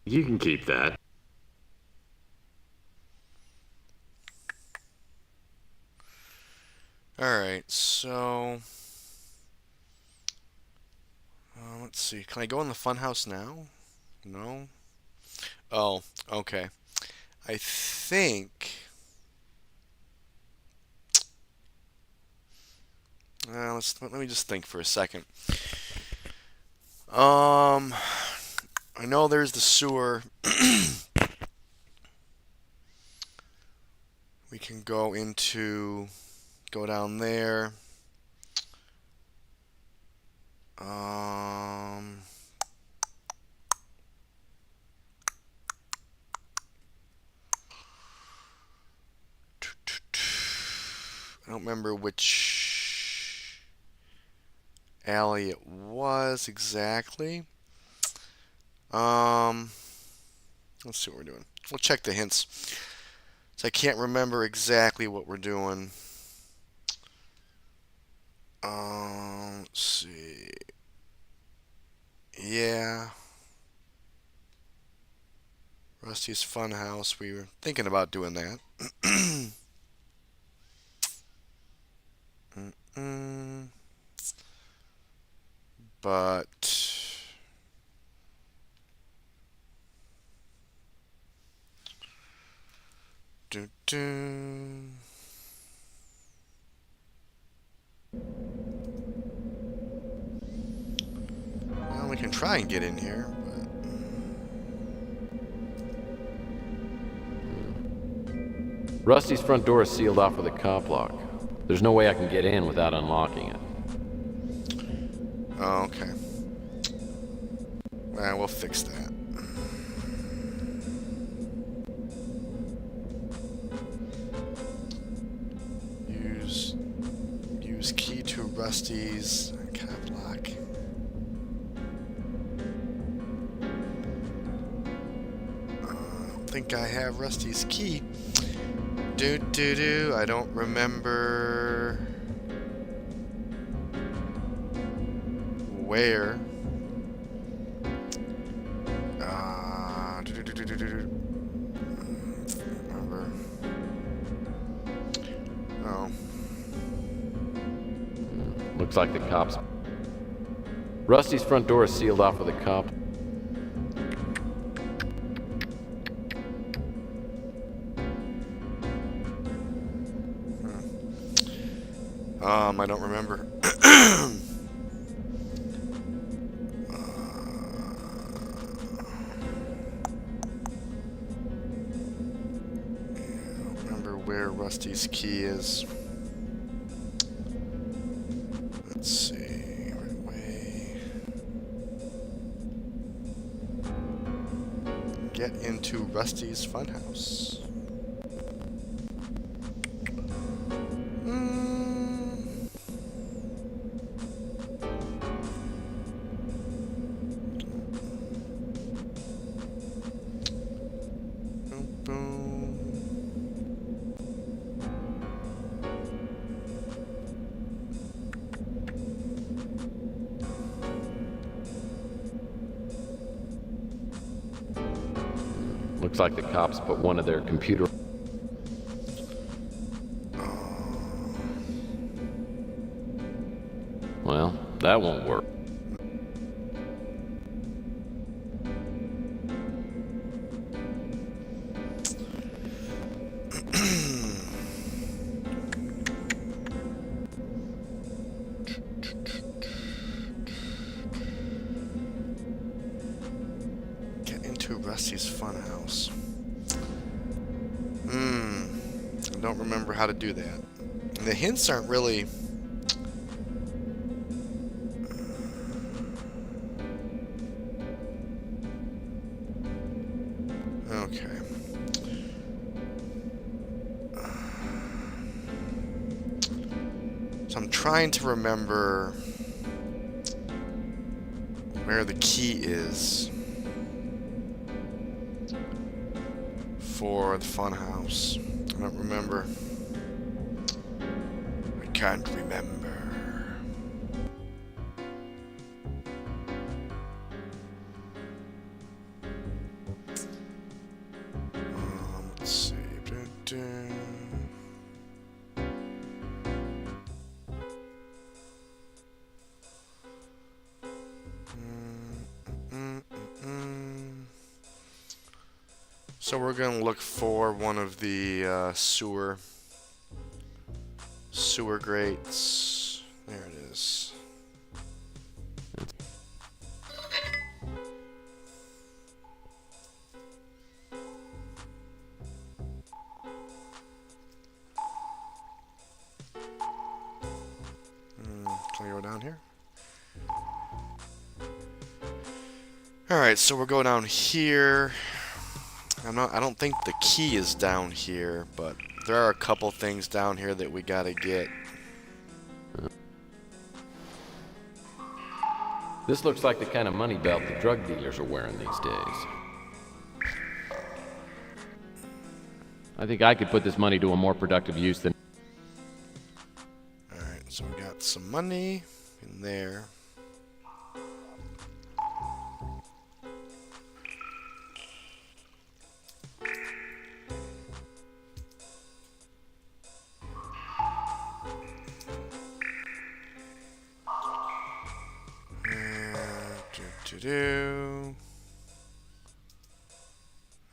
You can keep that. Alright, so... let's see. Can I go in the funhouse now? No? Oh, okay. I think... let me just think for a second. I know there's the sewer. We can go down there. I don't remember which alley it was exactly. Let's see what we're doing. We'll check the hints. So I can't remember exactly what we're doing. Let's see. Yeah. Rusty's Funhouse. We were thinking about doing that. But well, we can try and get in here, but Rusty's front door is sealed off with a cop lock. There's no way I can get in without unlocking it. Oh, okay. Well, we'll fix that. Use key to Rusty's cop lock. I don't think I have Rusty's key. I don't remember where. Remember. Oh. Looks like the cops. Rusty's front door is sealed off with a cop. I don't remember. Where Rusty's key is. Let's see. Right way. Get into Rusty's funhouse. Looks like the cops put one of their computer... Well, that won't work. Get into Rusty's funhouse. I don't remember how to do that. And the hints aren't really... Okay. So I'm trying to remember where the key is for the funhouse. I don't remember. I can't remember. Let's see. So we're going to look for one of the sewer grates. There it is. Can we go down here? Alright, so we'll go down here. I don't think the key is down here, but there are a couple things down here that we gotta get. This looks like the kind of money belt the drug dealers are wearing these days. I think I could put this money to a more productive use than... Alright, so we got some money in there.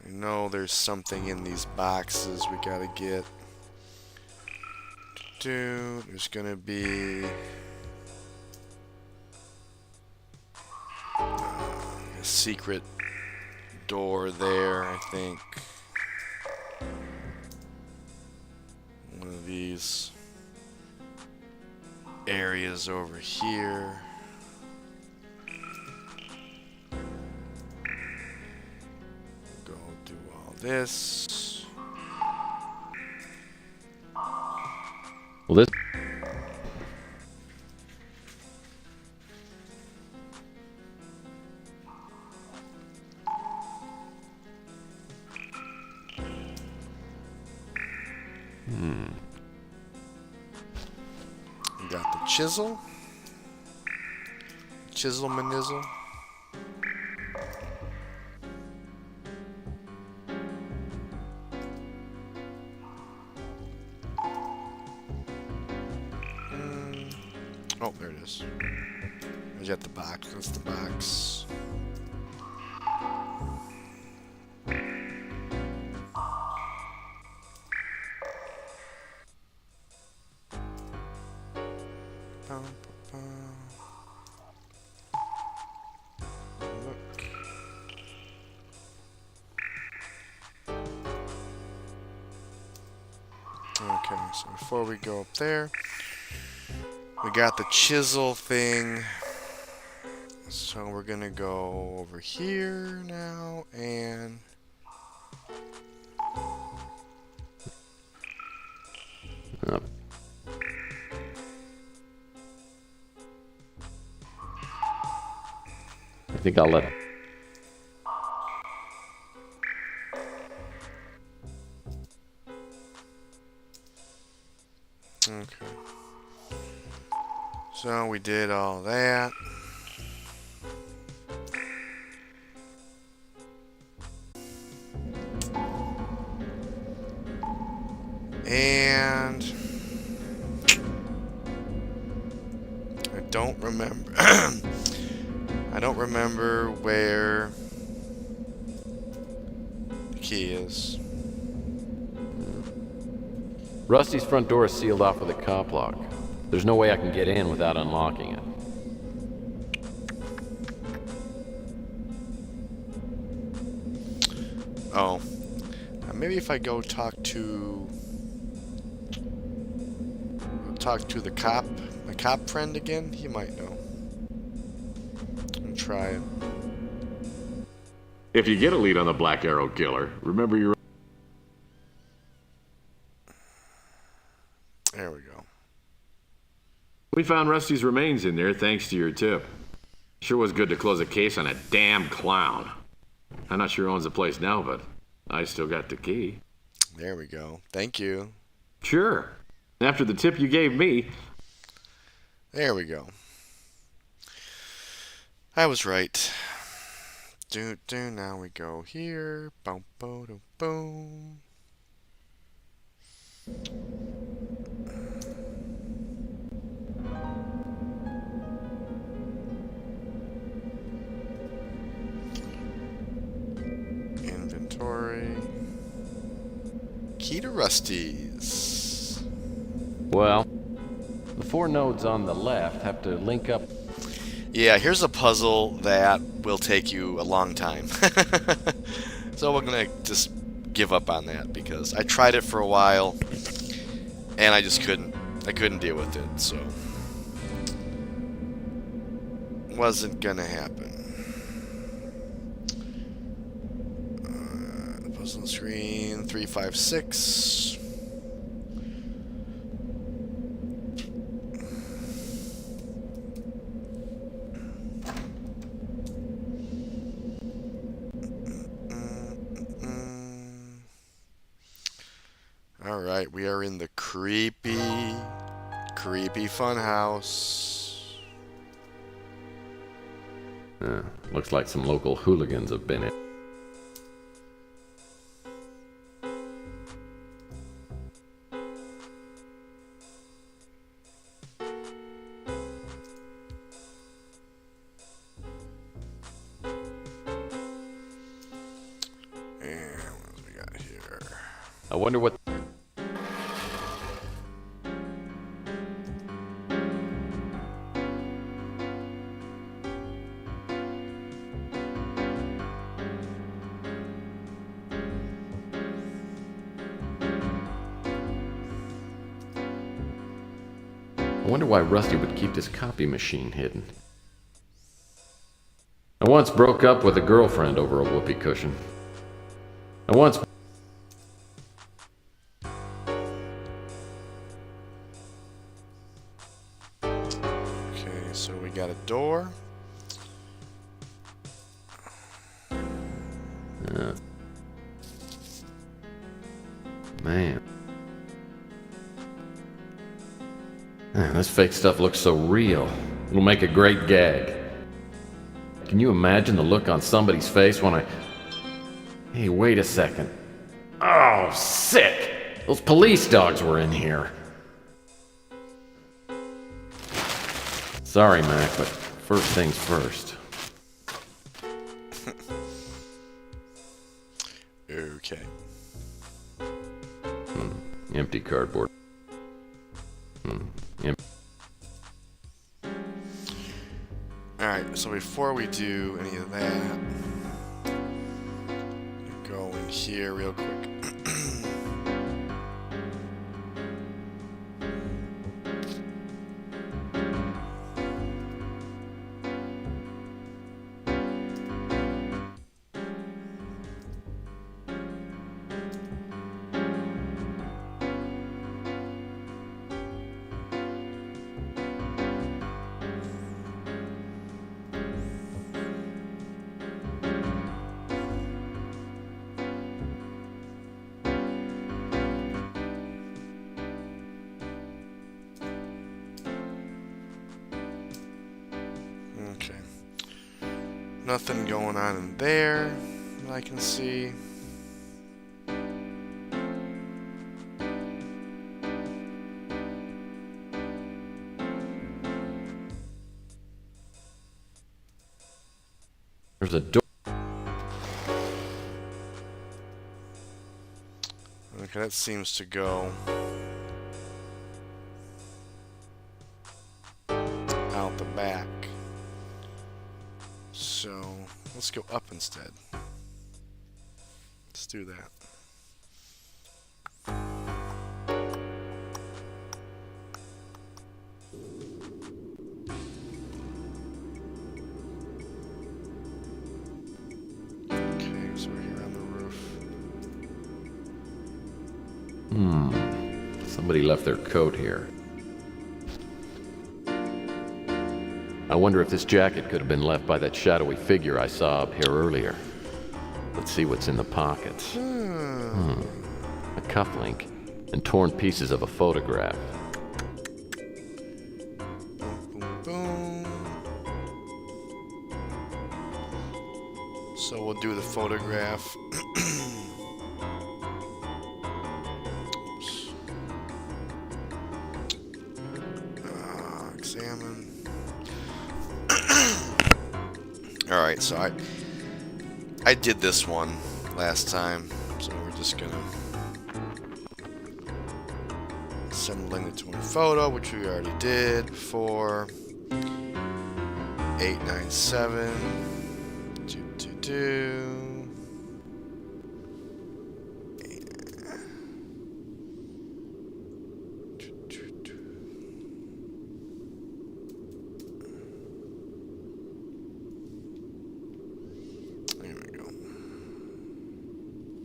I know there's something in these boxes we gotta get. There's gonna be a secret door there, I think. these areas over here. Go do all this. Well, this. We got the chisel. Chisel manizzle. Oh, there it is. Is that the box? That's the box. Look. Okay, so before we go up there, we got the chisel thing. So we're gonna go over here now and Up. I think I'll let. okay. So we did all that. And I don't remember. I don't remember where the key is. Rusty's front door is sealed off with a cop lock. There's no way I can get in without unlocking it. Oh. Maybe if I go talk to the cop, my cop friend again, he might know. And try it. If you get a lead on the Black Arrow killer, remember your... There we go. We found Rusty's remains in there thanks to your tip. Sure was good to close a case on a damn clown. I'm not sure he owns the place now, but I still got the key. There we go. Thank you. Sure. After the tip you gave me... There we go. I was right. Now we go here. Boom, boom, boom. Inventory. Key to Rusty's. Well, the 4 nodes on the left have to link up. Yeah, here's a puzzle that will take you a long time. So we're gonna just give up on that because I tried it for a while and I just couldn't. I couldn't deal with it, so wasn't gonna happen. Puzzle screen 356. Alright, we are in the creepy fun house. Looks like some local hooligans have been in. And what do we got here? I wonder what. I wonder why Rusty would keep this copy machine hidden. I once broke up with a girlfriend over a whoopee cushion. I once... Okay, so we got a door. Man. Man, this fake stuff looks so real. It'll make a great gag. Can you imagine the look on somebody's face when I... Hey, wait a second. Oh, sick! Those police dogs were in here. Sorry, Mac, but first things first. Okay. Empty cardboard. Empty. Alright, so before we do any of that, go in here real quick. Okay. Nothing going on in there that I can see. There's a door. Okay, that seems to go out the back. So let's go up instead. Let's do that. Okay, so we're here on the roof. Somebody left their coat here. I wonder if this jacket could have been left by that shadowy figure I saw up here earlier. Let's see what's in the pockets. A cufflink and torn pieces of a photograph. Boom. So we'll do the photograph. Oops. Examine. Alright, so I did this one last time, so we're just gonna assembling the twin photo, which we already did before. 897 222.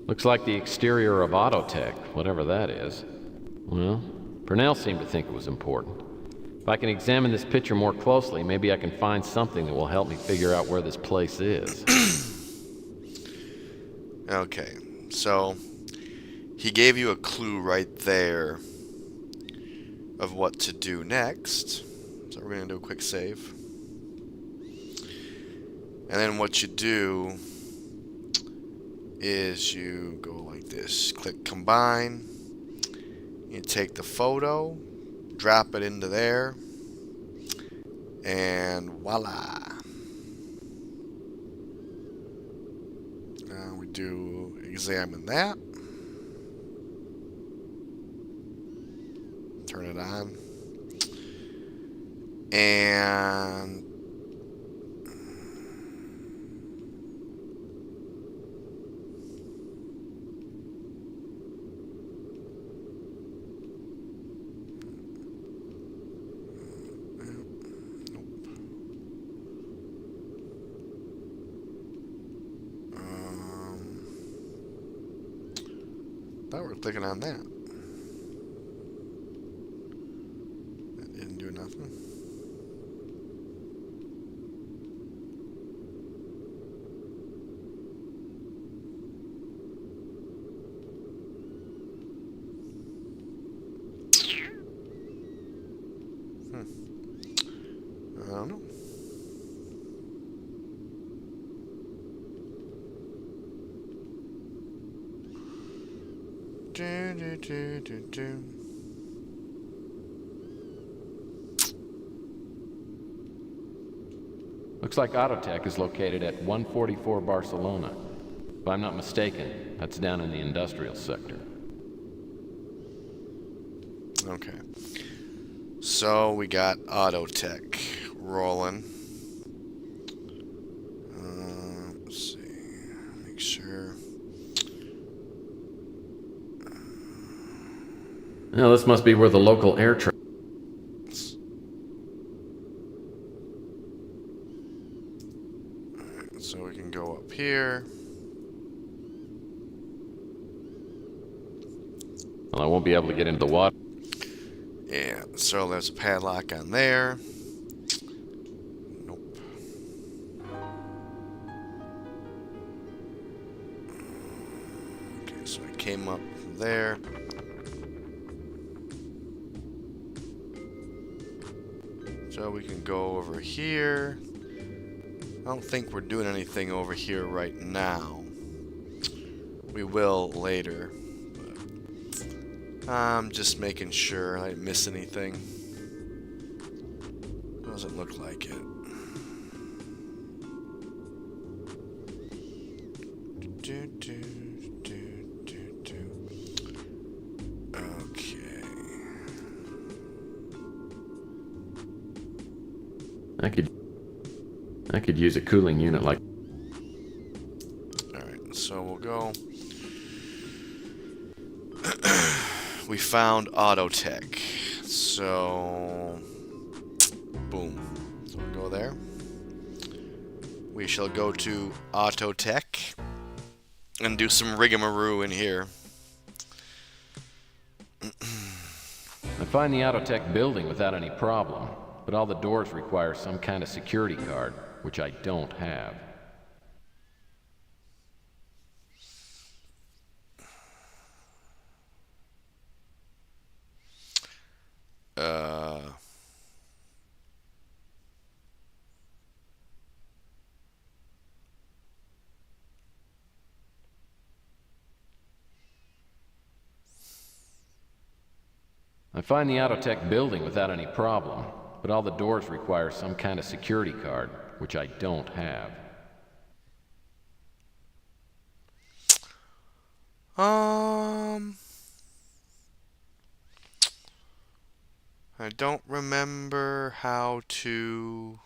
Looks like the exterior of Autotech, whatever that is. Well, Purnell seemed to think it was important. If I can examine this picture more closely, maybe I can find something that will help me figure out where this place is. Okay, so he gave you a clue right there of what to do next. So we're going to do a quick save. And then what you do is you go like this. Click combine. You take the photo, drop it into there, and voila. Now we do examine that. Turn it on. And Thought we were clicking on that. That didn't do nothing. I don't know. Do. Looks like Autotech is located at 144 Barcelona. If I'm not mistaken, that's down in the industrial sector. Okay. So we got Autotech rolling. Let's see. Make sure. Well, this must be where the local air traffic. So we can go up here. Well, I won't be able to get into the water. Yeah, so there's a padlock on there. Nope. Okay, so I came up from there. So we can go over here. I don't think we're doing anything over here right now. We will later. But I'm just making sure I didn't miss anything. Doesn't look like it. Okay. I could use a cooling unit like. Alright, so we'll go. We found Autotech. So boom. So we'll go there. We shall go to Autotech and do some rigamaroo in here. I find the Autotech building without any problem, but all the doors require some kind of security card, which I don't have. I find the Autotech building without any problem, but all the doors require some kind of security card, which I don't have. I don't remember how to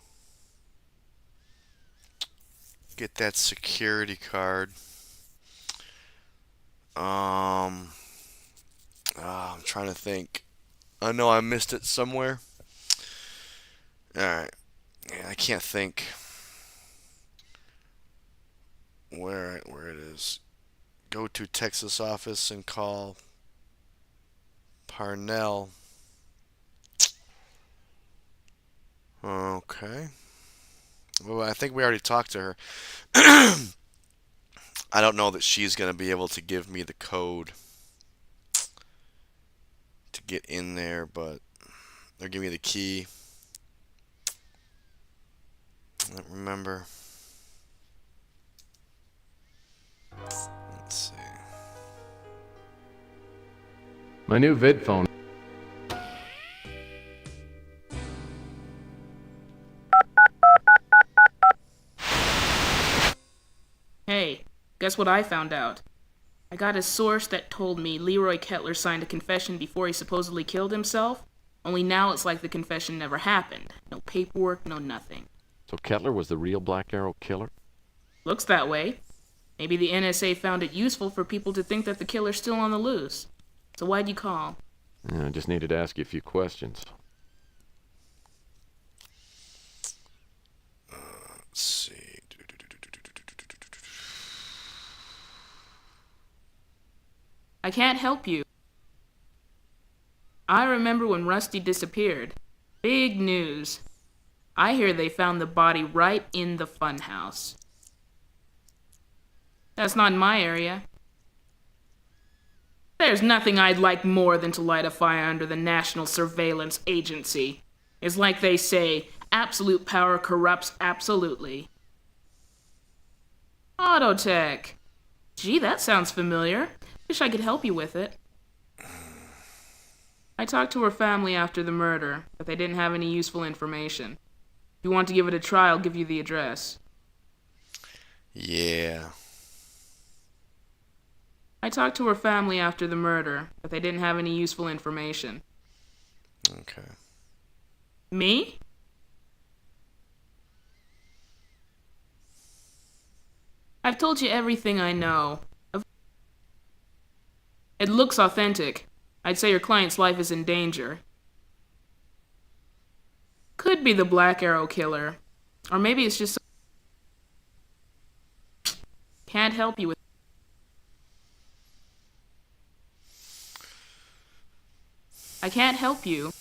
get that security card. I'm trying to think. I know I missed it somewhere. Alright. Yeah, I can't think where it is. Go to Texas office and call Parnell. Okay. Well, I think we already talked to her. I don't know that she's going to be able to give me the code to get in there, but they'll give me the key. I don't remember. Let's see. My new vid phone. Hey, guess what I found out? I got a source that told me Leroy Kettler signed a confession before he supposedly killed himself, only now it's like the confession never happened. No paperwork, no nothing. So Kettler was the real Black Arrow killer? Looks that way. Maybe the NSA found it useful for people to think that the killer's still on the loose. So why'd you call? Yeah, I just needed to ask you a few questions. Let's see. I can't help you. I remember when Rusty disappeared. Big news. I hear they found the body right in the funhouse. That's not in my area. There's nothing I'd like more than to light a fire under the National Surveillance Agency. It's like they say, absolute power corrupts absolutely. Autotech. Gee, that sounds familiar. Wish I could help you with it. I talked to her family after the murder, but they didn't have any useful information. If you want to give it a try, I'll give you the address. Yeah. I talked to her family after the murder, but they didn't have any useful information. Okay. Me? I've told you everything I know. It looks authentic. I'd say your client's life is in danger. Could be the Black Arrow killer. Or maybe it's just... Can't help you with... I can't help you.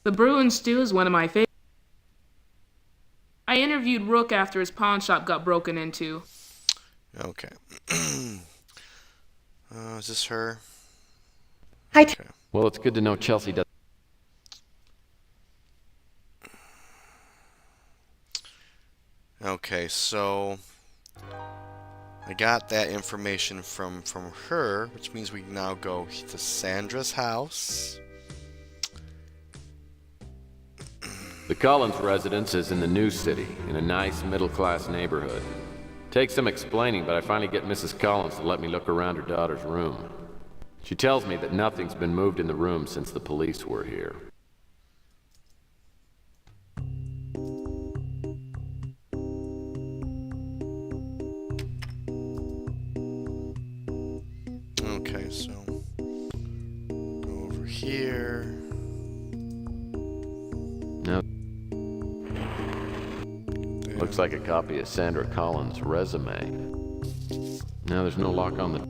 The Bruin stew is one of my favorites. I interviewed Rook after his pawn shop got broken into. Okay. Is this her? Okay. Well, it's good to know Chelsea does. Okay, so I got that information from her, which means we can now go to Sandra's house. The Collins residence is in the New City, in a nice middle-class neighborhood. Takes some explaining, but I finally get Mrs. Collins to let me look around her daughter's room. She tells me that nothing's been moved in the room since the police were here. Okay, so go over here. Now, looks like a copy of Sandra Collins' resume. Now there's no lock on the...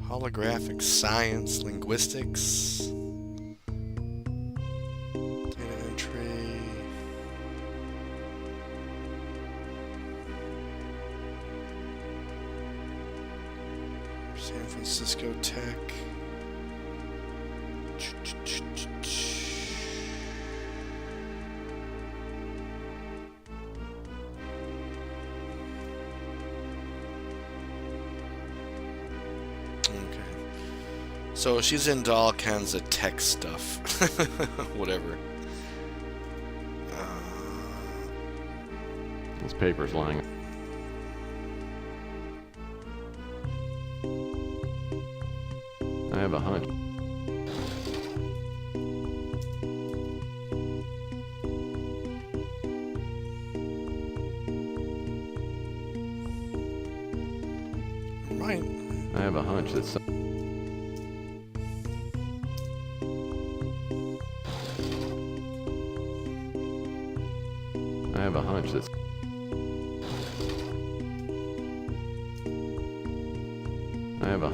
Holographic science, linguistics, data entry. San Francisco Tech. So she's into all kinds of tech stuff. Whatever. This paper's lying. I have a hunch. Right. I have a hunch that I have a hunch that's... I have a...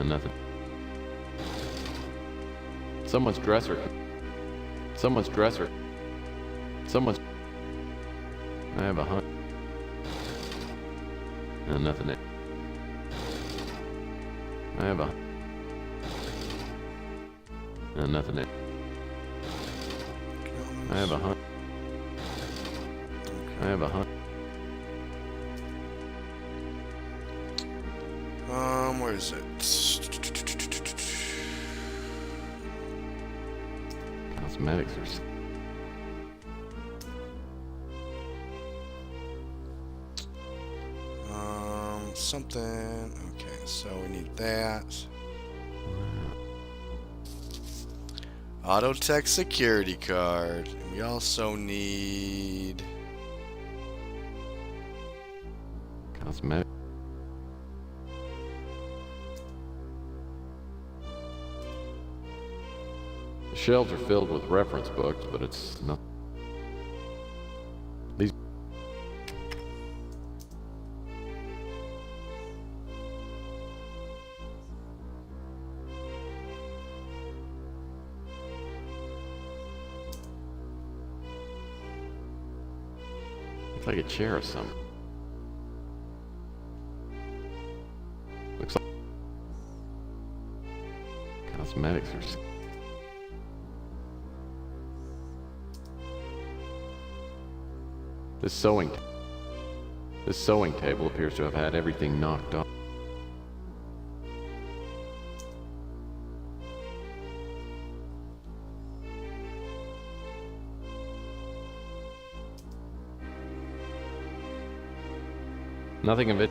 nothing. Someone's dresser. Someone's... I have a hunch. Nothing. I have a... nothing. I have a hunt. I have a hunt. Where is it? Cosmetics or something. Okay, so we need that. Autotech security card. And we also need cosmetic. The shelves are filled with reference books, but it's not. These. Looks like a chair or something. Looks like cosmetics or something. This sewing table appears to have had everything knocked off. Nothing of it.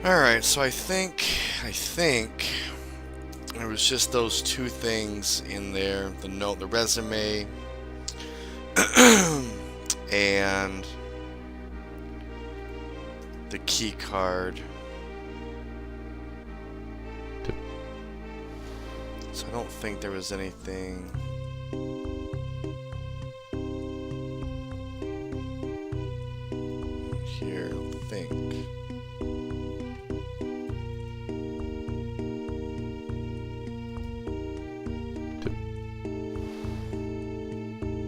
Alright, so I think there was just those two things in there, the note, the resume, and the key card. So I don't think there was anything. Here, I think.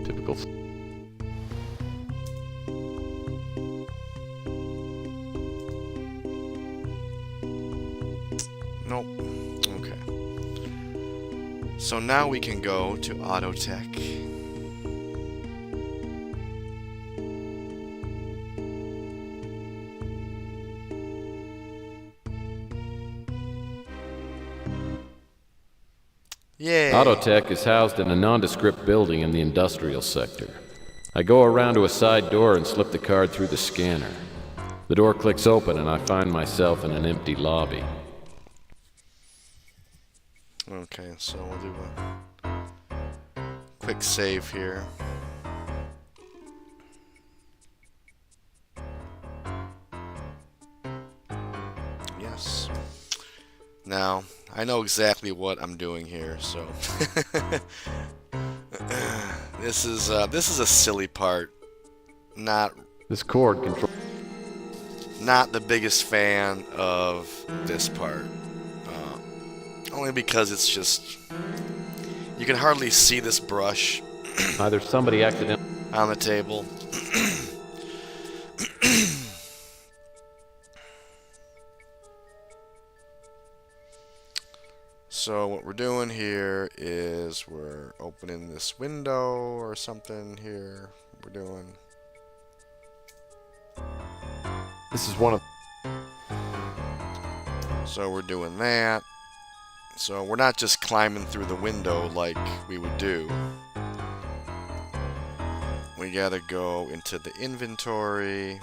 Typical. Nope. Okay. So now we can go to Auto Tech. Yay. Autotech is housed in a nondescript building in the industrial sector. I go around to a side door and slip the card through the scanner. The door clicks open and I find myself in an empty lobby. Okay, so we'll do a quick save here. Yes. Now, I know exactly what I'm doing here, so this is a silly part. Not this cord control. Not the biggest fan of this part. Only because it's just, you can hardly see this brush. Either somebody accidentally on the table. So what we're doing here is we're opening this window or something here. We're doing. This is one of. So we're doing that. So we're not just climbing through the window like we would do. We gotta go into the inventory,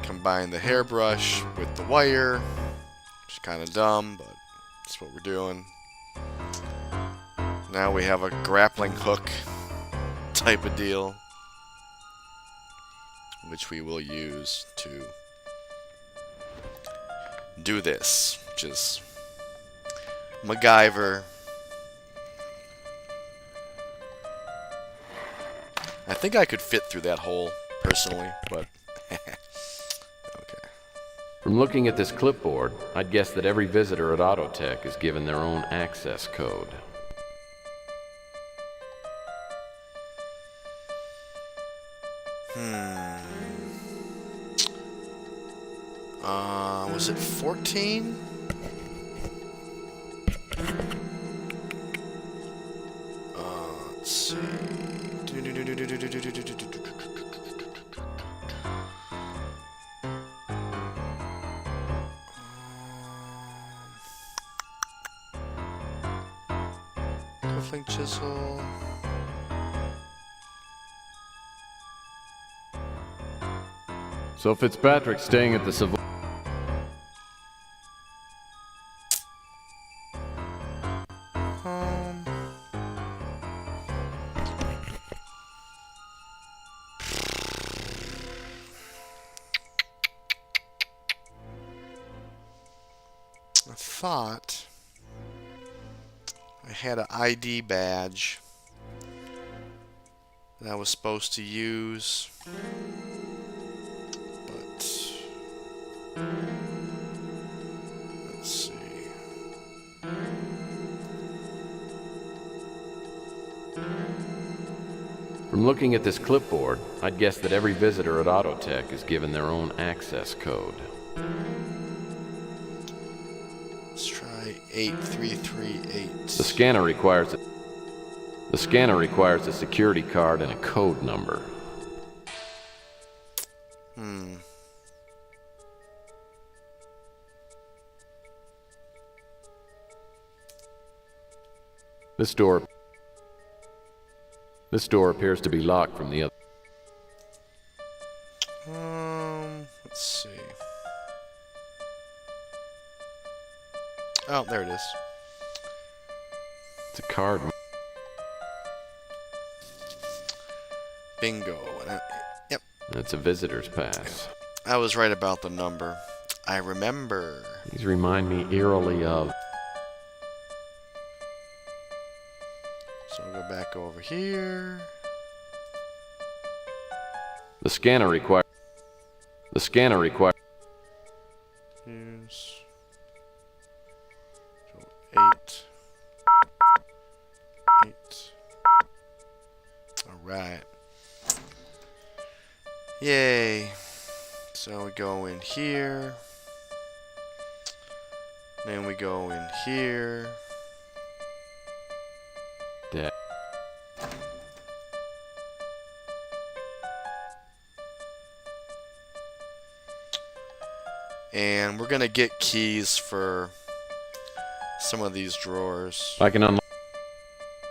combine the hairbrush with the wire, which is kind of dumb, but that's what we're doing. Now we have a grappling hook type of deal, which we will use to do this, which is MacGyver. I think I could fit through that hole, personally, but okay. From looking at this clipboard, I'd guess that every visitor at Autotech is given their own access code. Was it 14? Let's see. Cufflink chisel. So Fitzpatrick's staying at the Savoy. thought I had an ID badge that I was supposed to use, but let's see. From looking at this clipboard, I'd guess that every visitor at Autotech is given their own access code. Let's try 8338. The scanner requires a security card and a code number. This door appears to be locked from the other. Let's see. Oh, there it is. It's a card. Bingo. Yep. It's a visitor's pass. I was right about the number. I remember. These remind me eerily of... So I'll go back over here. The scanner requires... Here's... So 8. Alright. Yay. So we go in here. Then we go in here. Yeah. And we're gonna get keys for some of these drawers. I can unlock...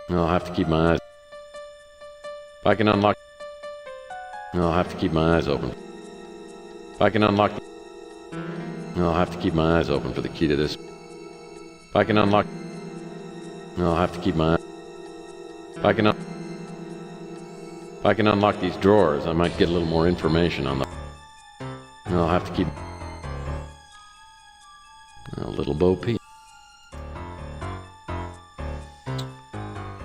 I'll have to keep my eyes... I can unlock... I'll have to keep my eyes open. I can unlock... I'll have to keep my eyes open for the key to this. I can unlock... I'll have to keep my... I can unlock these drawers, I might get a little more information on them. I'll have to keep... A little Bo Peep.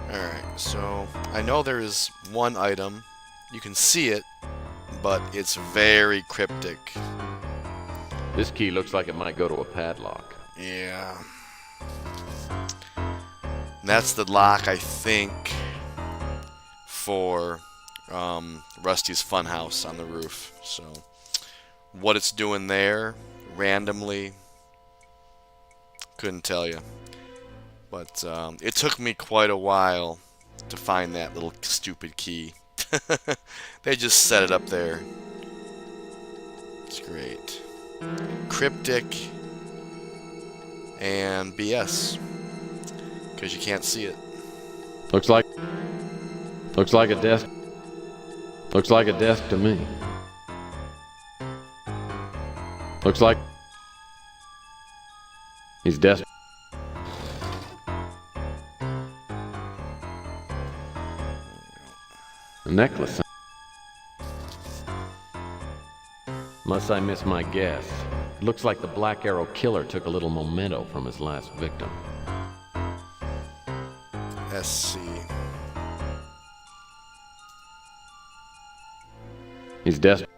Alright, so I know there is one item. You can see it, but it's very cryptic. This key looks like it might go to a padlock. Yeah. And that's the lock, I think, for Rusty's Funhouse on the roof. So, what it's doing there, randomly, couldn't tell you. But it took me quite a while to find that little stupid key. They just set it up there. It's great. Cryptic and BS. Because you can't see it. Looks like a desk. Looks like a desk to me. Looks like he's desk. A necklace. Unless I miss my guess, it looks like the Black Arrow killer took a little memento from his last victim. SC. He's desperate.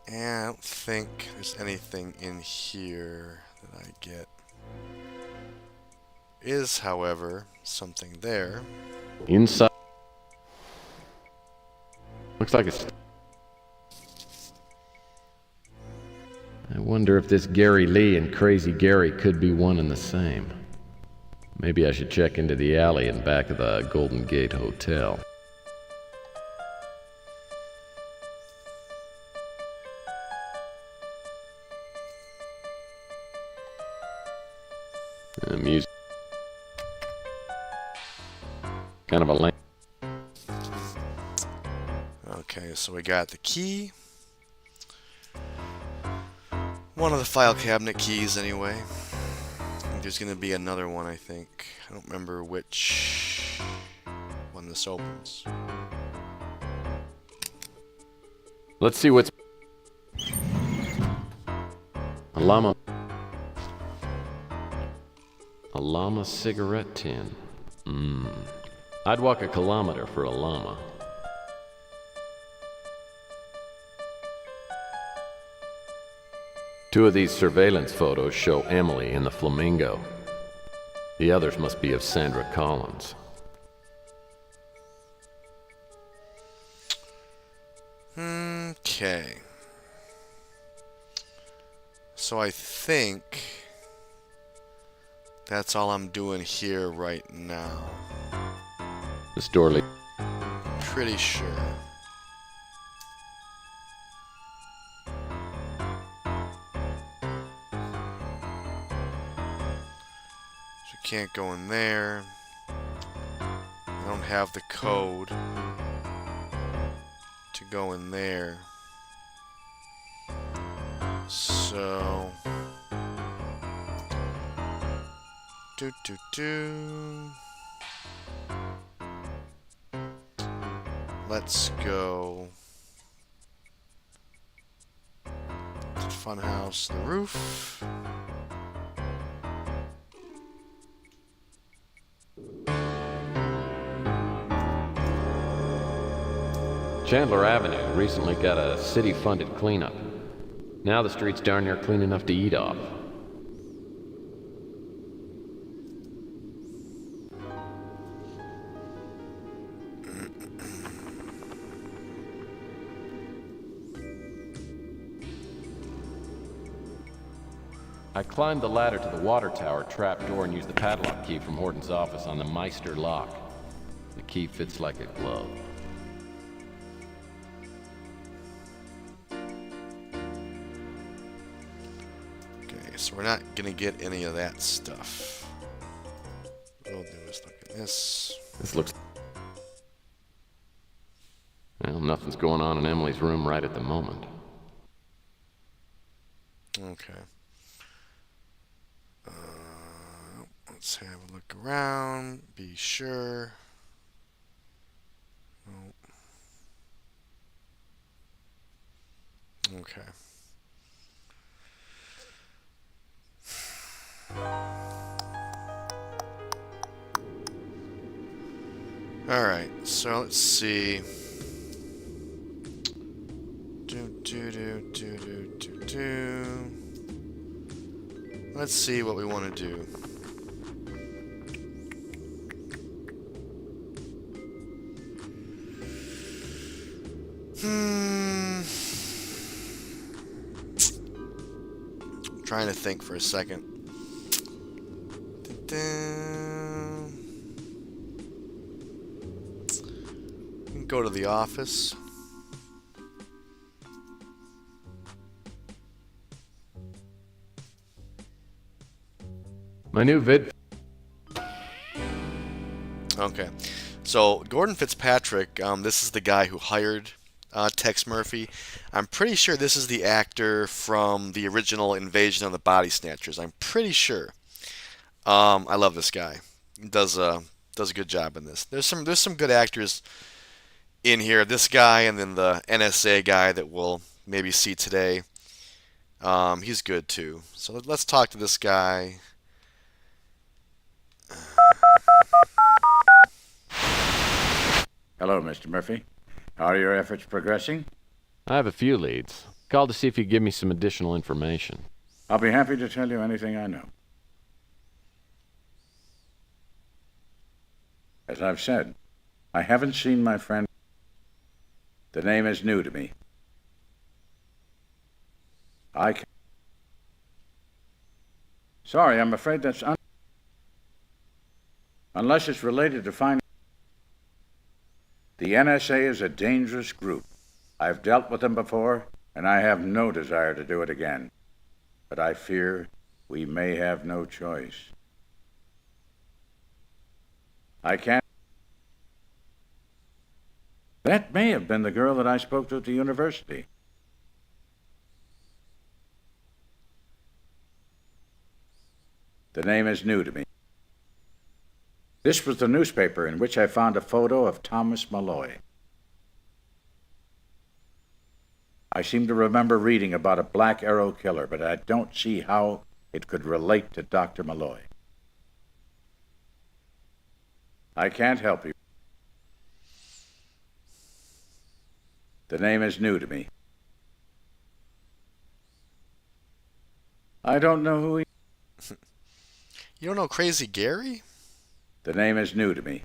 And I don't think there's anything in here that I get. Is, however, something there. Inside. Looks like it's... I wonder if this Gary Lee and Crazy Gary could be one and the same. Maybe I should check into the alley in back of the Golden Gate Hotel. Music. Kind of a lame. Okay, so we got the key. One of the file cabinet keys, anyway. There's going to be another one, I think. I don't remember which one this opens. Let's see what's... A llama. A llama cigarette tin. I'd walk a kilometer for a llama. Two of these surveillance photos show Emily in the Flamingo. The others must be of Sandra Collins. Okay. So I think that's all I'm doing here right now. This door leads. Pretty sure. So can't go in there. I don't have the code to go in there. So let's go to the funhouse, the roof. Chandler Avenue recently got a city-funded cleanup. Now the street's darn near clean enough to eat off. I climbed the ladder to the water tower trap door and used the padlock key from Horton's office on the Meister lock. The key fits like a glove. Okay, so we're not gonna get any of that stuff. What we'll do is look at this. This looks... Well, nothing's going on in Emily's room right at the moment. Okay. Let's have a look around, be sure. Oh. Okay. Alright, so let's see. Let's see what we want to do. Trying to think for a second. Go to the office. My new vid... Okay. So, Gordon Fitzpatrick, this is the guy who hired Tex Murphy. I'm pretty sure this is the actor from the original Invasion of the Body Snatchers. I'm pretty sure. I love this guy. He does a good job in this. There's some good actors in here. This guy and then the NSA guy that we'll maybe see today. He's good too. So let's talk to this guy. Hello, Mr. Murphy. How are your efforts progressing? I have a few leads. Called to see if you could give me some additional information. I'll be happy to tell you anything I know. As I've said, I haven't seen my friend. The name is new to me. Sorry, I'm afraid that's unless it's related to finding. The NSA is a dangerous group. I've dealt with them before, and I have no desire to do it again. But I fear we may have no choice. I can't. That may have been the girl that I spoke to at the university. The name is new to me. This was the newspaper in which I found a photo of Thomas Malloy. I seem to remember reading about a Black Arrow killer, but I don't see how it could relate to Dr. Malloy. I can't help you. The name is new to me. I don't know who he... You don't know Crazy Gary? The name is new to me.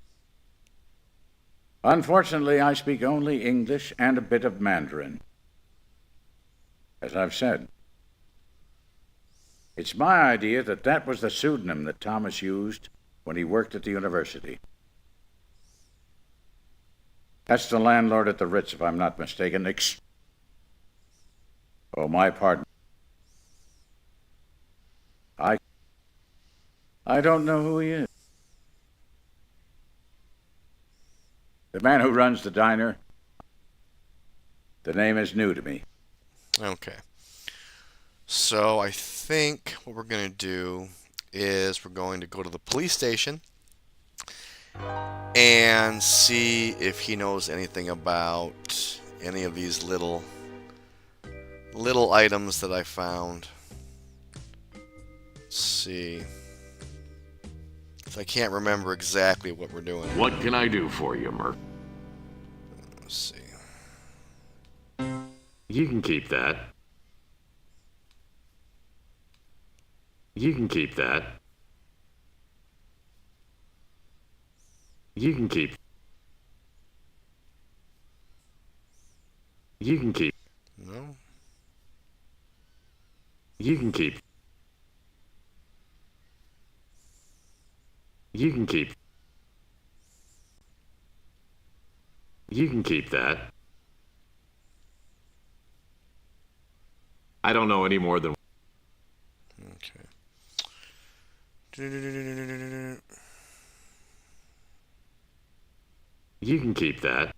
Unfortunately, I speak only English and a bit of Mandarin. As I've said, it's my idea that that was the pseudonym that Thomas used when he worked at the university. That's the landlord at the Ritz, if I'm not mistaken. Oh, my pardon. I don't know who he is. The man who runs the diner. The name is new to me. Okay. So I think what we're going to do is we're going to go to the police station and see if he knows anything about any of these little items that I found. Let's see. If I can't remember exactly what we're doing. What can I do for you, Murph? Let's see. You can keep that. You can keep that. You can keep. You can keep. No. You can keep. You can keep. You can keep that. I don't know any more than... Okay. You can keep that.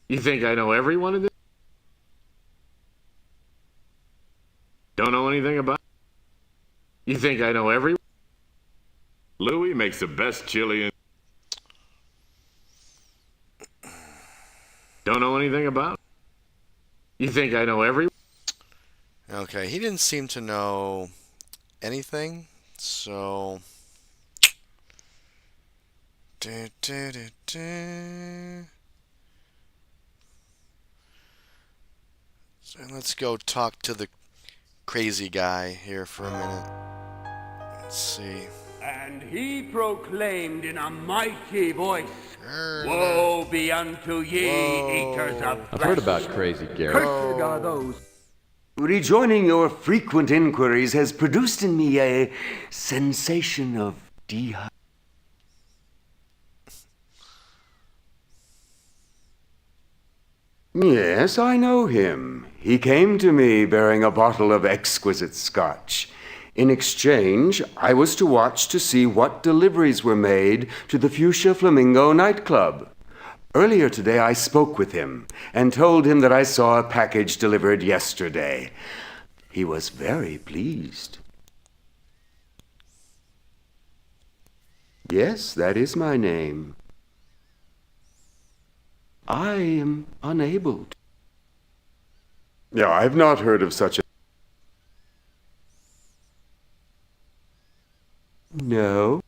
You think I know every one of this? Don't know anything about... You think I know every... Louis makes the best chili in... Don't know anything about... You think I know every... Okay, he didn't seem to know anything, so... So let's go talk to the crazy guy here for a minute. Let's see. And he proclaimed in a mighty voice, Woe be unto ye, eaters of flesh. I've heard about Crazy Gary. Cursed are those. Rejoining your frequent inquiries has produced in me a sensation of dehydration. Yes, I know him. He came to me bearing a bottle of exquisite scotch. In exchange, I was to watch to see what deliveries were made to the Fuchsia Flamingo nightclub. Earlier today, I spoke with him and told him that I saw a package delivered yesterday. He was very pleased. Yes, that is my name. I am unable to. Yeah, I've not heard of such a... No.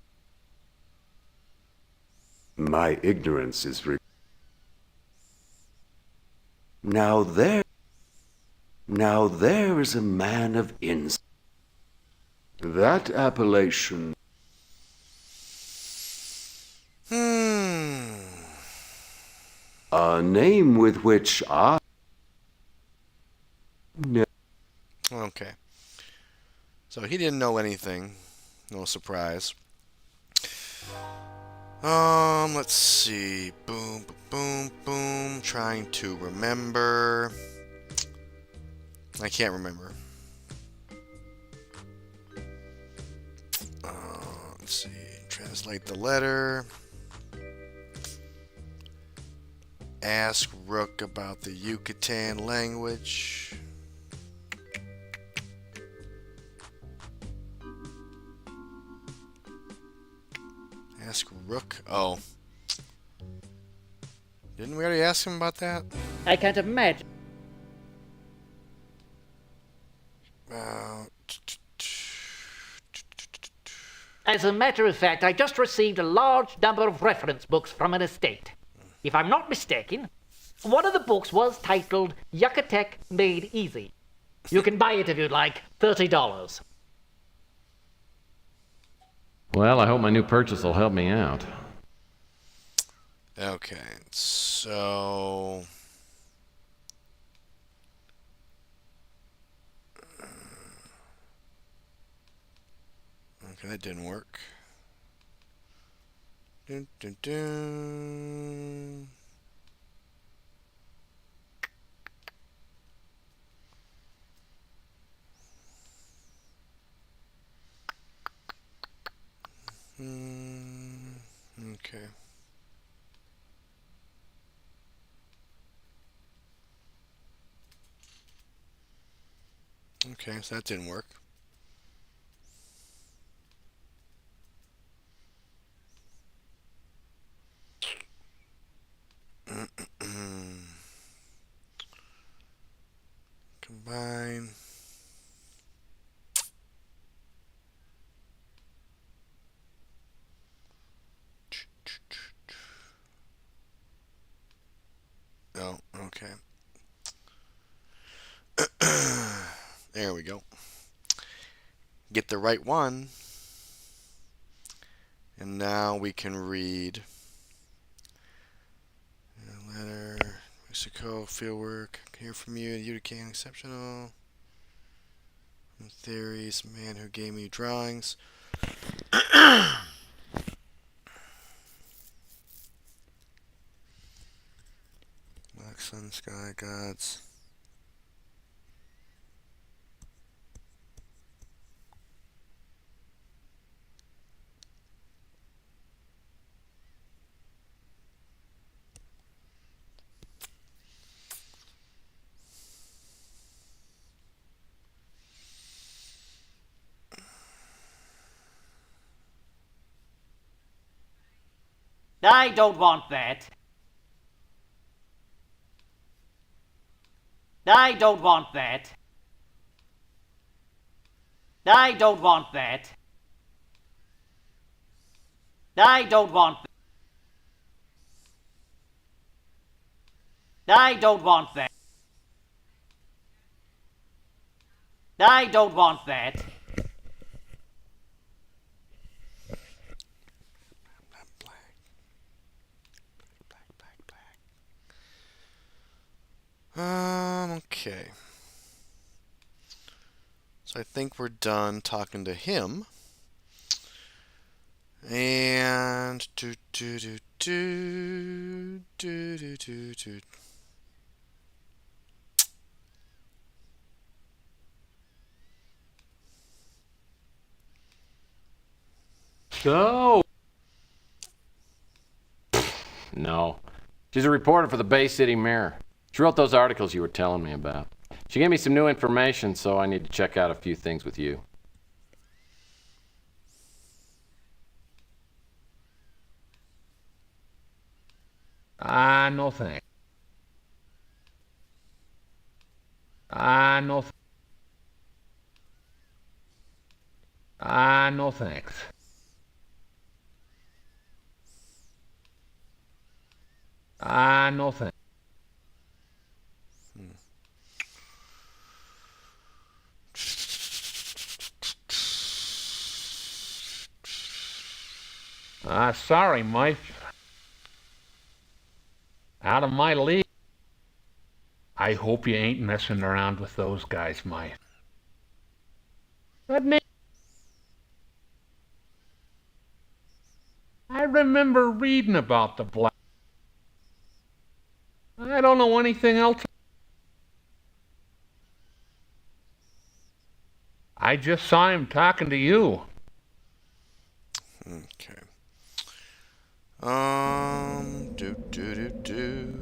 My ignorance is... Now there is a man of insight. That appellation... A name with which I... No. Okay. So he didn't know anything. No surprise. Let's see. Boom, boom, boom. Trying to remember. I can't remember. Let's see. Translate the letter. Ask Rook about the Yucatan language. Rook? Oh. Didn't we already ask him about that? I can't imagine. Uh, As a matter of fact, I just received a large number of reference books from an estate. If I'm not mistaken, one of the books was titled Yucatec Made Easy. You can buy it if you'd like, $30. Well, I hope my new purchase will help me out. okay, so... Okay, that didn't work. Dun, dun, dun. Okay. Okay, so that didn't work. Combine. Oh, okay. There we go. Get the right one. And now we can read letter, Mexico, fieldwork, hear from you, Utica, exceptional. Theories, man who gave me drawings. Black sun, sky, gods. I don't want that. I don't want that. I don't want that. I don't want that. I don't want that. I don't want that. Okay. So I think we're done talking to him. And do do do do do do do do. Go! No. She's a reporter for the Bay City Mirror. She wrote those articles you were telling me about. She gave me some new information, so I need to check out a few things with you. No thanks. No thanks. No thanks. No thanks. Sorry, Mike. Out of my league. I hope you ain't messing around with those guys, Mike. I remember reading about the Black. I don't know anything else. I just saw him talking to you. Okay. Do do do do.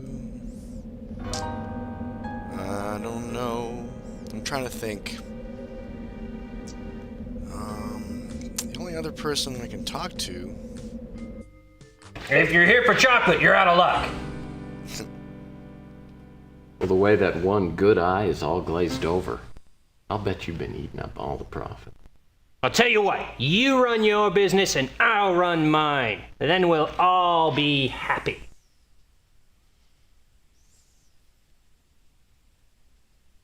I don't know. I'm trying to think. The only other person I can talk to If you're here for chocolate, you're out of luck. Well, the way that one good eye is all glazed over, I'll bet you've been eating up all the profit. I'll tell you what, you run your business and I'll run mine. Then we'll all be happy.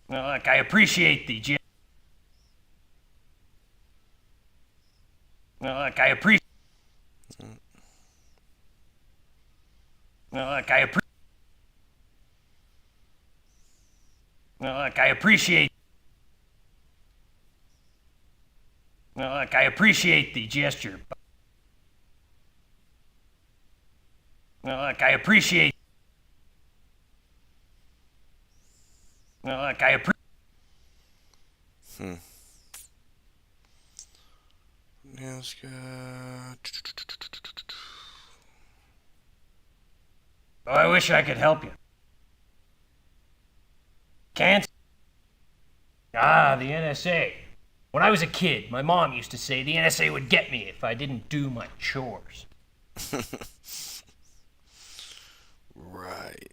Well, look, I appreciate the Well, look, I appreciate. Well, look, I appreciate. Well, look, I appreciate. Well, look, I appreciate the gesture. Well, look, I appreciate. Well, look, I appreciate. Yes, Oh, I wish I could help you. Can't? Ah, the NSA. When I was a kid, my mom used to say the NSA would get me if I didn't do my chores. Right.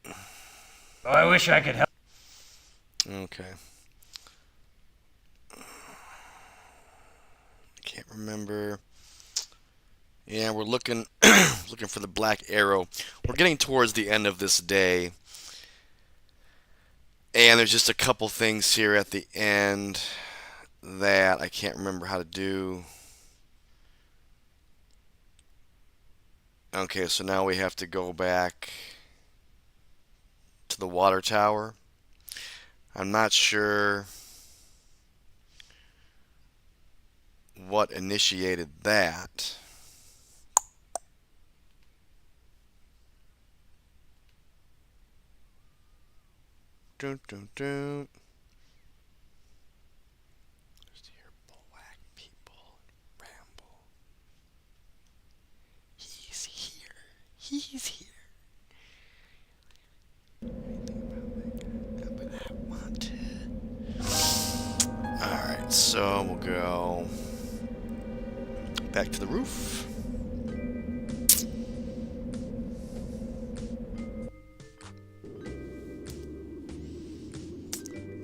Oh, I wish I could help. Okay. I can't remember. Yeah, we're looking looking for the black arrow. We're getting towards the end of this day. And there's just a couple things here at the end that I can't remember how to do. Okay, so now we have to go back to the water tower. I'm not sure what initiated that. Dun, dun, dun. Just hear black people ramble. He's here. He's here. But I want to. Alright, so we'll go back to the roof.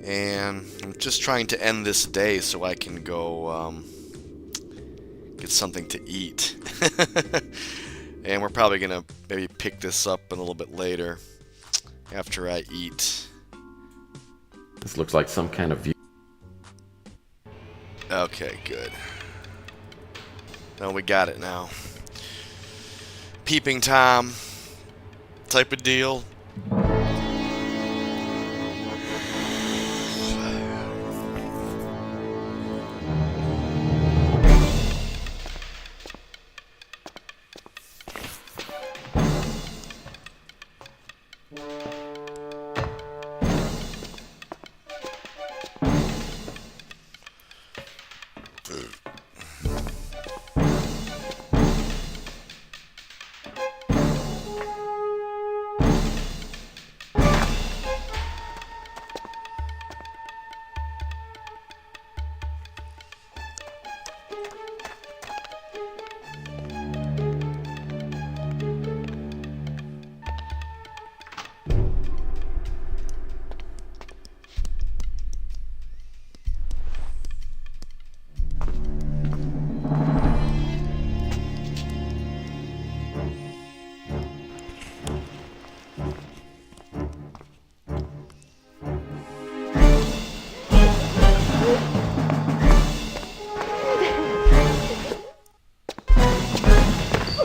And I'm just trying to end this day so I can go get something to eat. And we're probably going to maybe pick this up a little bit later after I eat. This looks like some kind of view. Okay, good. No, we got it now. Peeping Tom type of deal.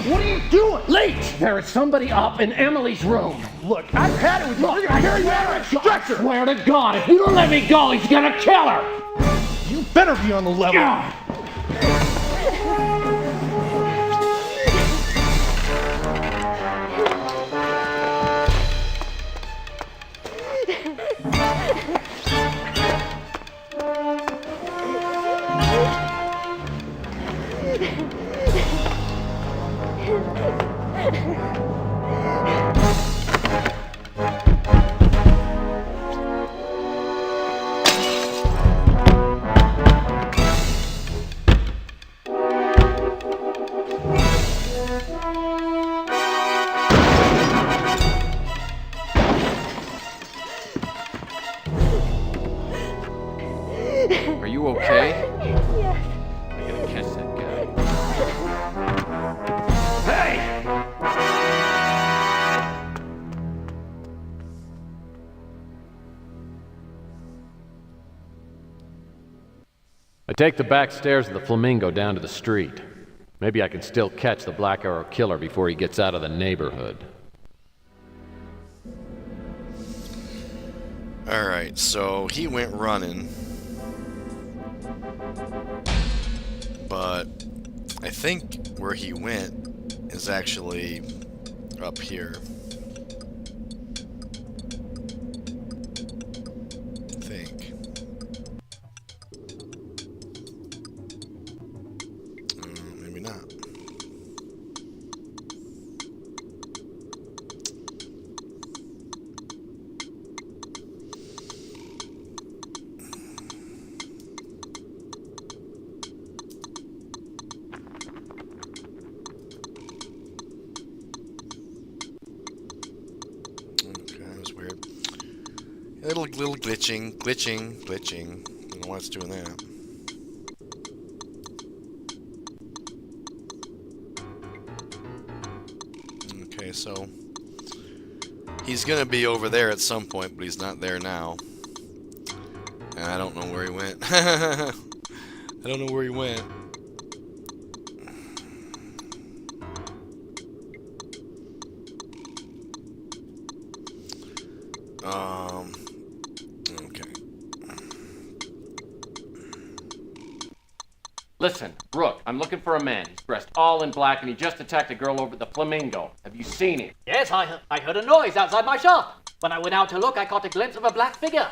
What are you doing? Late! There is somebody up in Emily's room. Look, I've had it with you. Look, I carry that stretcher. I swear to God, if you don't let me go, he's gonna kill her. You better be on the level. Yeah. take the back stairs of the Flamingo down to the street. Maybe I can still catch the Black Arrow killer before he gets out of the neighborhood. Alright, so he went running. But I think where he went is actually up here. I think. Maybe not. Little glitching. I don't know why it's doing that. Okay, so he's gonna be over there at some point, but he's not there now. And I don't know where he went. I don't know where he went. Okay. Listen, Brooke, I'm looking for a man. He's dressed all in black and he just attacked a girl over at the Flamingo. Have you seen him? Yes, I heard a noise outside my shop. When I went out to look, I caught a glimpse of a black figure.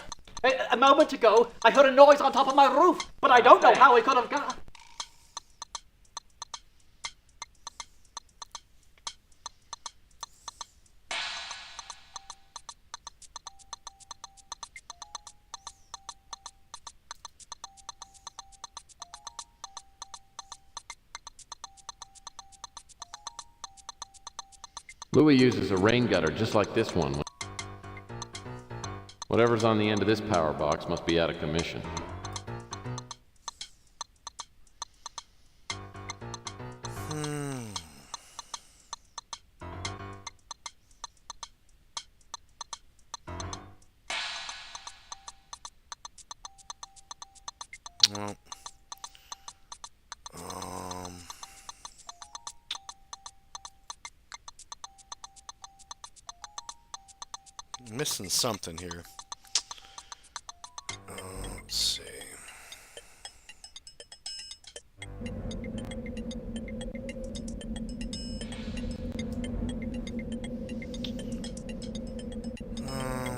A moment ago, I heard a noise on top of my roof, but I don't know how he could have got... Louis uses a rain gutter just like this one. Whatever's on the end of this power box must be out of commission. Well, missing something here. Let's see.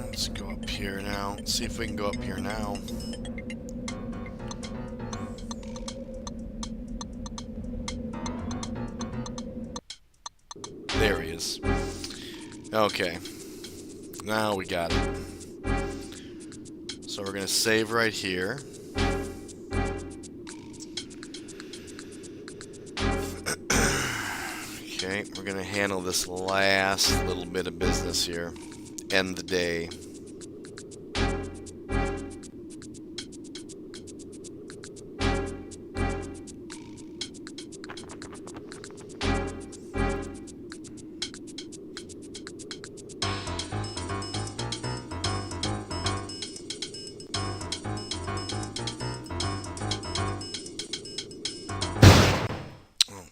Let's go up here now. Let's see if we can go up here now. There he is. Okay. Now we got it. So we're going to save right here. Okay, we're going to handle this last little bit of business here. End the day.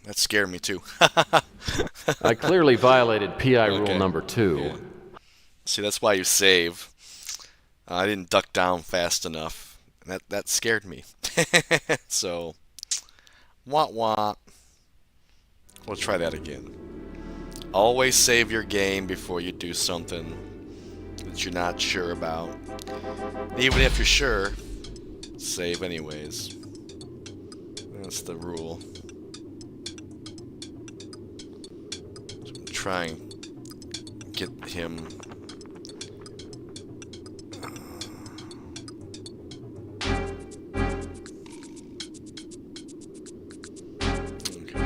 That scared me too. I clearly violated PI rule number 2. Yeah. See, that's why you save. I didn't duck down fast enough. That scared me. So, wah. We'll try that again. Always save your game before you do something that you're not sure about. Even if you're sure, save anyways. That's the rule. Try and get him. Okay.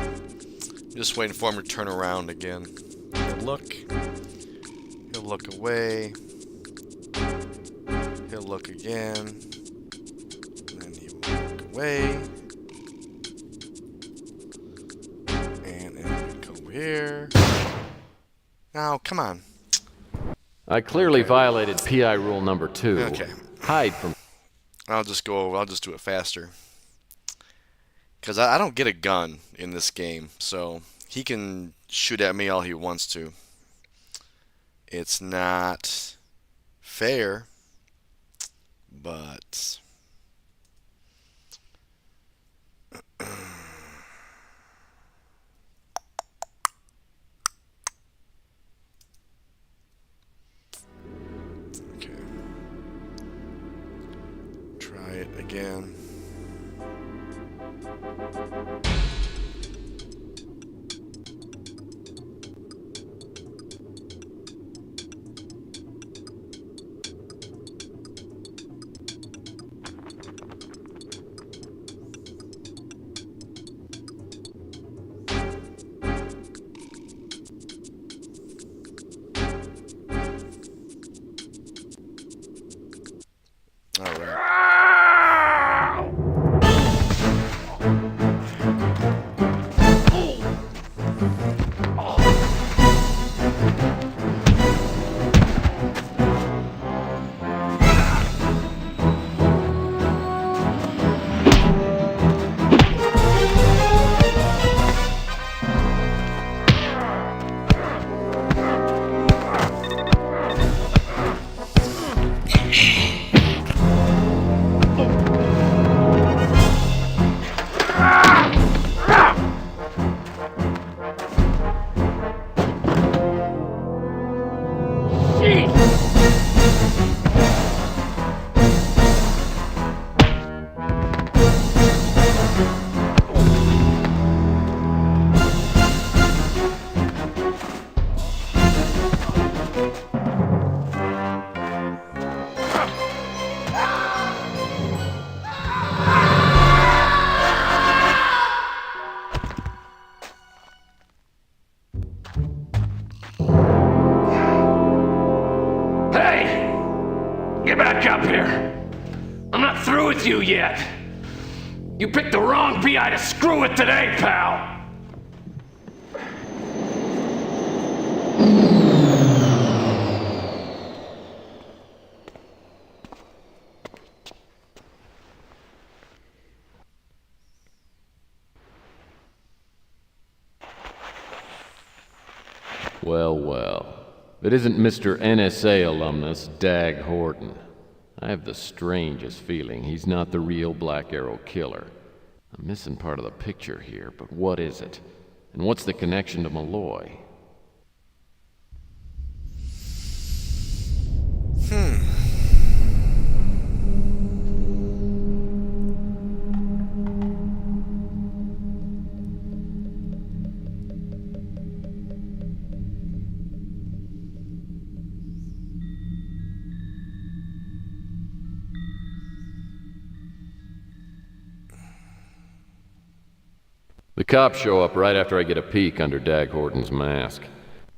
Just waiting for him to turn around again. He'll look. He'll look away. He'll look again. And then he will look away. And then we go here. Now, come on. I clearly violated PI rule number 2. Okay. Hide from... I'll just do it faster. Because I don't get a gun in this game, so he can shoot at me all he wants to. It's not fair, but okay. Try it again. All right. Hey! Get back up here! I'm not through with you yet! You picked the wrong PI to screw with today, pal! Well, well. It isn't Mr. NSA alumnus Dag Horton. I have the strangest feeling he's not the real Black Arrow killer. I'm missing part of the picture here, but what is it? And what's the connection to Malloy? The cops show up right after I get a peek under Dag Horton's mask.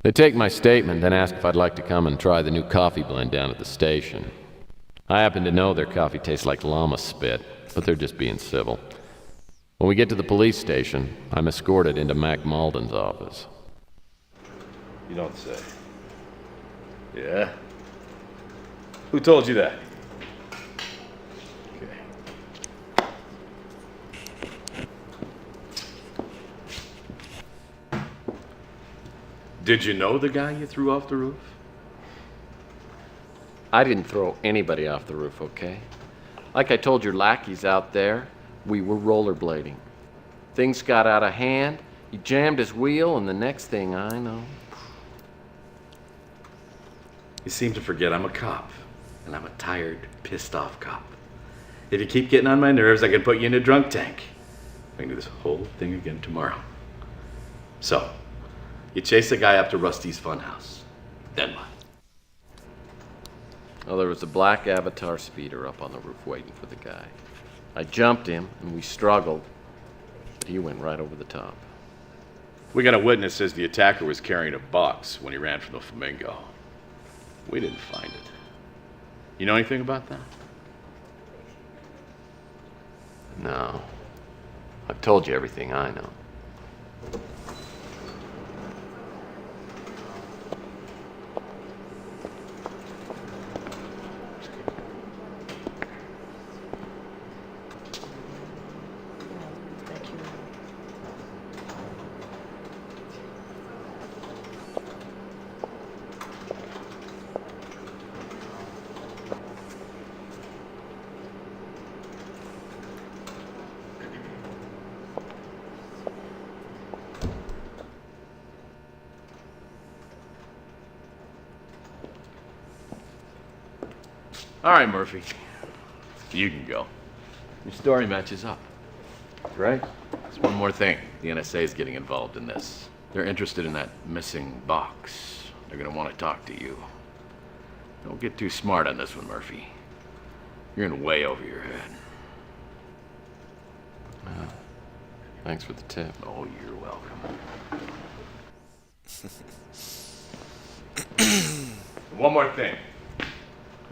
They take my statement, then ask if I'd like to come and try the new coffee blend down at the station. I happen to know their coffee tastes like llama spit, but they're just being civil. When we get to the police station, I'm escorted into Mac Malden's office. You don't say. Yeah? Who told you that? Okay. Did you know the guy you threw off the roof? I didn't throw anybody off the roof, okay? Like I told your lackeys out there, we were rollerblading. Things got out of hand, he jammed his wheel, and the next thing I know... You seem to forget I'm a cop, and I'm a tired, pissed off cop. If you keep getting on my nerves, I can put you in a drunk tank. I can do this whole thing again tomorrow. So, you chase the guy up to Rusty's funhouse. Then what? Well, there was a black Avatar speeder up on the roof waiting for the guy. I jumped him, and we struggled, but he went right over the top. We got a witness says the attacker was carrying a box when he ran from the Flamingo. We didn't find it. You know anything about that? No. I've told you everything I know. All right, Murphy. You can go. Your story matches up. Right? There's one more thing. The NSA is getting involved in this. They're interested in that missing box. They're gonna want to talk to you. Don't get too smart on this one, Murphy. You're in way over your head. Thanks for the tip. Oh, you're welcome. One more thing.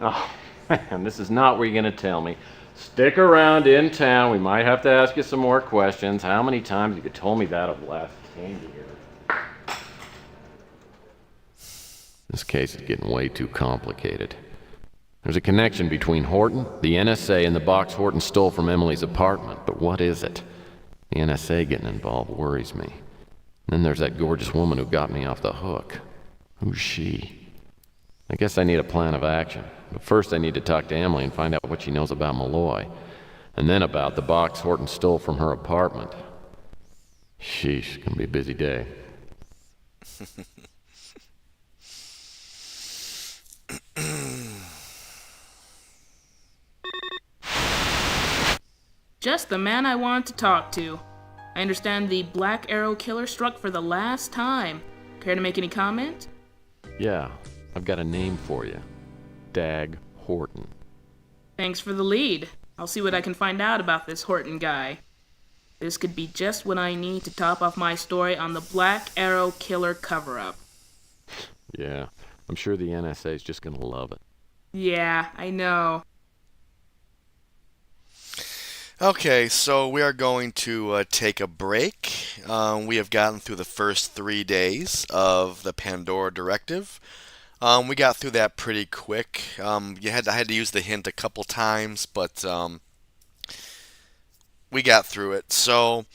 Oh, man, this is not what you're going to tell me. Stick around in town. We might have to ask you some more questions. How many times have you told me that of last came here? This case is getting way too complicated. There's a connection between Horton, the NSA, and the box Horton stole from Emily's apartment. But what is it? The NSA getting involved worries me. And then there's that gorgeous woman who got me off the hook. Who's she? I guess I need a plan of action. But first I need to talk to Emily and find out what she knows about Malloy. And then about the box Horton stole from her apartment. Sheesh, gonna be a busy day. Just the man I wanted to talk to. I understand the Black Arrow killer struck for the last time. Care to make any comment? Yeah, I've got a name for you. Dag Horton. Thanks for the lead. I'll see what I can find out about this Horton guy. This could be just what I need to top off my story on the Black Arrow killer cover-up. Yeah, I'm sure the NSA's just gonna love it. Yeah, I know. Okay, so we are going to take a break. We have gotten through the first 3 days of the Pandora directive. We got through that pretty quick. I had to use the hint a couple times, but we got through it. So,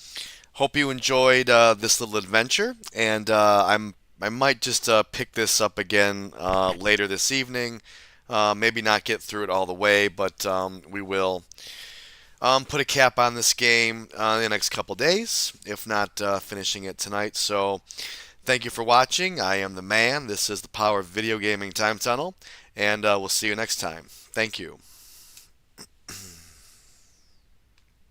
hope you enjoyed this little adventure, and I might just pick this up again later this evening. Maybe not get through it all the way, but we will. Put a cap on this game in the next couple days, if not finishing it tonight. So, thank you for watching. I am the man. This is the Power of Video Gaming Time Tunnel, and we'll see you next time. Thank you.